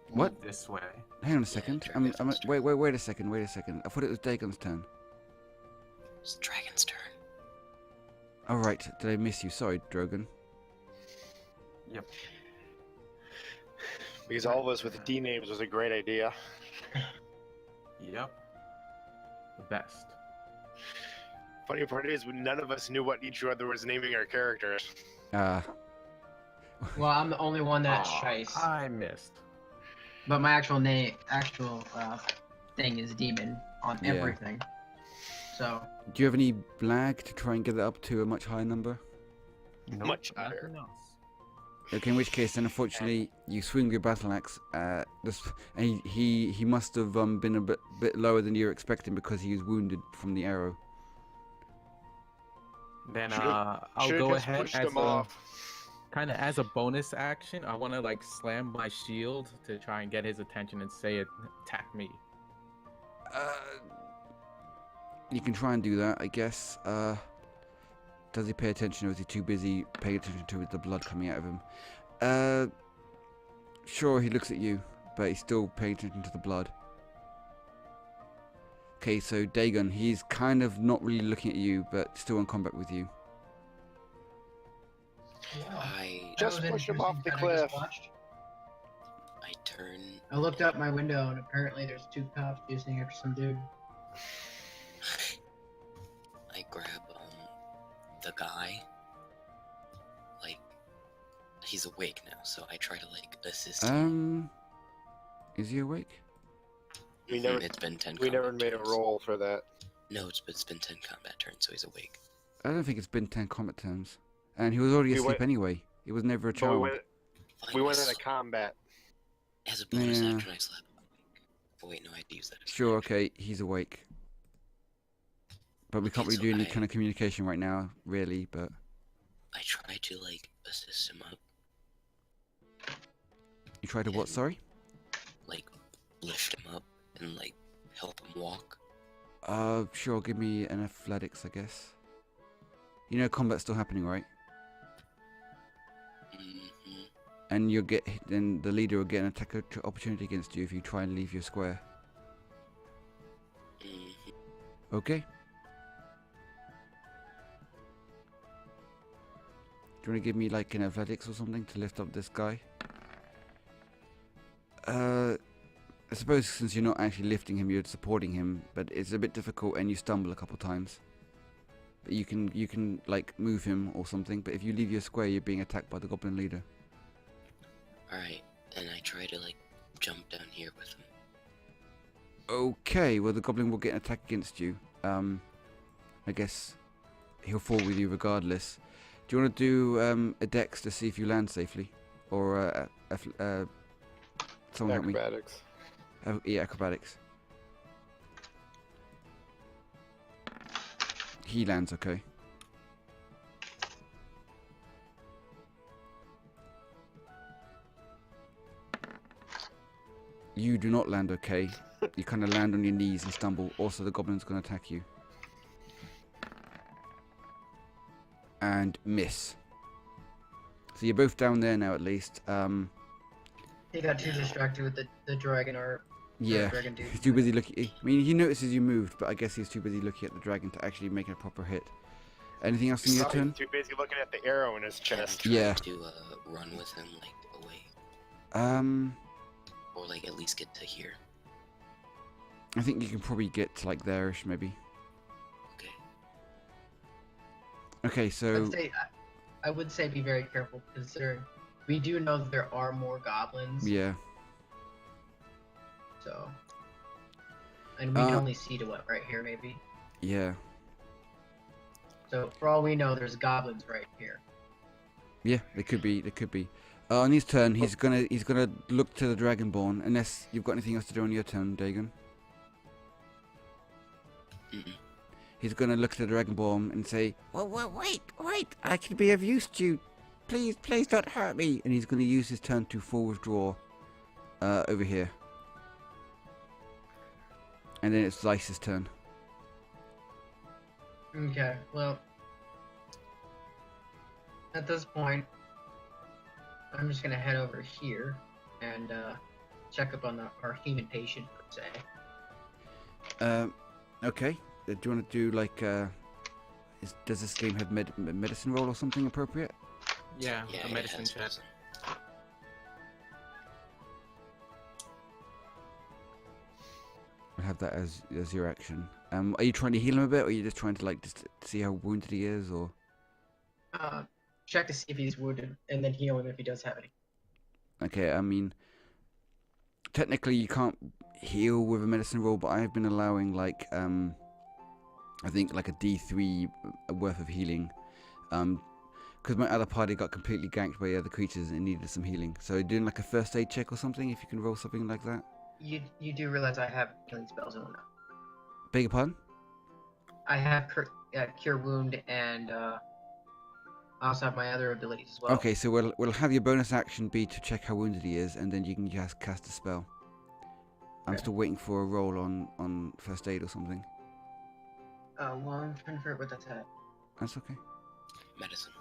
What? Move this way. Hang on a second. Dragon's turn. Wait a second. I thought it was Dagon's turn. It's Dragon's turn. All right, did I miss you? Sorry, Drogon. Yep. Because all of us with D names was a great idea. Yep. The best. Funny part is, none of us knew what each other was naming our characters. Well, I'm the only one that's Aw, Shice. I missed. But my actual thing is demon on Yeah. everything. So, do you have any blag to try and get it up to a much higher number? Nope, Much higher. nothing else. Okay, in which case, then unfortunately, you swing your battle axe. And he must have been a bit lower than you were expecting because he was wounded from the arrow. Then Should've- I'll Should've go just ahead pushed as him a off. kind of as a bonus action. I want to like slam my shield to try and get his attention and say attack me. You can try and do that, I guess. Does he pay attention, or is he too busy paying attention to the blood coming out of him? Sure, he looks at you, but he's still paying attention to the blood. Okay, so Dagon, he's kind of not really looking at you, but still in combat with you. I Just that was push him off the interesting that I just cliff. watched. turn. I looked out my window and apparently there's 2 cops chasing after some dude. I grab the guy. Like he's awake now, so I try to like assist him. Is he awake? We never, It's been 10 we never combat made a turns. roll for that. No, it's been 10 combat turns, so he's awake. I don't think it's been 10 combat turns. And he was already We asleep went- anyway. He was never a But we child. went, Fine, we went as- into combat. As a bonus Yeah. action, I slap him awake. Oh, wait, no, I had to use that. as an Sure, action. okay, he's awake. But we can't Okay, really do so any kind of communication right now, really, but... I tried to, like, assist him up, You tried to what, sorry? like, lift him up and, like, help him walk. Sure, give me an athletics, I guess. You know combat's still happening, right? Mm-hmm. And then the leader will get an attack opportunity against you if you try and leave your square. Mm-hmm. Okay. Do you want to give me like an athletics or something to lift up this guy? I suppose since you're not actually lifting him, you're supporting him, but it's a bit difficult and you stumble a couple times. But you can like move him or something, but if you leave your square, you're being attacked by the goblin leader. Alright, and I try to, like, jump down here with him. Okay, well the goblin will get an attack against you. I guess he'll fall with you regardless. Do you want to do a dex to see if you land safely? Or someone help me. Acrobatics. Yeah, acrobatics. He lands okay. You do not land okay. You kind of land on your knees and stumble. Also, the goblin's going to attack you. And miss. So you're both down there now, at least. He got too distracted with the dragon or Yeah, dragon dude. he's too busy looking. I mean, he notices you moved, but I guess he's too busy looking at the dragon to actually make a proper hit. Anything else in your Probably turn? too busy looking at the arrow in his chest. Try Yeah. to, run with him, like, away. Or, like, at least get to here. I think you can probably get to like there-ish, maybe. Okay. Okay, so I would say be very careful, considering we do know that there are more goblins. yeah, So, and we can only see to what right here, maybe. yeah, So for all we know, there's goblins right here. yeah. They could be. They could be. On his turn, he's gonna look to the Dragonborn. Unless you've got anything else to do on your turn, Dagon. Mm-mm. He's gonna look to the Dragonborn and say, "Well, wait! I can be of use to you. Please don't hurt me." And he's gonna use his turn to full withdraw over here. And then it's Heisse's turn. Okay, well, at this point, I'm just gonna head over here and check up on our human patient, per se. Okay. Do you want to do like does this game have medicine roll or something appropriate? Yeah, Yeah, a it medicine has check. medicine. I'll have that as your action. Are you trying to heal him a bit, or are you just trying to like just see how wounded he is, or? Check to see if he's wounded, and then heal him if he does have any. Okay, I mean, technically you can't heal with a medicine roll, but I've been allowing like I think like a D3 worth of healing, because my other party got completely ganked by the other creatures and needed some healing. So doing like a first aid check or something, if you can roll something like that. You do realize I have healing spells and whatnot. Beg your pardon? I have cure wound and I also have my other abilities as well. Okay, so we'll have your bonus action be to check how wounded he is, and then you can just cast a spell. I'm Okay. still waiting for a roll on first aid or something. Well, I'm trying to figure out what that's at. That's okay. Medicine.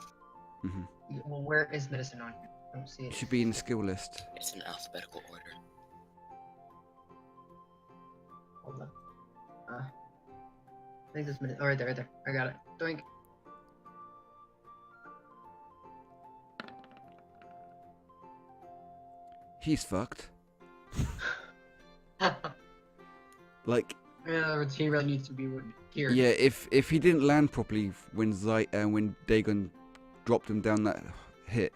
Well, where is medicine on here? I don't see It it. should be in the skill list. It's in alphabetical order. Hold on. I think this minute. Oh, right there. I got it. Doink. He's fucked. Like, In other words, he really needs to be cured. yeah, if he didn't land properly when Dagon dropped him down that hit,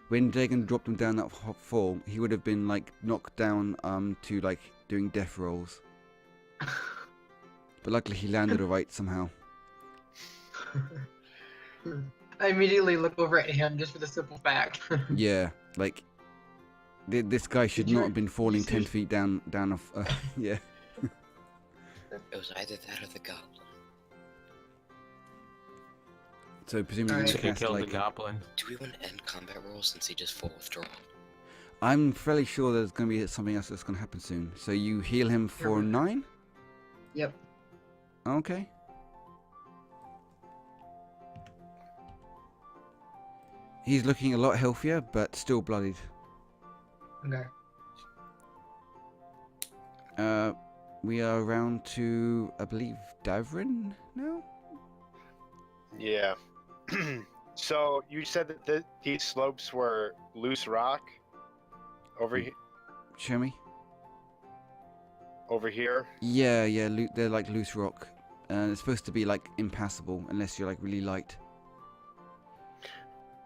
when Dagon dropped him down that fall, he would have been like knocked down to like doing death rolls. But luckily he landed alright somehow. I immediately look over at him just for the simple fact. Yeah, like This guy should Did you- not have been falling you 10 see- feet down off. Yeah. It was either that or the goblin. So presumably Alright. you Should have cast killed like. the goblin. Do we want to end combat rolls since he just full withdrawal? I'm fairly sure there's going to be something else that's going to happen soon. So you heal him for we- 9? Yep. Okay. He's looking a lot healthier, but still bloodied. Okay. We are around to, I believe, Davrin now? Yeah. So you said that these slopes were loose rock over Show me. over here. Yeah, they're like loose rock. It's supposed to be like impassable unless you're like really light.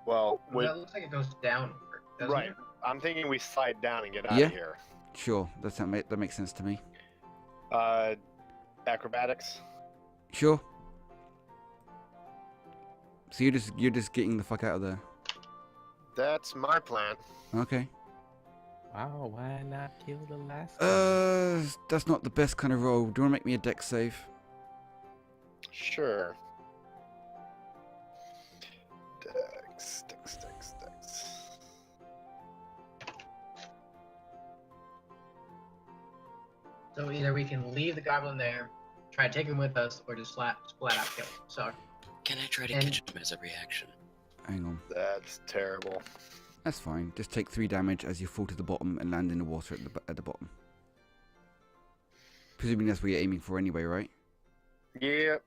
Well, Well, that looks like it goes downward, doesn't right. it? I'm thinking we slide down and get out Yeah. of here. Sure, that makes sense to me. Acrobatics. Sure. So you're just getting the fuck out of there. That's my plan. Okay. Wow, why not kill the last one? That's not the best kind of roll. Do you want to make me a dex save? Sure. Dex. So either we can leave the goblin there, try to take him with us, or just flat out kill him. So Can I try to And- catch him as a reaction? Hang on. That's terrible. That's fine. Just take 3 damage as you fall to the bottom and land in the water at the bottom. Presumably that's what you're aiming for anyway, right? Yep.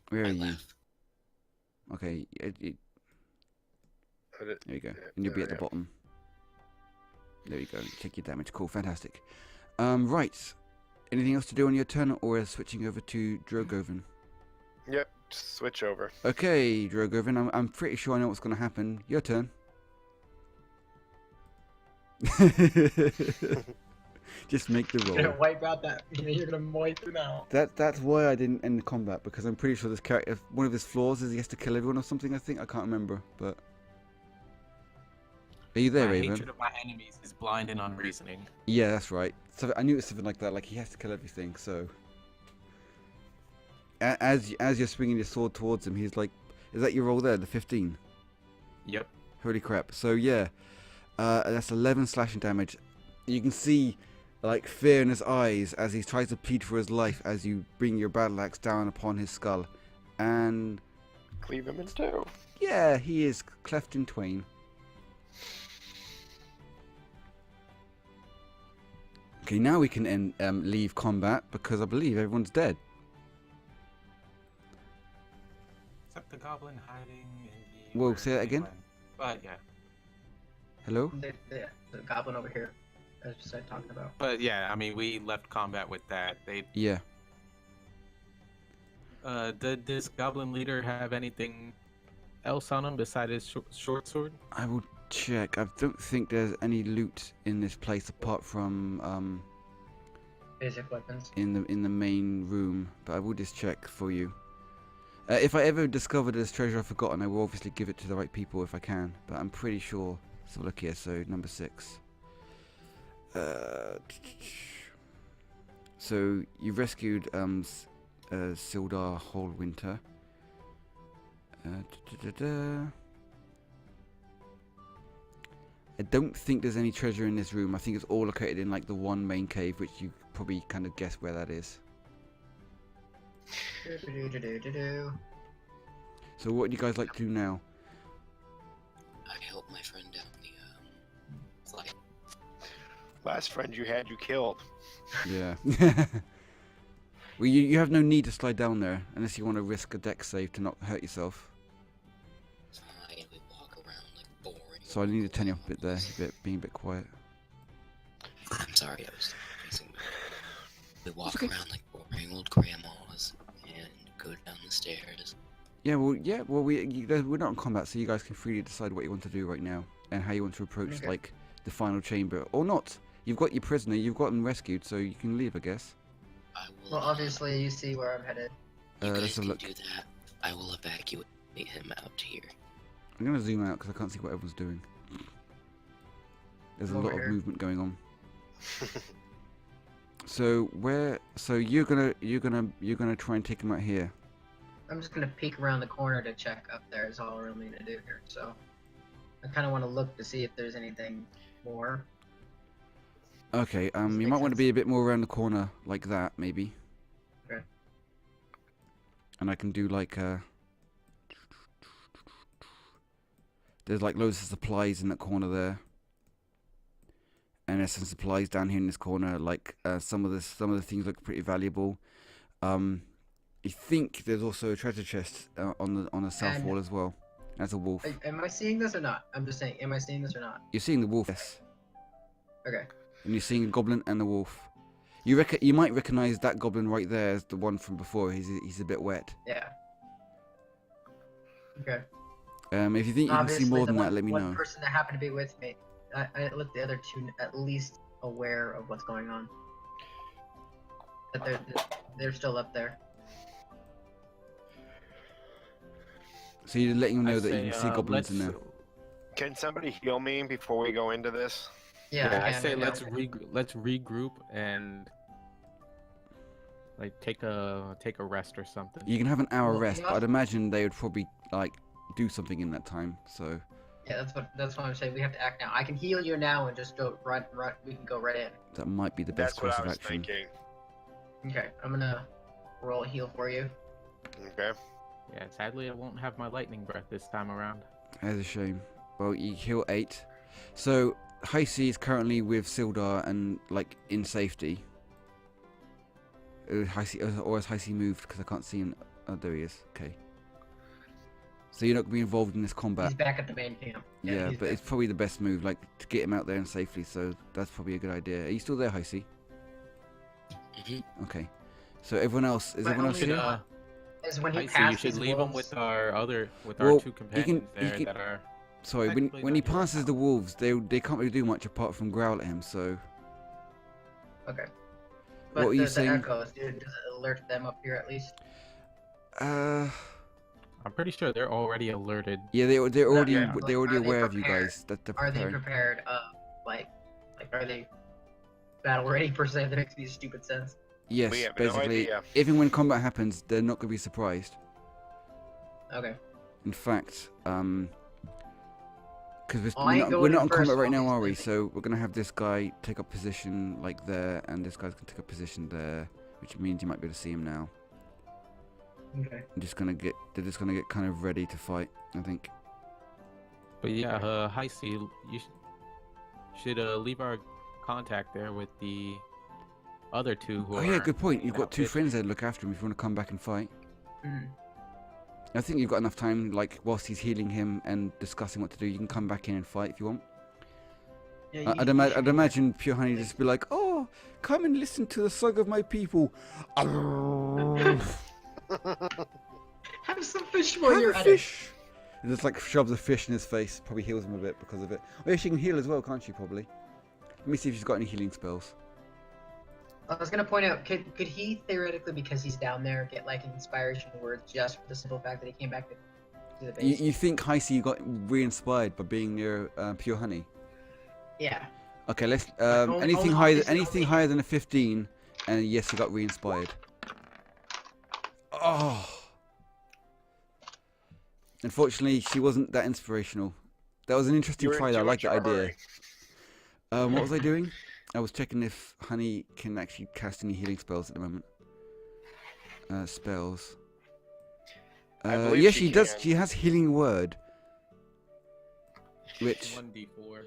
Where are I you? laugh. Okay, there you go. Yeah, And you'll be there at the we go. bottom. There you go. Check your damage. Cool, fantastic. Right. Anything else to do on your turn, or switching over to Drogovan? Yep. Switch over. Okay, Drogovan, I'm pretty sure I know what's going to happen. Your turn. Just make the you're roll. gonna wipe out that. You're gonna wipe him out. That's why I didn't end the combat, because I'm pretty sure this character, one of his flaws is he has to kill everyone or something. I think I can't remember, but are you there, My Raven? hatred of my enemies is blind and unreasoning. Yeah, that's right. So I knew it was something like that. Like he has to kill everything. So as you're swinging your sword towards him, he's like, "Is that your roll there? The 15? Yep. Holy crap!" So yeah, that's 11 slashing damage. You can see like fear in his eyes as he tries to plead for his life as you bring your battle axe down upon his skull, and Cleave him in two. yeah, he is cleft in twain. Okay, now we can leave combat because I believe everyone's dead. Except the goblin hiding in the... Whoa, where say that they again? went. But yeah. Hello? The goblin over here, as I talked about. But yeah, I mean, we left combat with that. They Yeah. did this goblin leader have anything else on him besides his short sword? I will check. I don't think there's any loot in this place apart from Basic weapons. in the main room, but I will just check for you. If I ever discover this treasure I've forgotten, I will obviously give it to the right people if I can, but I'm pretty sure. So look here, so number 6. So you rescued Sildar Hallwinter. I don't think there's any treasure in this room. I think it's all located in like the one main cave, which you probably kind of guess where that is. Do-do-do-do-do-do. So what do you guys like to do now? I helped my friend down the slide. Last friend you had, you killed. Yeah. Well, you have no need to slide down there unless you want to risk a dex save to not hurt yourself. Fine, we walk around like boring. So I need to turn you up a bit there, being a bit quiet. I'm sorry, I was facing. We walk okay. around like boring old grandmas and go down the stairs. Yeah, well, we're not in combat, so you guys can freely decide what you want to do right now and how you want to approach Okay. like the final chamber or not. You've got your prisoner, you've got him rescued, so you can leave, I guess. I will. Well, obviously you see where I'm headed. you let's guys have a can look. do that. I will evacuate him out here. I'm gonna zoom out because I can't see what everyone's doing. There's a lot of movement going on. So where? So you're gonna try and take him out here. I'm just gonna peek around the corner to check up there. Is all I really need to do here. So I kind of want to look to see if there's anything more. Okay. Does it You make might want to sense? be a bit more around the corner like that, maybe. Okay. And I can do like there's like loads of supplies in that corner there. And there's some supplies down here in this corner. Like some of the things look pretty valuable. I think there's also a treasure chest on the south And- wall as well. That's a wolf. Am I seeing this or not? I'm just saying, am I seeing this or not? You're seeing the wolf, yes. Okay. And you're seeing a goblin and a wolf. You might recognize that goblin right there as the one from before. He's a bit wet. Yeah. Okay. If you think you can see more than that, let me know. One person that happened to be with me, I let the other two at least aware of what's going on. That they're still up there. So you're letting them know I that say, you can see goblins in there. Can somebody heal me before we go into this? Yeah. I can, say know. let's regroup and like take a rest or something. You can have an hour Well, rest, you but I'd also- imagine they would probably like do something in that time. So Yeah, that's what I'm saying. We have to act now. I can heal you now and just go run. We can go right in. that might be the best That's what course I of was action. thinking. Okay, I'm gonna roll a heal for you. Okay. Yeah, sadly I won't have my lightning breath this time around. That's a shame. Well, you heal 8. So Heisse is currently with Sildar and like in safety. Heisse, or has Heisse moved? Because I can't see him. Oh, there he is. Okay. So you're not going to be involved in this combat. He's back at the main camp. Yeah, he's but back. it's probably the best move, like to get him out there and safely. So that's probably a good idea. Are you still there, Heisse? Mhm. Okay. So everyone else is My everyone else only here? thought is when he Heisse, you passes should these leave him wolves- with our Well, two he companions can- there that are. Sorry, when technically he not yours passes now. the wolves, they can't really do much apart from growl at him. So Okay. What But were you the saying? echoes, does it alert them up here at least? I'm pretty sure they're already alerted. yeah, they're already yeah. they're already Are they aware of you prepared? guys. That they're Are they prepared. prepared? Like are they battle ready per se? That makes stupid sense. Yes, We have no basically, idea. even when combat happens, they're not going to be surprised. Okay. In fact, because Well, I ain't we're going not in in first, combat right now, are we? obviously. So we're going to have this guy take up position like there, and this guy's going to take up position there, which means you might be able to see him now. Okay. They're just going to get kind of ready to fight, I think. But yeah, Heisse, you should leave our contact there with the other two who Oh are. yeah, good point. You've got 2 outfit. friends there to look after him if you want to come back and fight. Mhm. I think you've got enough time, like, whilst he's healing him and discussing what to do, you can come back in and fight if you want. Yeah, I'd imagine Purehoney just be like, oh, come and listen to the song of my people. Have some fish while Have you're a at fish. He just like shoves a fish in his face, probably heals him a bit because of it. Oh yeah, she can heal as well, can't she, probably? Let me see if she's got any healing spells. I was gonna point out, could he theoretically, because he's down there, get like an inspiration word just for the simple fact that he came back to the base? You think Heisse got re-inspired by being near Purehoney? Yeah. Okay, let's only- anything only- anything only- higher than a 15, and yes, he got re-inspired. Oh. Unfortunately, she wasn't that inspirational. That was an interesting You were try. in Though. I too like much that of a idea. hurry. What was I doing? I was checking if Honey can actually cast any healing spells at the moment. Spells. I believe Yes, she she does. can. She has healing word. Which 1d4.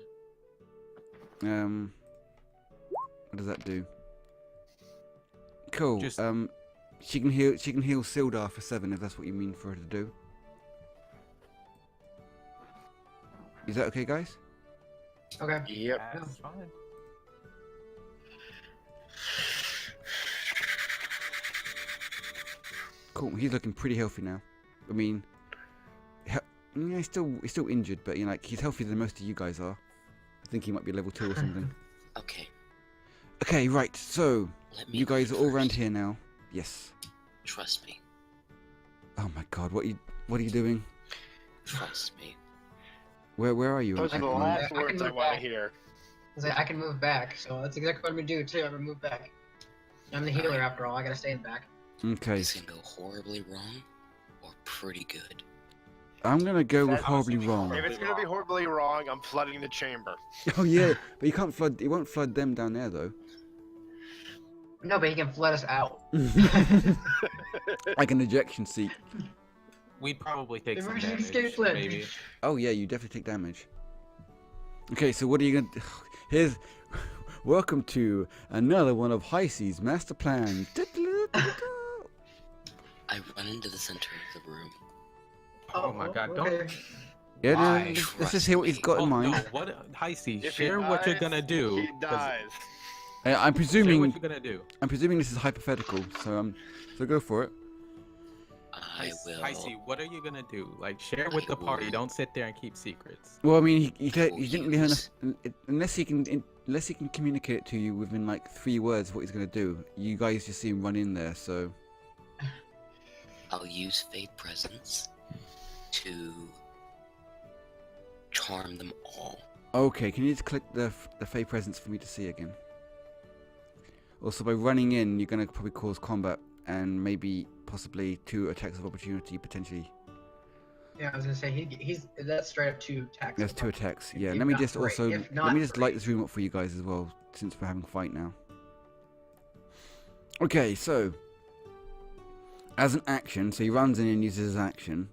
what does that do? Cool. Just- She can heal. She can heal Sildar for 7 if that's what you mean for her to do. Is that okay, guys? Okay. Yep. That's fine. Cool. He's looking pretty healthy now. I mean, he's still injured, but you know, like he's healthier than most of you guys are. I think he might be level 2 or something. Okay, Okay, right. So let me you guys are all around first. here now. Yes. Trust me. Oh my God, what are you doing? Trust me. Where are you? Those are the can- last I can words I move want to back. hear. I can move back, so that's exactly what I'm gonna do too. I'm gonna move back. I'm the healer after all. I gotta stay in the back. Okay. This can go horribly wrong or pretty good. I'm gonna go with That- horribly wrong. If it's gonna be horribly wrong, I'm flooding the chamber. Oh yeah, but you can't flood. You won't flood them down there though. No, but he can flood us out. Like an ejection seat. We'd probably take some Emergency damage, escape plan. maybe. Oh yeah, you definitely take damage. Okay, so what are you gonna? Here's. Welcome to another one of Heisse's master plans. I run into the center of the room. Oh my god, don't. okay. Yeah, no, Why? let's just hear what he's got Oh, in mind. no, what, Heisse, If he share what you're dies, gonna do. He 'cause- dies. I'm Share what presuming. you're gonna do. I'm presuming this is hypothetical. So go for it. I will. Heisse, what are you gonna do? Like, share with the party. Don't sit there and keep secrets. Well, I mean, he didn't really have use- enough. Unless he can communicate it to you within like 3 words what he's gonna do. You guys just see him run in there, so. I'll use Fate Presence to charm them all. Okay, can you just click the Fey presence for me to see again? Also, by running in, you're gonna probably cause combat and maybe possibly 2 attacks of opportunity potentially. Yeah, I was gonna say that's straight up 2 attacks. There's 2 attacks. Yeah, If let me not just three. also If let not me just light three. this room up for you guys as well, since we're having a fight now. Okay, so as an action, so he runs in and uses his action.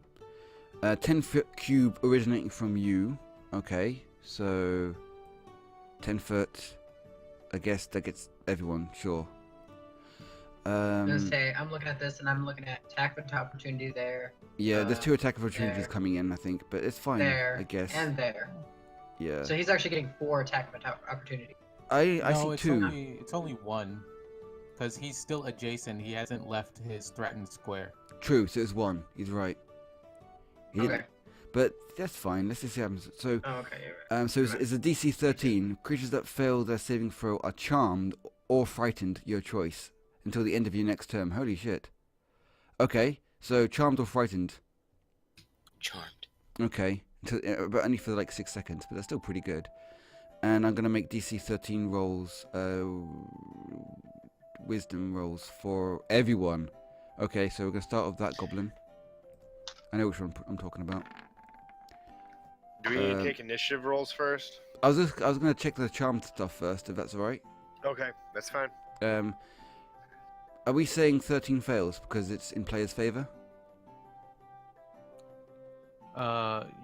10-foot cube originating from you. Okay, so 10 foot. I guess that gets everyone. Sure. I'm gonna say I'm looking at this and I'm looking at attack of opportunity there, Yeah, there's 2 attack opportunities there, coming in, I think, but it's fine. there, I guess. and there. Yeah. So he's actually getting 4 attack of opportunity. I No, see it's 2. it's only 1. Because he's still adjacent. He hasn't left his threatened square. True. So it's 1. He's right. He didn't- Okay. But that's fine. Let's just see what happens. So. Oh, okay. You're right. So it's a DC 13. Creatures that fail their saving throw are charmed or frightened, your choice, until the end of your next term. Holy shit. Okay, so charmed or frightened. Charmed. Okay, but only for like 6 seconds, but that's still pretty good. And I'm gonna make DC 13 rolls, wisdom rolls for everyone. Okay, so we're gonna start with that goblin. I know which one I'm talking about. Do we need to take initiative rolls first? I was gonna check the charmed stuff first, if that's alright. Okay, that's fine. Are we saying 13 fails because it's in player's favor?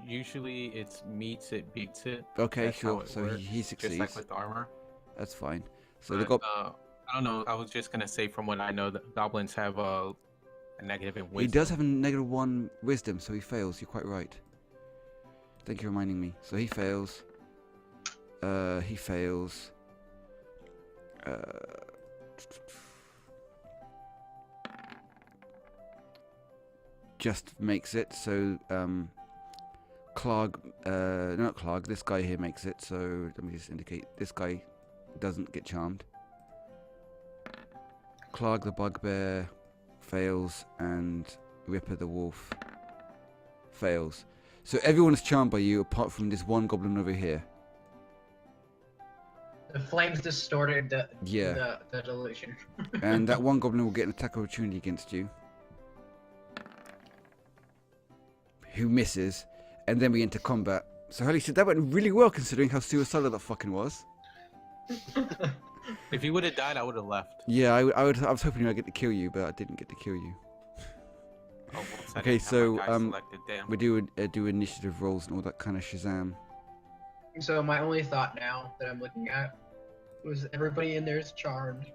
Usually it's meets it, beats it. Okay, That's how sure. it So works, he succeeds. Just like with armor. That's fine. So the But, I don't know. I was just gonna say from what I know that goblins have a negative in wisdom. he does have a -1 wisdom, so he fails. You're quite right. Thank you for reminding me. So he fails. He fails. Just makes it. So Clark, not Clark. This guy here makes it. So let me just indicate this guy doesn't get charmed. Clark the bugbear fails, and Ripper the wolf fails. So everyone's charmed by you apart from this one goblin over here. The flames distorted the Yeah. the delusion. And that one goblin will get an attack opportunity against you, who misses, and then we enter combat. So holy shit, that went really well considering how suicidal that fucking was. If you would have died, I would have left. Yeah, I was hoping I'd get to kill you, but I didn't get to kill you. Oh, whoops, I Okay, didn't have so, my guy selected, damn. We do initiative rolls and all that kind of shazam. So my only thought now that I'm looking at was everybody in there is charmed,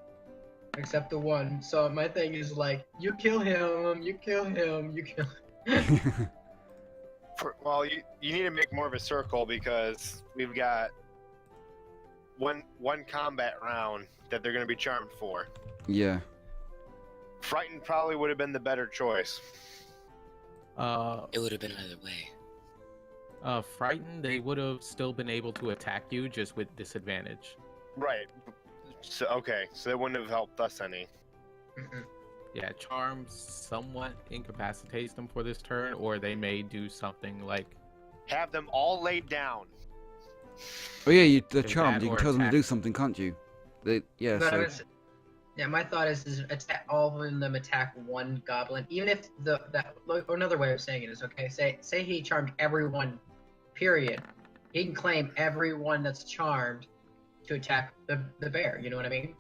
except the one. So my thing is like, you kill him, you kill him, you kill. Well, you need to make more of a circle because we've got one combat round that they're going to be charmed for. Yeah. Frightened probably would have been the better choice. It would have been either way. Frightened, they would have still been able to attack you, just with disadvantage. Right. So okay, so that wouldn't have helped us any. Yeah, charm somewhat incapacitates them for this turn, or they may do something like have them all laid down. Oh yeah, they're Is charmed. that You can or tell them to attack? do something, can't you? Yeah. But So yeah, my thought is attack all of them attack one goblin, even if or another way of saying it is okay. Say he charmed everyone, period. He can claim everyone that's charmed to attack the bear. You know what I mean?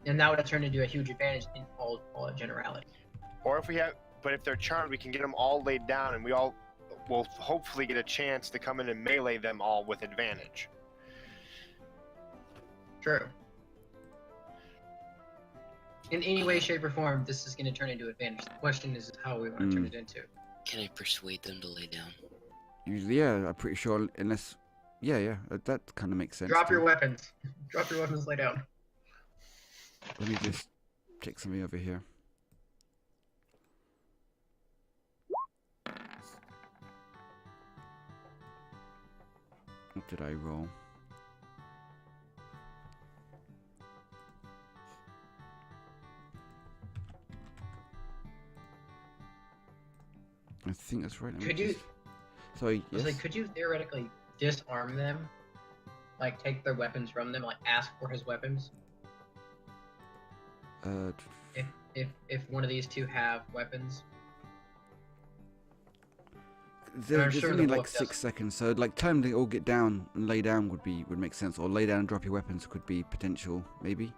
And that would turn into a huge advantage in all generality. Or if we have, but if they're charmed, we can get them all laid down, and we all will hopefully get a chance to come in and melee them all with advantage. True. In any way, shape, or form, this is going to turn into advantage. The question is how we want to turn it into. Can I persuade them to lay down? usually, yeah, I'm pretty sure. Unless, yeah, that kind of makes sense. Drop to your me. weapons. Drop your weapons. Lay down. Let me just check something over here. What did I roll? I think that's right. Let me Could you? just- Sorry, I was yes. like, could you theoretically disarm them? Like, take their weapons from them? Like, ask for his weapons? If one of these two have weapons? There's sure only the like book 6 does. seconds, so like time to all get down and lay down would make sense, or lay down and drop your weapons could be potential, maybe.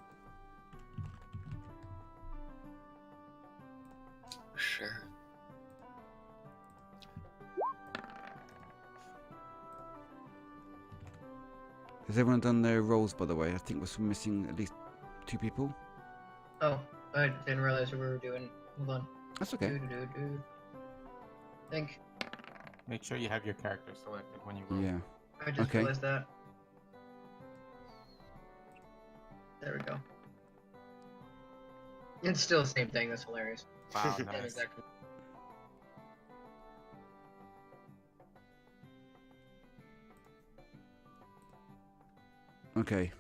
Sure. Has everyone done their rolls, by the way? I think we're missing at least 2 people. Oh, I didn't realize what we were doing. Hold on. That's okay. Think. Make sure you have your character selected when you roll. Yeah. I just Okay. realized that. There we go. It's still the same thing. That's hilarious. Wow, Same nice. exact- Okay.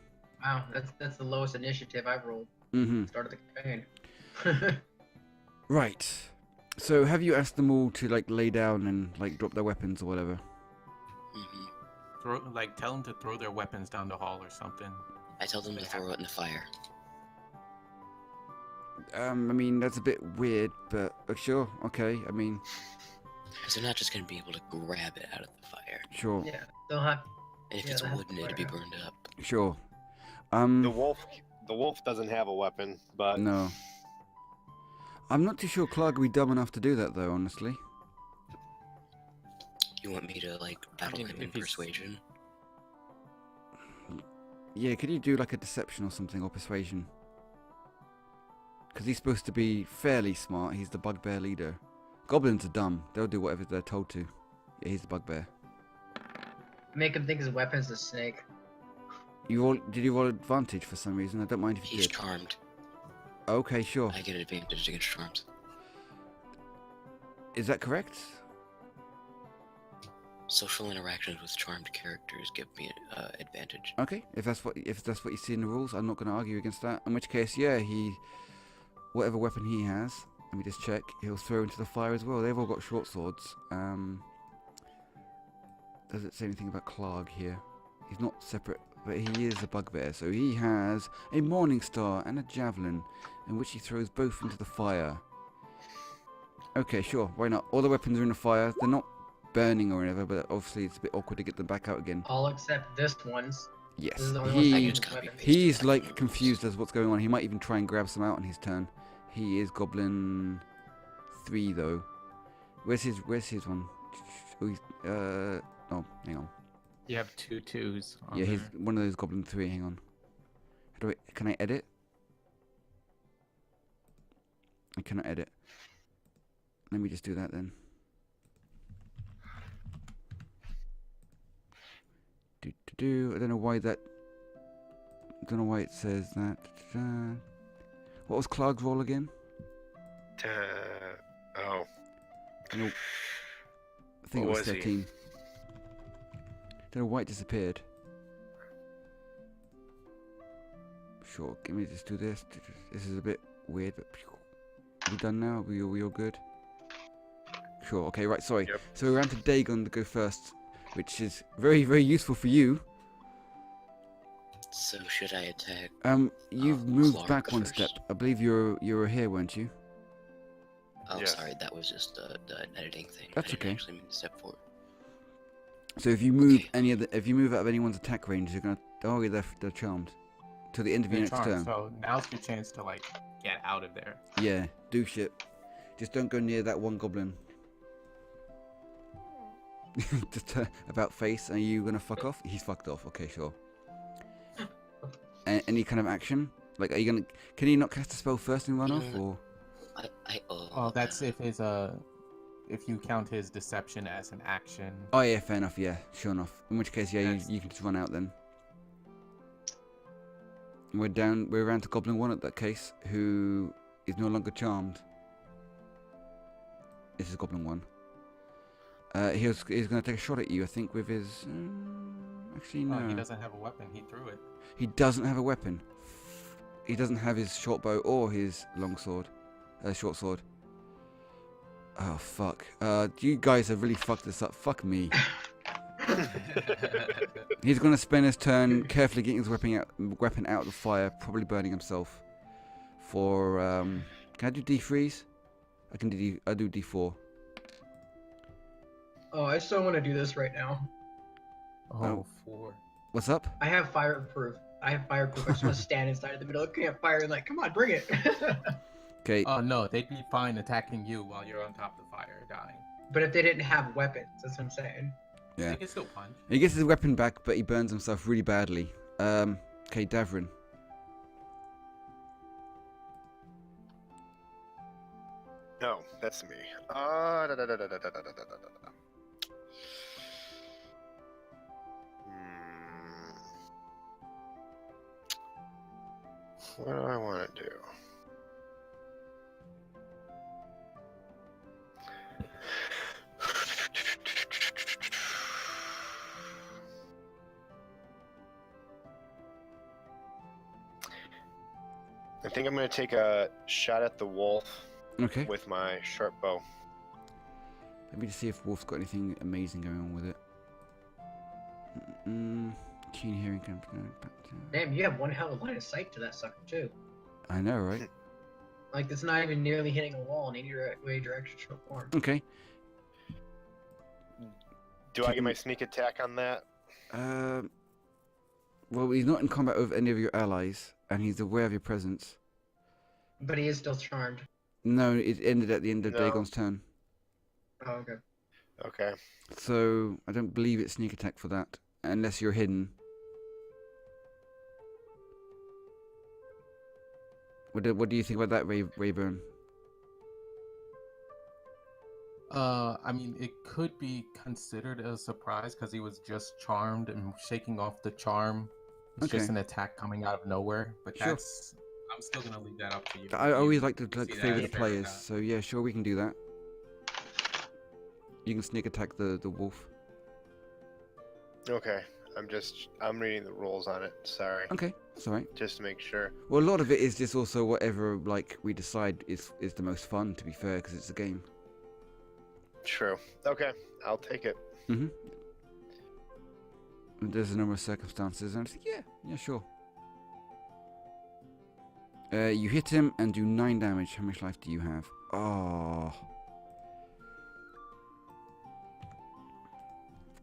Wow, that's the lowest initiative I've rolled. Mm-hmm. Start of the campaign. Right. So have you asked them all to like lay down and like drop their weapons or whatever? Hmm. Tell them to throw their weapons down the hall or something. I tell them to throw it in the fire. I mean that's a bit weird, but sure, okay. I mean, Because they're not just going to be able to grab it out of the fire. sure, Yeah, they'll have. And if Yeah, it's they'll have wooden, to it'd be fire. burned up. sure. The wolf doesn't have a weapon, but No. I'm not too sure Clark would be dumb enough to do that though, honestly. You want me to, like, battle mean, him in if he's- persuasion? Yeah, could you do like a deception or something, or persuasion? Because he's supposed to be fairly smart. He's the bugbear leader. Goblins are dumb. They'll do whatever they're told to. Yeah, he's the bugbear. Make him think his weapon's a snake. Did you roll advantage for some reason? I don't mind if you He's did. charmed. Okay, sure. I get advantage against charms. Is that correct? Social interactions with charmed characters give me advantage. Okay, if that's what you see in the rules, I'm not going to argue against that. In which case, yeah, whatever weapon he has, let me just check. He'll throw into the fire as well. They've all got short swords. Does it say anything about Clark here? He's not separate, but he is a bugbear. So he has a morning star and a javelin, in which he throws both into the fire. Okay, sure, why not? All the weapons are in the fire. They're not burning or whatever, but obviously it's a bit awkward to get them back out again. All except this one's. Yes, This is the only one I he use copy weapons. paste. he's like confused as what's going on. He might even try and grab some out on his turn. He is Goblin 3 though. Where's his one? Oh, hang on. You have 2 2s. On Yeah, he's there. one of those Goblin 3. Hang on. Can I edit? I cannot edit. Let me just do that then. I don't know why that. I don't know why it says that. What was Clark's roll again? oh, Nope. I think What it was was he? 13. Don't know why it disappeared. Sure, let me just do this. This is a bit weird, but are we done now? Are we all good? sure. Okay, right, sorry. Yep. So we're around to Dagon to go first, which is very, very useful for you. So should I attack? You've moved Clark back one first. step. I believe you were here, weren't you? Oh, Yes. sorry, that was just the editing thing. That's I didn't okay. actually mean to step forward. So if you move Okay. if you move out of anyone's attack range, you're gonna. Oh, yeah, they're charmed. Till the end of your They're next charmed, turn. so now's your chance to like get out of there. Yeah, do shit. Just don't go near that one goblin. Just about face. Are you gonna fuck off? He's fucked off. Okay, sure. Any kind of action? Like, are you gonna? Can he not cast a spell first and run off, or? Oh, that's if his if you count his deception as an action. Oh yeah, fair enough. Yeah, sure enough. In which case, yeah, Yes. you can just run out then. We're around to Goblin 1 at that case, who is no longer charmed. This is Goblin 1. He's going to take a shot at you, I think, with his... actually, no. Oh, he doesn't have a weapon. He threw it. He doesn't have a weapon. He doesn't have his short bow or his long sword. Short sword. Oh, fuck. You guys have really fucked this up. Fuck me. He's going to spend his turn carefully getting his weapon out of the fire, probably burning himself. For, can I do D3s? I do D4. Oh, I still want to do this right now. Oh, 4. What's up? I have fireproof. I just want to stand inside of the middle of the campfire and like, come on, bring it. Okay. Oh no, they'd be fine attacking you while you're on top of the fire, dying. But if they didn't have weapons, that's what I'm saying. Yeah. They can still punch. He gets his weapon back, but he burns himself really badly. Okay, Davrin. No, that's me. What do I want to do? I think I'm going to take a shot at the wolf Okay. with my sharp bow. Let me just see if Wolf's got anything amazing going on with it. Keen hearing comes back to... Damn, you have one hell of a line of sight to that sucker too. I know, right? Like it's not even nearly hitting a wall in any way, direction, shape, or form. Okay. Do I get my sneak attack on that? Well, he's not in combat with any of your allies, and he's aware of your presence. But he is still charmed. No, it ended at the end of No. Dagon's turn. Oh, okay. Okay. So, I don't believe it's sneak attack for that, unless you're hidden. What do you think about that, Reyboum? I mean, it could be considered a surprise because he was just charmed and shaking off the charm. It's Okay. just an attack coming out of nowhere. But Sure. that's... I'm still gonna leave that up to you. I always like to see that favor the as fair or players, not. so yeah, sure, we can do that. You can sneak attack the wolf. Okay. I'm reading the rules on it. Sorry. Okay, that's alright. Just to make sure. Well, a lot of it is just also whatever like we decide is the most fun, to be fair, because it's a game. True. Okay. I'll take it. Mm-hmm. There's a number of circumstances, and I think, yeah, sure. You hit him and do 9 damage. How much life do you have? Oh.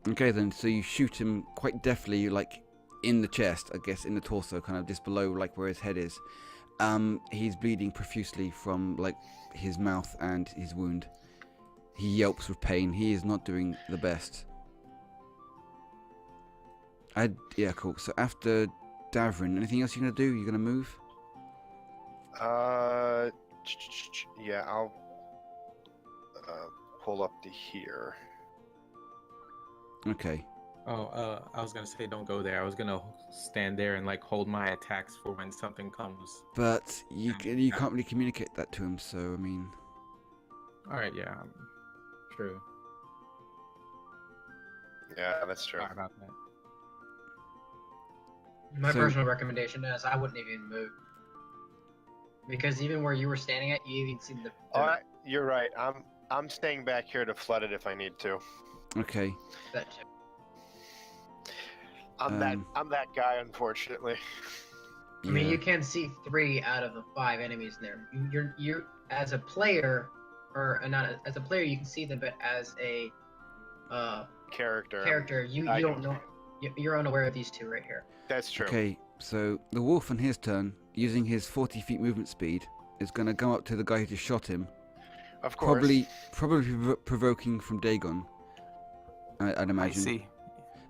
Okay then, so you shoot him quite deftly, like in the chest, I guess, in the torso, kind of just below, like where his head is. He's bleeding profusely from like his mouth and his wound. He yelps with pain. He is not doing the best. Yeah, cool. So after Davrin, anything else you're gonna do? You're gonna move? Yeah, I'll pull up to here. Okay. Oh, I was gonna say don't go there. I was gonna stand there and like hold my attacks for when something comes. But you can't really communicate that to him, so I mean... Alright, yeah. True. Yeah, that's true. Sorry about that. My So- personal recommendation is I wouldn't even move. Because even where you were standing at, you even see the All right, you're right. I'm staying back here to flood it if I need to. Okay. That I'm that guy, unfortunately. I mean, Yeah. you can see 3 out of the 5 enemies in there. You're as a player, or not as a player, you can see them, but as a Character. you I- don't know. You're unaware of these 2 right here. That's true. Okay, so the wolf on his turn, using his 40 feet movement speed, is going to go up to the guy who just shot him. Of course. Probably provoking from Dagon, I'd imagine. I see.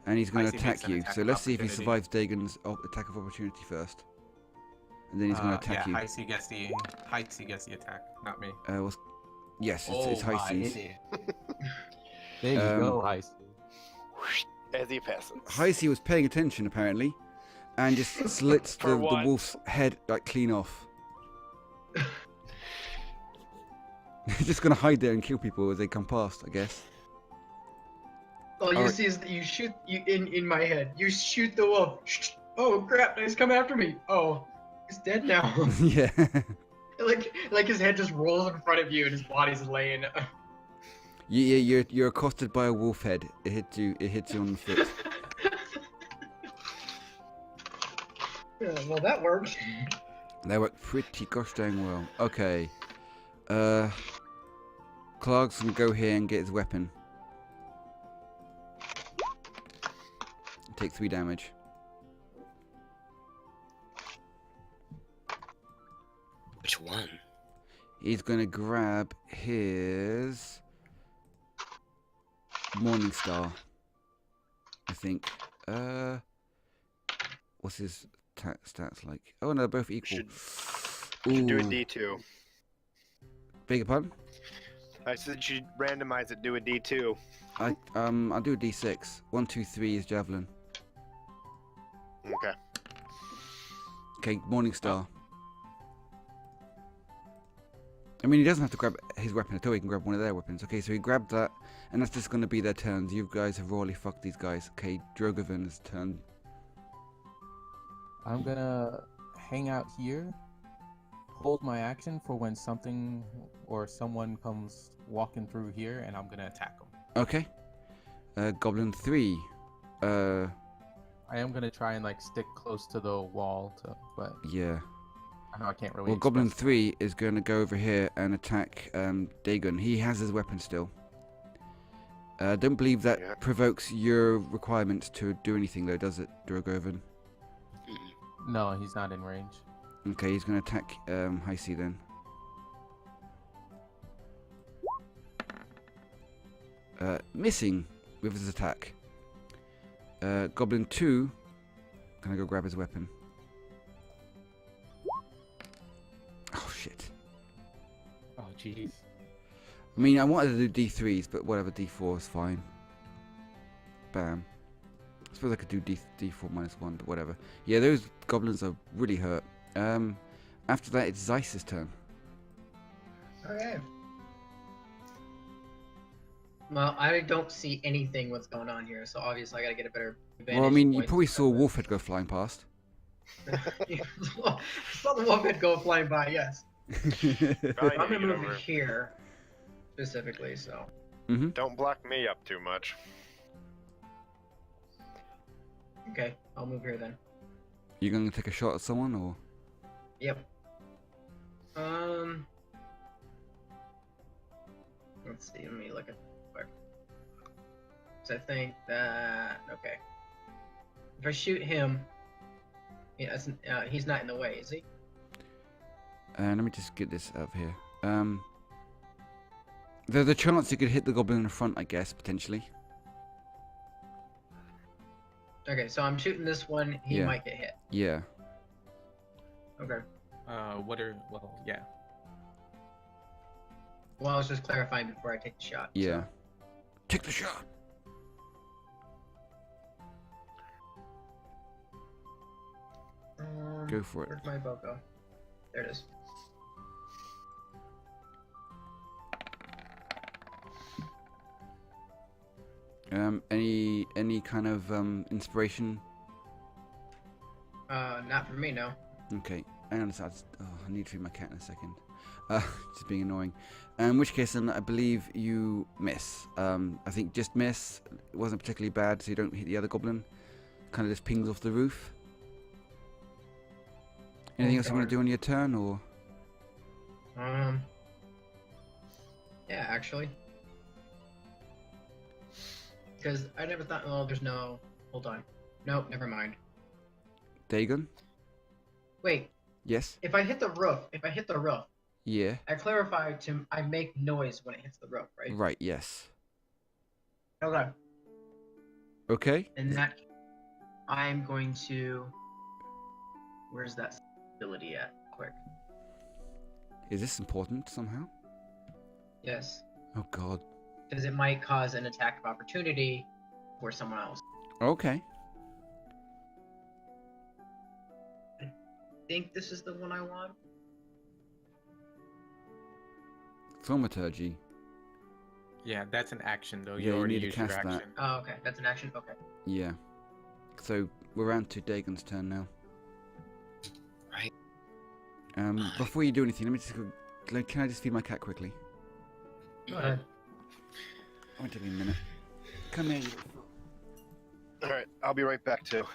And he's going to Heisse makes attack an you. attack So of let's see if he opportunity. survives Dagon's attack of opportunity first. And then he's going to attack you. Heisse gets the attack, not me. Yes, it's Heisse's. There you go, Heisse. As he passes. Heisse was paying attention apparently, and just slits For the once. wolf's head like clean off. He's just going to hide there and kill people as they come past, I guess. All you Alright. see is that you shoot in my head. You shoot the wolf. Oh crap! He's coming after me. Oh, he's dead now. Yeah. like his head just rolls in front of you and his body's laying. You're accosted by a wolf head. It hits you on the foot. Yeah, well, that worked. That worked pretty gosh dang well. Okay. Clark's gonna go here and get his weapon. Take 3 damage. Which one? He's gonna grab his Morningstar, I think. What's his stats like? Oh no, they're both equal. Should do a Ooh. D2. Beg your pardon? I said you should randomize it, do a D2. I'll do a D6. 1, 2, 3 is javelin. Okay. Okay, Morningstar. I mean, he doesn't have to grab his weapon at all. He can grab one of their weapons. Okay, so he grabbed that, and that's just going to be their turns. You guys have royally fucked these guys. Okay, Drogovin's turn. I'm gonna hang out here, hold my action for when something or someone comes walking through here, and I'm gonna attack them. Okay. Goblin 3. I am gonna try and like stick close to the wall, but Yeah. I know I can't really. Well, Goblin express- 3 is going to go over here and attack Dagon. He has his weapon still. Don't believe that Yeah. provokes your requirements to do anything, though, does it, Drogovan? Mm-mm. No, he's not in range. Okay, he's going to attack Heisse then. Missing with his attack. Goblin 2 gonna go grab his weapon. Oh shit. Oh jeez. I mean, I wanted to do D3s, but whatever, D4 is fine. Bam. I suppose I could do D4 -1, but whatever. Yeah, those goblins are really hurt. After that, it's Zeiss's turn. Okay. Well, I don't see anything what's going on here, so obviously I gotta get a better advantage. Well, I mean, you point. probably saw a wolf head go flying past. Saw the wolf head go flying by, yes. Probably I'm need gonna to get move over. here specifically, so. Don't block me up too much. Okay, I'll move here then. You gonna take a shot at someone, or? Yep. Let's see. Let me look at quick. So I think that okay. If I shoot him, he's not in the way, is he? Let me just get this up here. There's a chance you could hit the goblin in the front, I guess, potentially. Okay, so I'm shooting this one. He Yeah. might get hit. Yeah. Okay. Yeah. Well, I was just clarifying before I take the shot. Yeah. Take the shot. So. Go for it. Where'd my bow go? There it is. Any kind of inspiration? Not for me, no. Okay. Hang on a second. Oh, I need to feed my cat in a second. Just being annoying. In which case, then I believe you miss. I think just miss. It wasn't particularly bad, so you don't hit the other goblin. Kind of just pings off the roof. Anything else you want to do on your turn, or? Yeah, actually. Because I never thought, oh, there's no... Hold on. Nope, never mind. Dagon? Wait, Yes? if I hit the roof, Yeah. I clarify to, I make noise when it hits the roof, right? Right, yes. Okay. Okay. In that, I'm going to... Where's that ability at? Quick. Is this important somehow? Yes. Oh god. Because it might cause an attack of opportunity for someone else. Okay. I think this is the one I want. Thaumaturgy. Yeah, that's an action though. Yeah, You you already need to used your cast that. action. Oh, okay. That's an action? Okay. Yeah. So we're on to Dagon's turn now. Right. Before you do anything, let me just go. Can I just feed my cat quickly? Go ahead. It won't take me a minute. Come here. All right, I'll be right back too.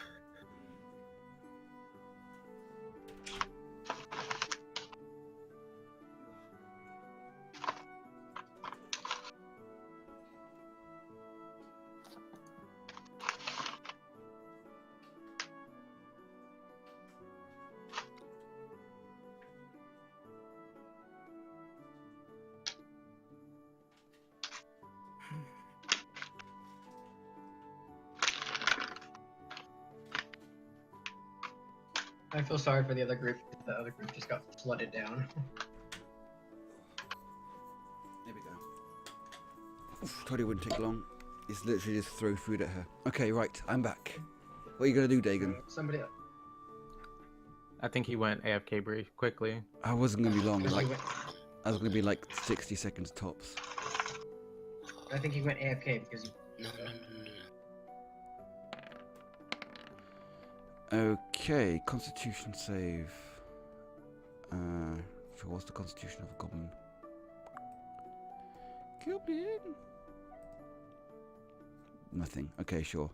I feel sorry for the other group. The other group just got flooded down. There we go. Oof, told you it wouldn't take long. It's literally just throw food at her. Okay, right, I'm back. What are you gonna do, Dagon? Somebody else. I think he went AFK brief quickly. I wasn't gonna be long. Because Like, he went, I was gonna be like 60 seconds tops. I think he went AFK because he... No. Okay, Constitution save. So what's the Constitution of a goblin? Goblin. Nothing. Okay, sure.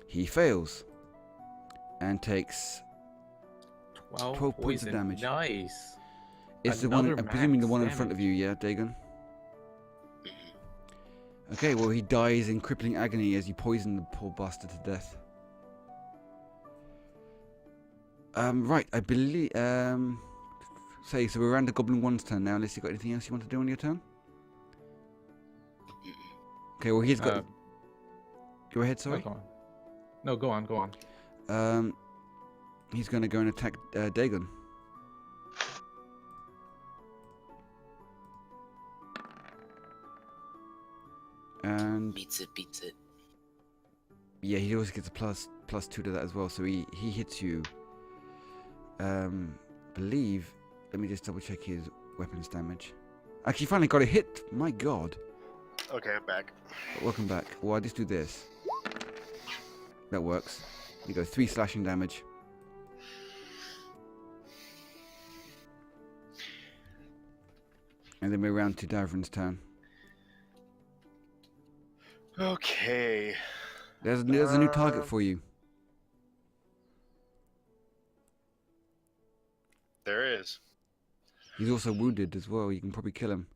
He fails and takes 12 points of poison. damage. Nice. It's the one. Another I'm presuming the max one in front of damage. you, yeah, Dagon. Okay, well he dies in crippling agony as you poison the poor bastard to death. Right, I believe. So we're around the Goblin 1's turn now. Unless you got anything else you want to do on your turn? Okay, well he's got. Go ahead, sorry. No, go on. Go on. He's going to go and attack Dagon. And Beats it. yeah, he always gets a plus 2 to that as well. So he hits you. Believe. Let me just double check his weapons damage. Actually, finally got a hit. My God. Okay, I'm back. Welcome back. Well, I just do this. That works. You go 3 slashing damage. And then we're round to Davrin's turn. Okay. There's a new target for you. There is. He's also wounded as well. You can probably kill him.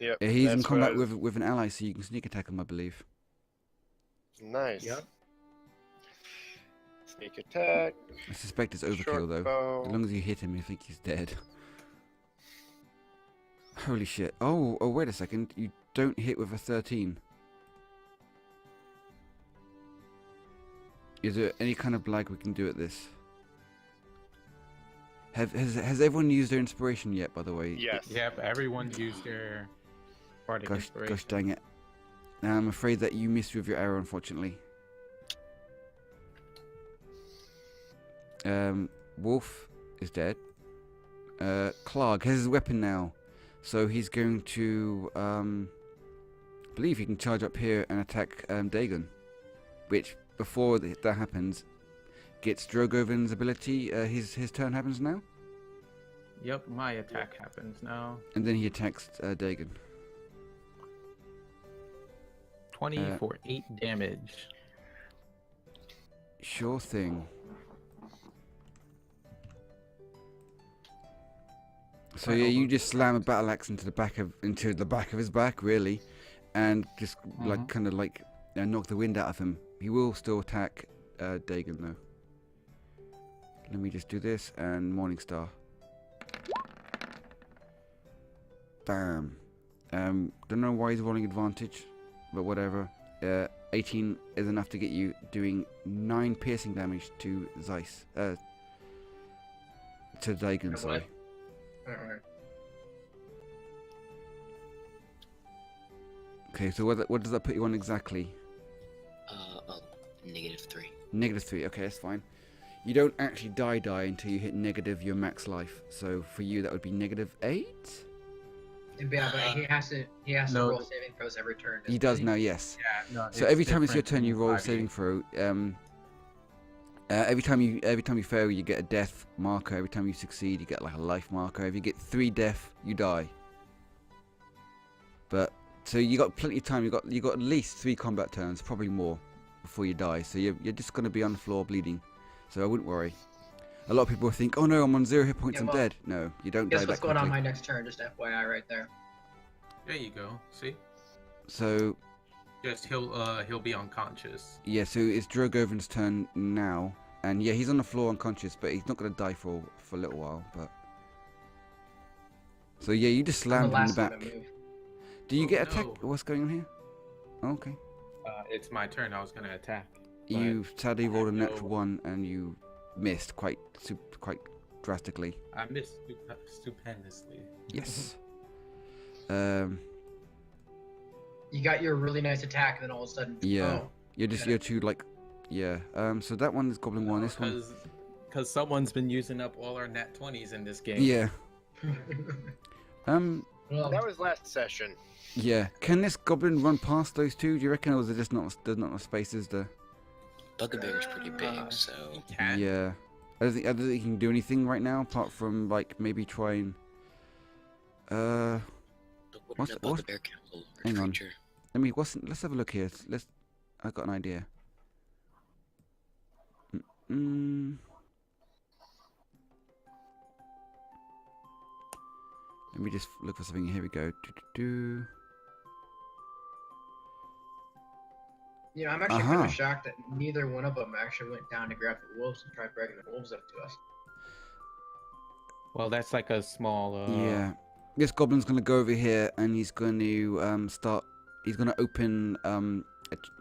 Yep. He's in that's what I combat was- with an ally, so you can sneak attack him, I believe. Nice. Yep. Sneak attack. I suspect it's overkill short though. bow. As long as you hit him, you think he's dead. Holy shit! Oh, wait a second. You don't hit with a 13. Is there any kind of blag we can do at this? Has everyone used their inspiration yet? By the way. Yes. Yep, everyone used their party Gosh inspiration. dang it! I'm afraid that you missed with your arrow, unfortunately. Wolf is dead. Clark has his weapon now, so he's going to believe he can charge up here and attack Dagon. Which, before that happens, gets Drogovin's ability. His turn happens now, Yep, my attack happens now. and then he attacks Dagon. 20 for 8 damage. Sure thing. So yeah, you just slam a battle axe into the back of his back, really, and just like kind of like knock the wind out of him. He will still attack Dagon though. Let me just do this and Morningstar. Bam. Don't know why he's rolling advantage, but whatever. 18 is enough to get you doing 9 piercing damage to Zeiss. To Dagon, sorry. Alright. Okay, so what does that put you on exactly? -3. -3. Okay, that's fine. You don't actually die until you hit negative your max life. So for you, that would be -8. Yeah, but he has to No. roll saving throws every turn. He does now, yes. Yeah, no, So every time it's your turn, you roll a saving throw. Every time you fail, you get a death marker. Every time you succeed, you get like a life marker. If you get 3 death, you die. But so you got plenty of time. You got at least 3 combat turns, probably more, before you die. So you're just gonna be on the floor bleeding. So I wouldn't worry. A lot of people think, oh no, I'm on 0 hit points, Yeah, I'm well, dead. No, you don't die Guess that what's going on quickly. my next turn? Just FYI, right there. There you go. See? So Just he'll be unconscious. yeah, so it's Drogovin's turn now, and yeah, he's on the floor unconscious, but he's not gonna die for a little while. But so yeah, you just I'm slammed the him in the last back. one to move. Do you Oh, get attack? no. What's going on here? Oh, okay. It's my turn. I was gonna attack. You sadly rolled a no- natural 1 and you missed quite drastically. I missed stupendously. Yes. You got your really nice attack, and then all of a sudden, Yeah. oh, You're too like, yeah. So that one is Goblin 1. This one, Because someone's been using up all our nat 20s in this game. yeah. well, That was last session. Yeah. Can this Goblin run past those two? Do you reckon, or is there just not enough spaces there? Bugbear is pretty big, so Cat? Yeah. I don't think he can do anything right now apart from like maybe try and. but What's- wouldn't a bugbear count as a large hang on. creature? Let's have a look here. I got an idea. Let me just look for something. Here we go. you know, I'm actually kind Uh-huh. of shocked that neither one of them actually went down to grab the wolves and try bringing the wolves up to us. Well, that's like a small. Yeah. This goblin's gonna go over here and he's going to start. He's gonna open.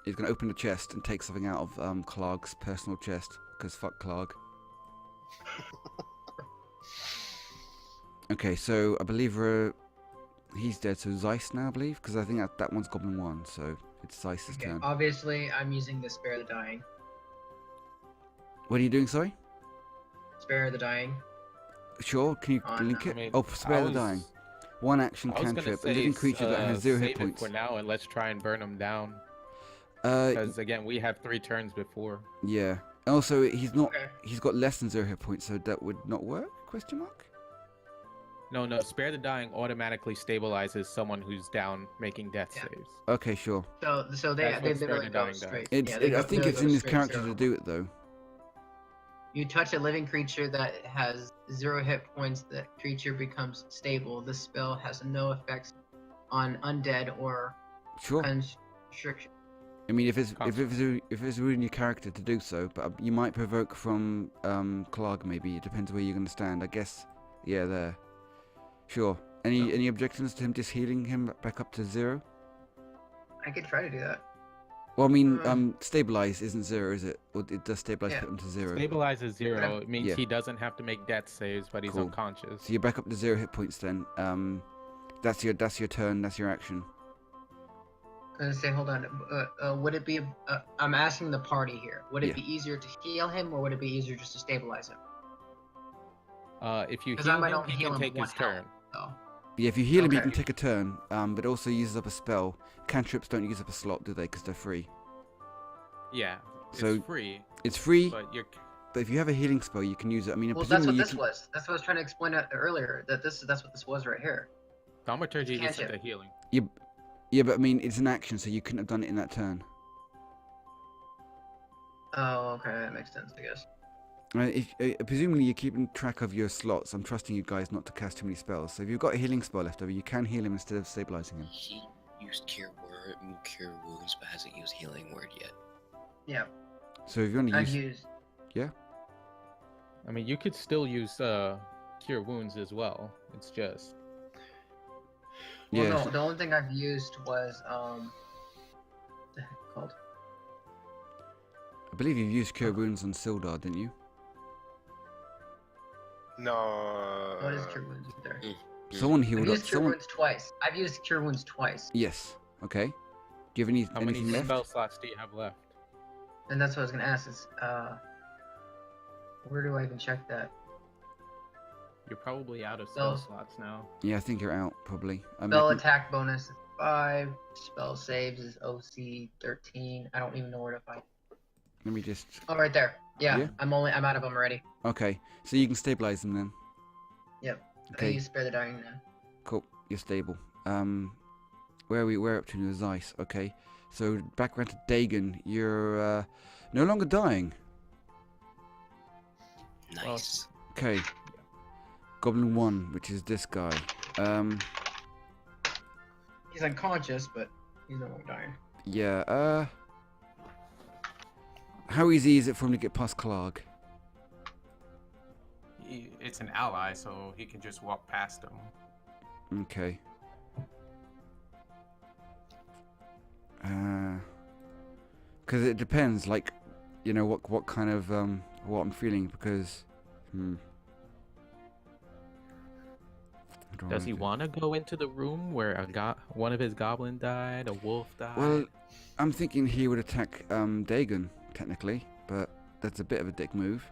He's gonna open the chest and take something out of Clark's personal chest. Cause fuck Clark. Okay, so I believe he's dead. So Zeiss now, I believe, because I think that one's Goblin 1. So it's Zeiss's Okay, turn. obviously, I'm using the Spare the Dying. What are you doing? Sorry. Spare the Dying. Sure. Can you link I it? mean, Oh, spare the I was- dying. One action I was gonna cantrip. A say, living creature that has 0 hit save it points. for now, and let's try and burn them down. Uh, Because again, we have 3 turns before. yeah. Also, he's not. Okay. He's got less than 0 hit points, so that would not work? Question mark. No, spare the dying automatically stabilizes someone who's down making death Yeah. saves. Okay, sure. So That's they what literally Spare the go Dying does. straight. It's. yeah, they I go- think they it's go in his straight character zero. to do it though. You touch a living creature that has 0 hit points, the creature becomes stable. This spell has no effects on undead or Sure. constriction. I mean, if it's within your character to do so, but you might provoke from Clark maybe. It depends where you're going to stand. I guess. Yeah, there. Sure. Any objections to him just healing him back up to 0? I could try to do that. Well, I mean, stabilize isn't 0, is it? Or it does stabilize Yeah. put him to 0. Stabilizes 0. It means Yeah. he doesn't have to make death saves, but he's Cool. unconscious. So you're back up to 0 hit points then. That's your turn. That's your action. I was gonna say, hold on. Would it be? I'm asking the party here. Would it Yeah. be easier to heal him, or would it be easier just to stabilize him? If you 'Cause I heal might him, only he heal can him take one his health. turn. So Yeah, if you heal him, you Okay. can take a turn. But it also uses up a spell. Cantrips don't use up a slot, do they? Because they're free. Yeah, it's So- free, It's free. but you're But if you have a healing spell, you can use it. I mean, Well, that's presumably what you this can. was. That's what I was trying to explain earlier. That's what this was right here. Thaumaturgy Can't isn't you? a healing. Yeah, but I mean, it's an action, so you couldn't have done it in that turn. Oh, okay, that makes sense, I guess. Presumably you're keeping track of your slots. I'm trusting you guys not to cast too many spells. So if you've got a healing spell left over, you can heal him instead of stabilizing him. He used cure wounds, but hasn't used healing word yet. Yeah, So if you want to I've use, used. I mean, you could still use cure wounds as well. It's just Well, yeah, no, the only thing I've used was what the heck called? I believe you used Cure Wounds on Sildar, didn't you? No. What is Cure Wounds there? Someone I've healed up. used Cure Someone. Wounds twice. I've used Cure Wounds twice, Yes. Okay. Do you have any how many anything left? spell slots do you have left? and that's what I was gonna ask. Is where do I even check that? You're probably out of spell Spell- slots now. Yeah, I think you're out probably. Spell attack bonus is 5. Spell saves is OC 13. I don't even know where to find. Let me just. Oh, right there. Yeah, Yeah? I'm out of them already. Okay, so you can stabilize them then. Yep. I Okay, use Spare the Dying now. cool. You're stable. Where are we? We're up to with Zeiss. Okay, so back around to Dagon. You're no longer dying. Nice. Okay. Goblin 1, which is this guy. He's unconscious, but he's no longer dying. Yeah, how easy is it for him to get past Clark? It's an ally, so he can just walk past him. Okay. Because it depends, like, you know, what kind of, what I'm feeling, because, What do I Does he do? want to go into the room where one of his goblin died, a wolf died? Well, I'm thinking he would attack, Dagon, technically, but that's a bit of a dick move.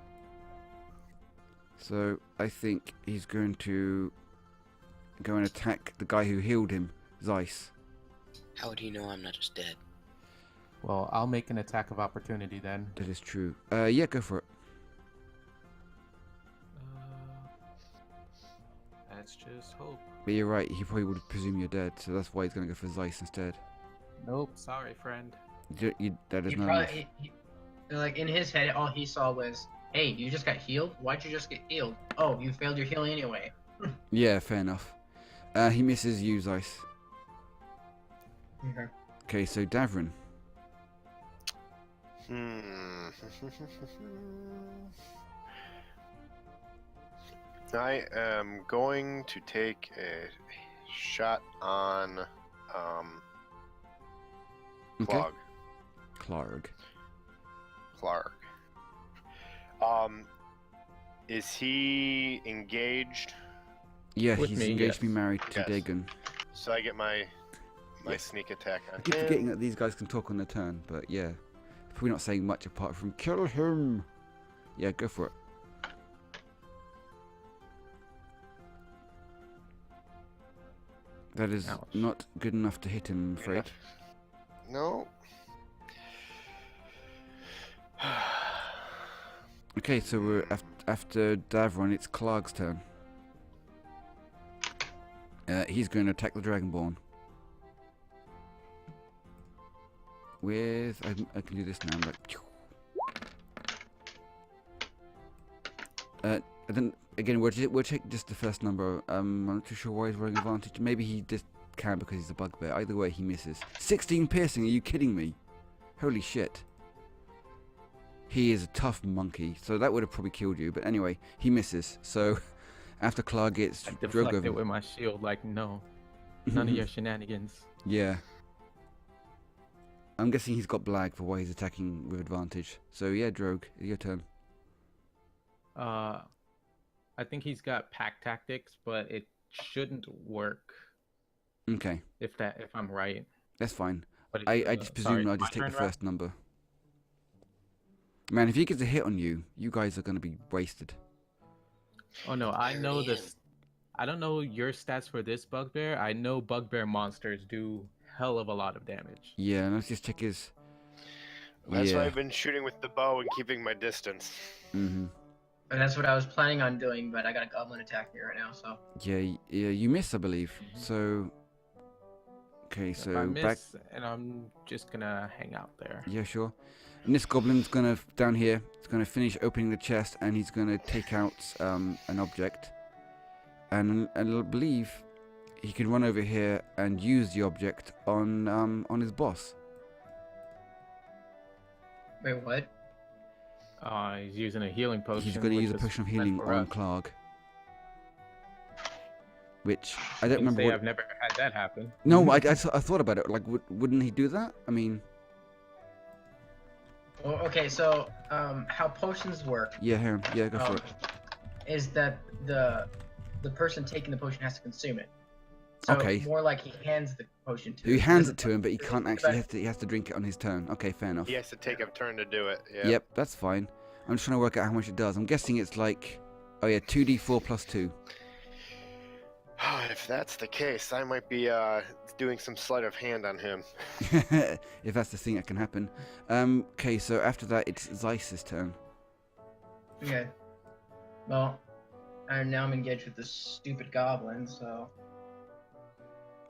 So, I think he's going to go and attack the guy who healed him, Zeiss. How would he know I'm not just dead? Well, I'll make an attack of opportunity then. That is true. Yeah, go for it. Let's just hope. But you're right, he probably would presume you're dead, so that's why he's going to go for Zeiss instead. Nope. Sorry, friend. That is He not enough. probably, like in his head, all he saw was, "Hey, you just got healed. Why'd you just get healed? Oh, you failed your healing anyway." Yeah, fair enough. He misses you, Zeiss. Okay. Okay, so Davrin. I am going to take a shot on Okay. Clog. Clark. Is he engaged? Yeah, With he's me, engaged to be yes. married to Yes. Dagon. So I get my Yeah. sneak attack on I keep him. forgetting that these guys can talk on their turn, but yeah. Probably not saying much apart from kill him. Yeah, go for it. That is Ouch. not good enough to hit him, I'm afraid. No. Okay, so we're after Davron, it's Clark's turn. He's going to attack the Dragonborn. With... I can do this now, I'm like... And then, again, we'll check just the first number. I'm not too sure why he's rolling advantage. Maybe he just can because he's a bugbear. Either way, he misses. 16 piercing, are you kidding me? Holy shit. He is a tough monkey, so that would have probably killed you. But anyway, he misses. So, after Clark gets I deflect Drogo... it with my shield, like, no. None of your shenanigans. Yeah. I'm guessing he's got blag for why he's attacking with advantage. So yeah, Drogue, your turn. I think he's got pack tactics, but it shouldn't work Okay, if I'm right. that's fine. But I just presume I'll just take the first number. Man, if he gets a hit on you, you guys are going to be wasted. Oh no, I know There he this. I don't know your stats for this bugbear. I know bugbear monsters do hell of a lot of damage. Yeah, let's just check his... That's why Yeah. I've been shooting with the bow and keeping my distance. Mm-hmm. And that's what I was planning on doing, but I got a goblin attack me right now, so. Yeah, you miss, I believe. So, okay, If I so miss, back. and I'm just gonna hang out there. Yeah, sure. And this goblin's gonna down here. He's gonna finish opening the chest, and he's gonna take out an object, and I believe he can run over here and use the object on his boss. Wait, what? He's using a healing potion. He's gonna which use a is potion of meant healing for on us. Clark, which I can don't remember. say What... I've never had that happen. No, I thought about it. Like, wouldn't he do that? I mean, Well, okay, so how potions work yeah, yeah, go for it. is that the person taking the potion has to consume it. So Okay. more like he hands the potion to He him. hands it to him, but he can't But- actually. He has to drink it on his turn. Okay, fair enough. He has to take a turn to do it. Yeah. Yep, that's fine. I'm just trying to work out how much it does. I'm guessing it's like, oh yeah, 2d4 plus 2. If that's the case, I might be doing some sleight of hand on him. If that's the thing that can happen. Okay, so after that, it's Zeiss's turn. Okay. Well, now I'm engaged with this stupid goblin, so.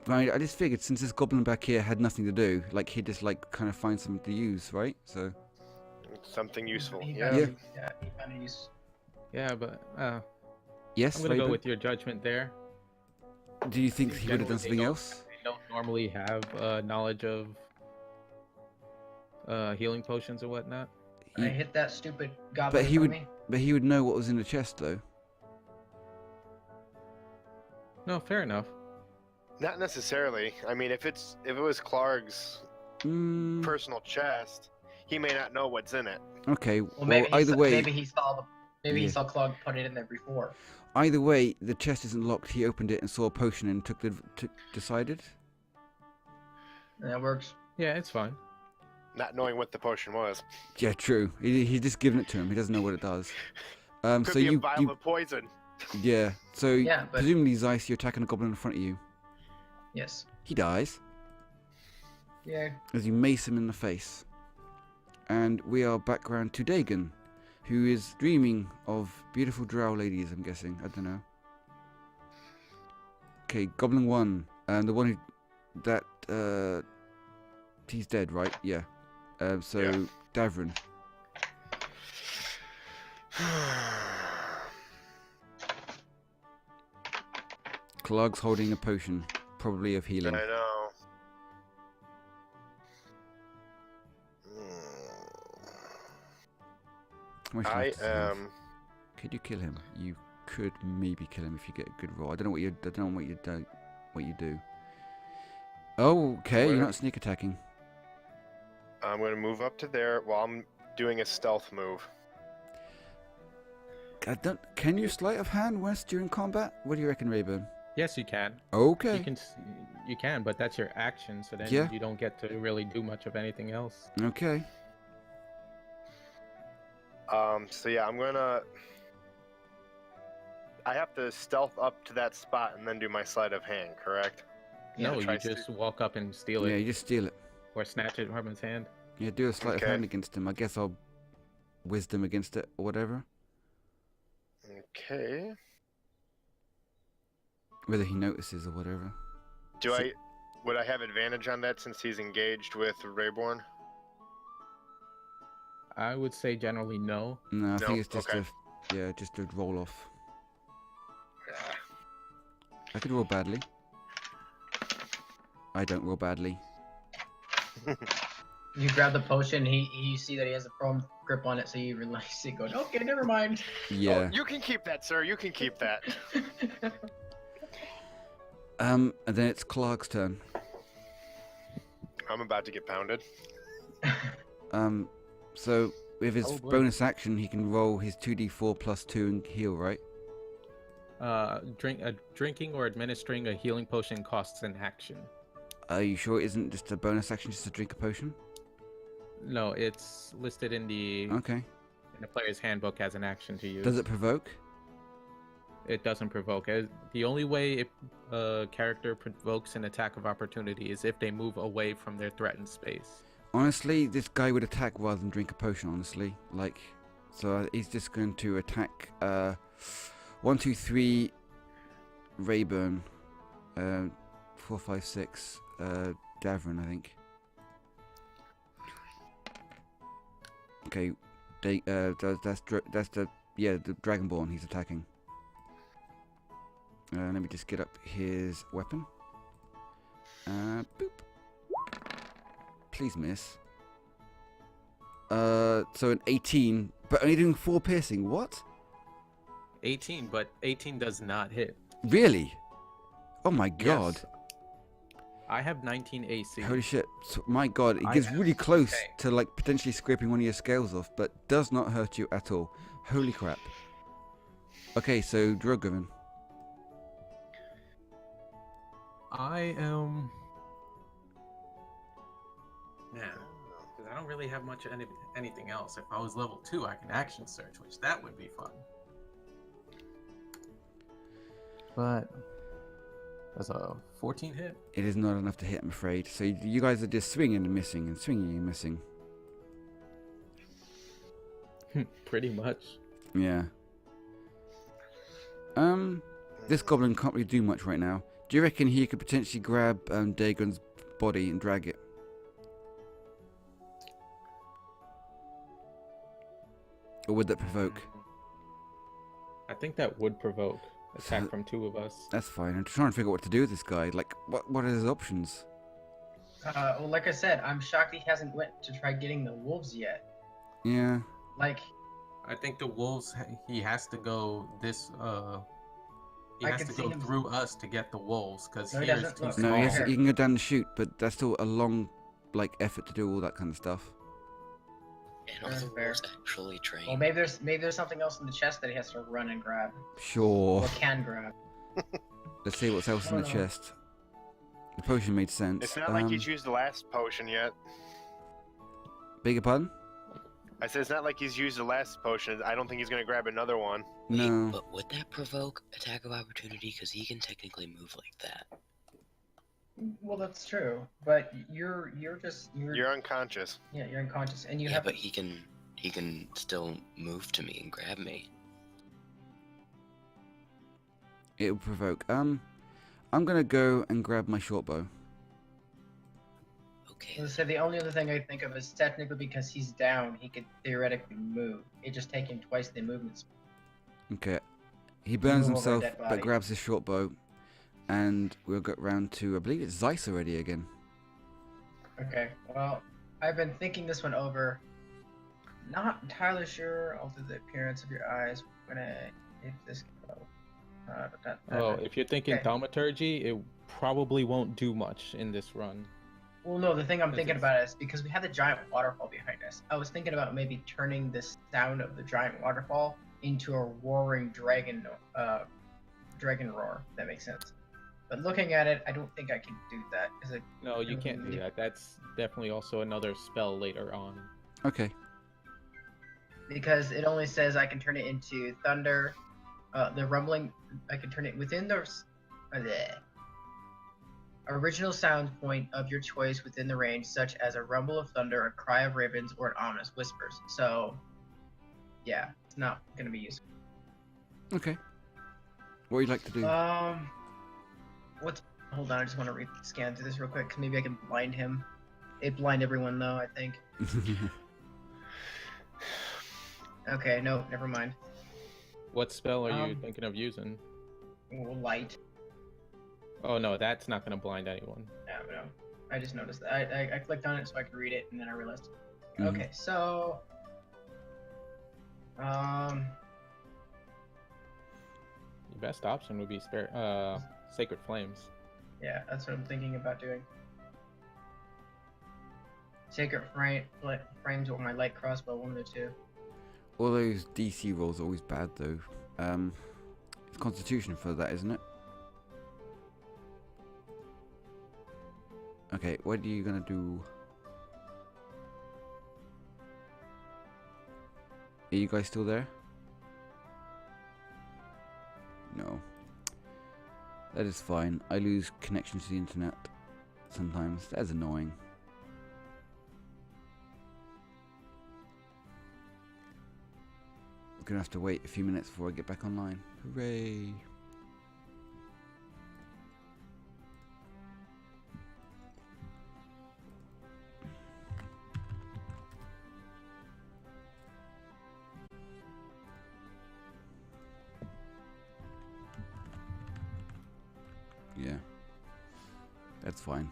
Right, I just figured since this goblin back here had nothing to do, like he'd just like kind of find something to use, right? So. Something useful. He Yeah. found he found a use. Yeah, but Yes. I'm gonna go Reyboum? with your judgment there. Do you think he would have done something Generally, else? They don't normally have knowledge of healing potions or whatnot. I He- hit that stupid goblin. But he in would. front of me. But he would know what was in the chest, though. No, fair enough. Not necessarily. I mean, if it was Clark's Mm, personal chest, he may not know what's in it. okay. Well, Well, maybe either way, maybe he saw Yeah. he saw Clog put it in there before. either way, the chest isn't locked. He opened it and saw a potion and decided. And that works. Yeah, it's fine. Not knowing what the potion was. Yeah, true. He's just given it to him. He doesn't know what it does. Could So be a you, vial of poison. yeah. So Yeah, but presumably Zeiss, you're attacking a goblin in front of you. yes. He dies Yeah. as you mace him in the face. And we are back round to Dagon, who is dreaming of beautiful drow ladies. I'm guessing. I don't know. Okay, Goblin 1, and the one who he's dead, right? Yeah. So Yeah. Davrin. Clog's holding a potion, probably of I healing. know. How much I life does he have? am. Could you kill him? You could maybe kill him if you get a good roll. I don't know what you do. Oh, okay. You're Where? not sneak attacking. I'm going to move up to there while I'm doing a stealth move. Can you sleight of hand whilst during combat? What do you reckon, Reyboum? Yes, you can. Okay. You can, but that's your action, so then Yeah. you don't get to really do much of anything else. Okay. So yeah, I'm gonna. I have to stealth up to that spot and then do my sleight of hand, correct? No, try you to- just walk up and steal Yeah, it you just steal it. or snatch it from his hand. Yeah, do a sleight of Okay. hand against him. I guess I'll wisdom against it or whatever. Okay. Whether he notices or whatever. Would I have advantage on that since he's engaged with Reyboum? I would say generally no. No, I No, think it's just okay. just a roll off. I could roll badly. I don't roll badly. You grab the potion. You see that he has a firm grip on it, so you release it. Going, okay, never mind. Yeah. Oh, you can keep that, sir. You can keep that. And then it's Clark's turn. I'm about to get pounded. So with his Oh, boy. bonus action, he can roll his 2d4 plus 2 and heal, right? Drinking or administering a healing potion costs an action. Are you sure it isn't just a bonus action just to drink a potion? No, it's listed in the Okay. player's handbook as an action to use. Does it provoke? It doesn't provoke. The only way a character provokes an attack of opportunity is if they move away from their threatened space. Honestly, this guy would attack rather than drink a potion, honestly. Like, so he's just going to attack 1, 2, 3 Reyboum, 4, 5, 6 Davrin, I think. Okay, that's the Dragonborn he's attacking. Let me just get up his weapon. Boop. Please miss. So an 18, but only doing 4 piercing. What? 18, but 18 does not hit. Really? Oh my god. Yes. I have 19 AC. Holy shit. So, my god, it gets really close to like potentially scraping one of your scales off, but does not hurt you at all. Holy crap. Okay, so Drogoven. I am... Man, because I don't really have much of anything else. If I was level 2, I can action search, which that would be fun. But that's a 14 hit. It is not enough to hit, I'm afraid. So you guys are just swinging and missing and swinging and missing. Pretty much. Yeah. This goblin can't really do much right now. Do you reckon he could potentially grab Dagon's body and drag it? Or would that provoke? I think that would provoke attack from 2 of us. That's fine. I'm trying to figure out what to do with this guy. Like, what are his options? Well, like I said, I'm shocked he hasn't went to try getting the wolves yet. Yeah. Like, I think the wolves, he has to go this, he I has can to see go him- through us to get the wolves, because No, he here's doesn't. too Look. small. No, he Here. can go down the chute, but that's still a long, like, effort to do all that kind of stuff. And are the Fair. wolves actually trained? well, maybe there's something else in the chest that he has to run and grab, Sure. or can grab. Let's see what's else in the Oh. chest. The potion made sense. It's not like he's used the last potion yet. Beg your pardon? I said it's not like he's used the last potion. I don't think he's gonna grab another one. Wait, No. but would that provoke attack of opportunity? Because he can technically move like that. Well, that's true, but you're You're unconscious. yeah, you're unconscious, and you Yeah, have but he can still move to me and grab me. It will provoke. I'm gonna go and grab my short bow. Okay. So the only other thing I think of is technically because he's down, he could theoretically move. It just take him twice the movement speed. Okay. He burns Move over a himself, dead but body. grabs his short bow, and we'll get round to, I believe it's Zeiss already again. Okay, well, I've been thinking this one over. Not entirely sure. Alter the appearance of your eyes. If this. Oh, if you're thinking Okay. thaumaturgy, it probably won't do much in this run. Well, no, the thing I'm Because thinking it's- about is because we have the giant waterfall behind us. I was thinking about maybe turning the sound of the giant waterfall into a roaring dragon roar. If that makes sense. But looking at it, I don't think I can do that. No, you can't do that. That's definitely also another spell later on. Okay. Because it only says I can turn it into thunder. The rumbling, I can turn it within the original sound point of your choice within the range, such as a rumble of thunder, a cry of ravens, or an ominous whispers. So, yeah, it's not going to be useful. Okay. What would you like to do? Hold on, I just want to scan through this real quick, 'cause maybe I can blind him. It blind everyone, though, I think. Okay, no, never mind. What spell are you thinking of using? Light. Oh no, that's not going to blind anyone. No. I just noticed that. I clicked on it so I could read it, and then I realized. Mhm. Okay, so. Your best option would be Sacred Flames. Yeah, that's what I'm thinking about doing. Sacred frames or my light crossbow, one of the two. All those DC rolls are always bad, though. It's Constitution for that, isn't it? Okay, what are you gonna do? Are you guys still there? No. That is fine. I lose connection to the internet sometimes. That is annoying. I'm gonna have to wait a few minutes before I get back online. Hooray! Yeah, that's fine.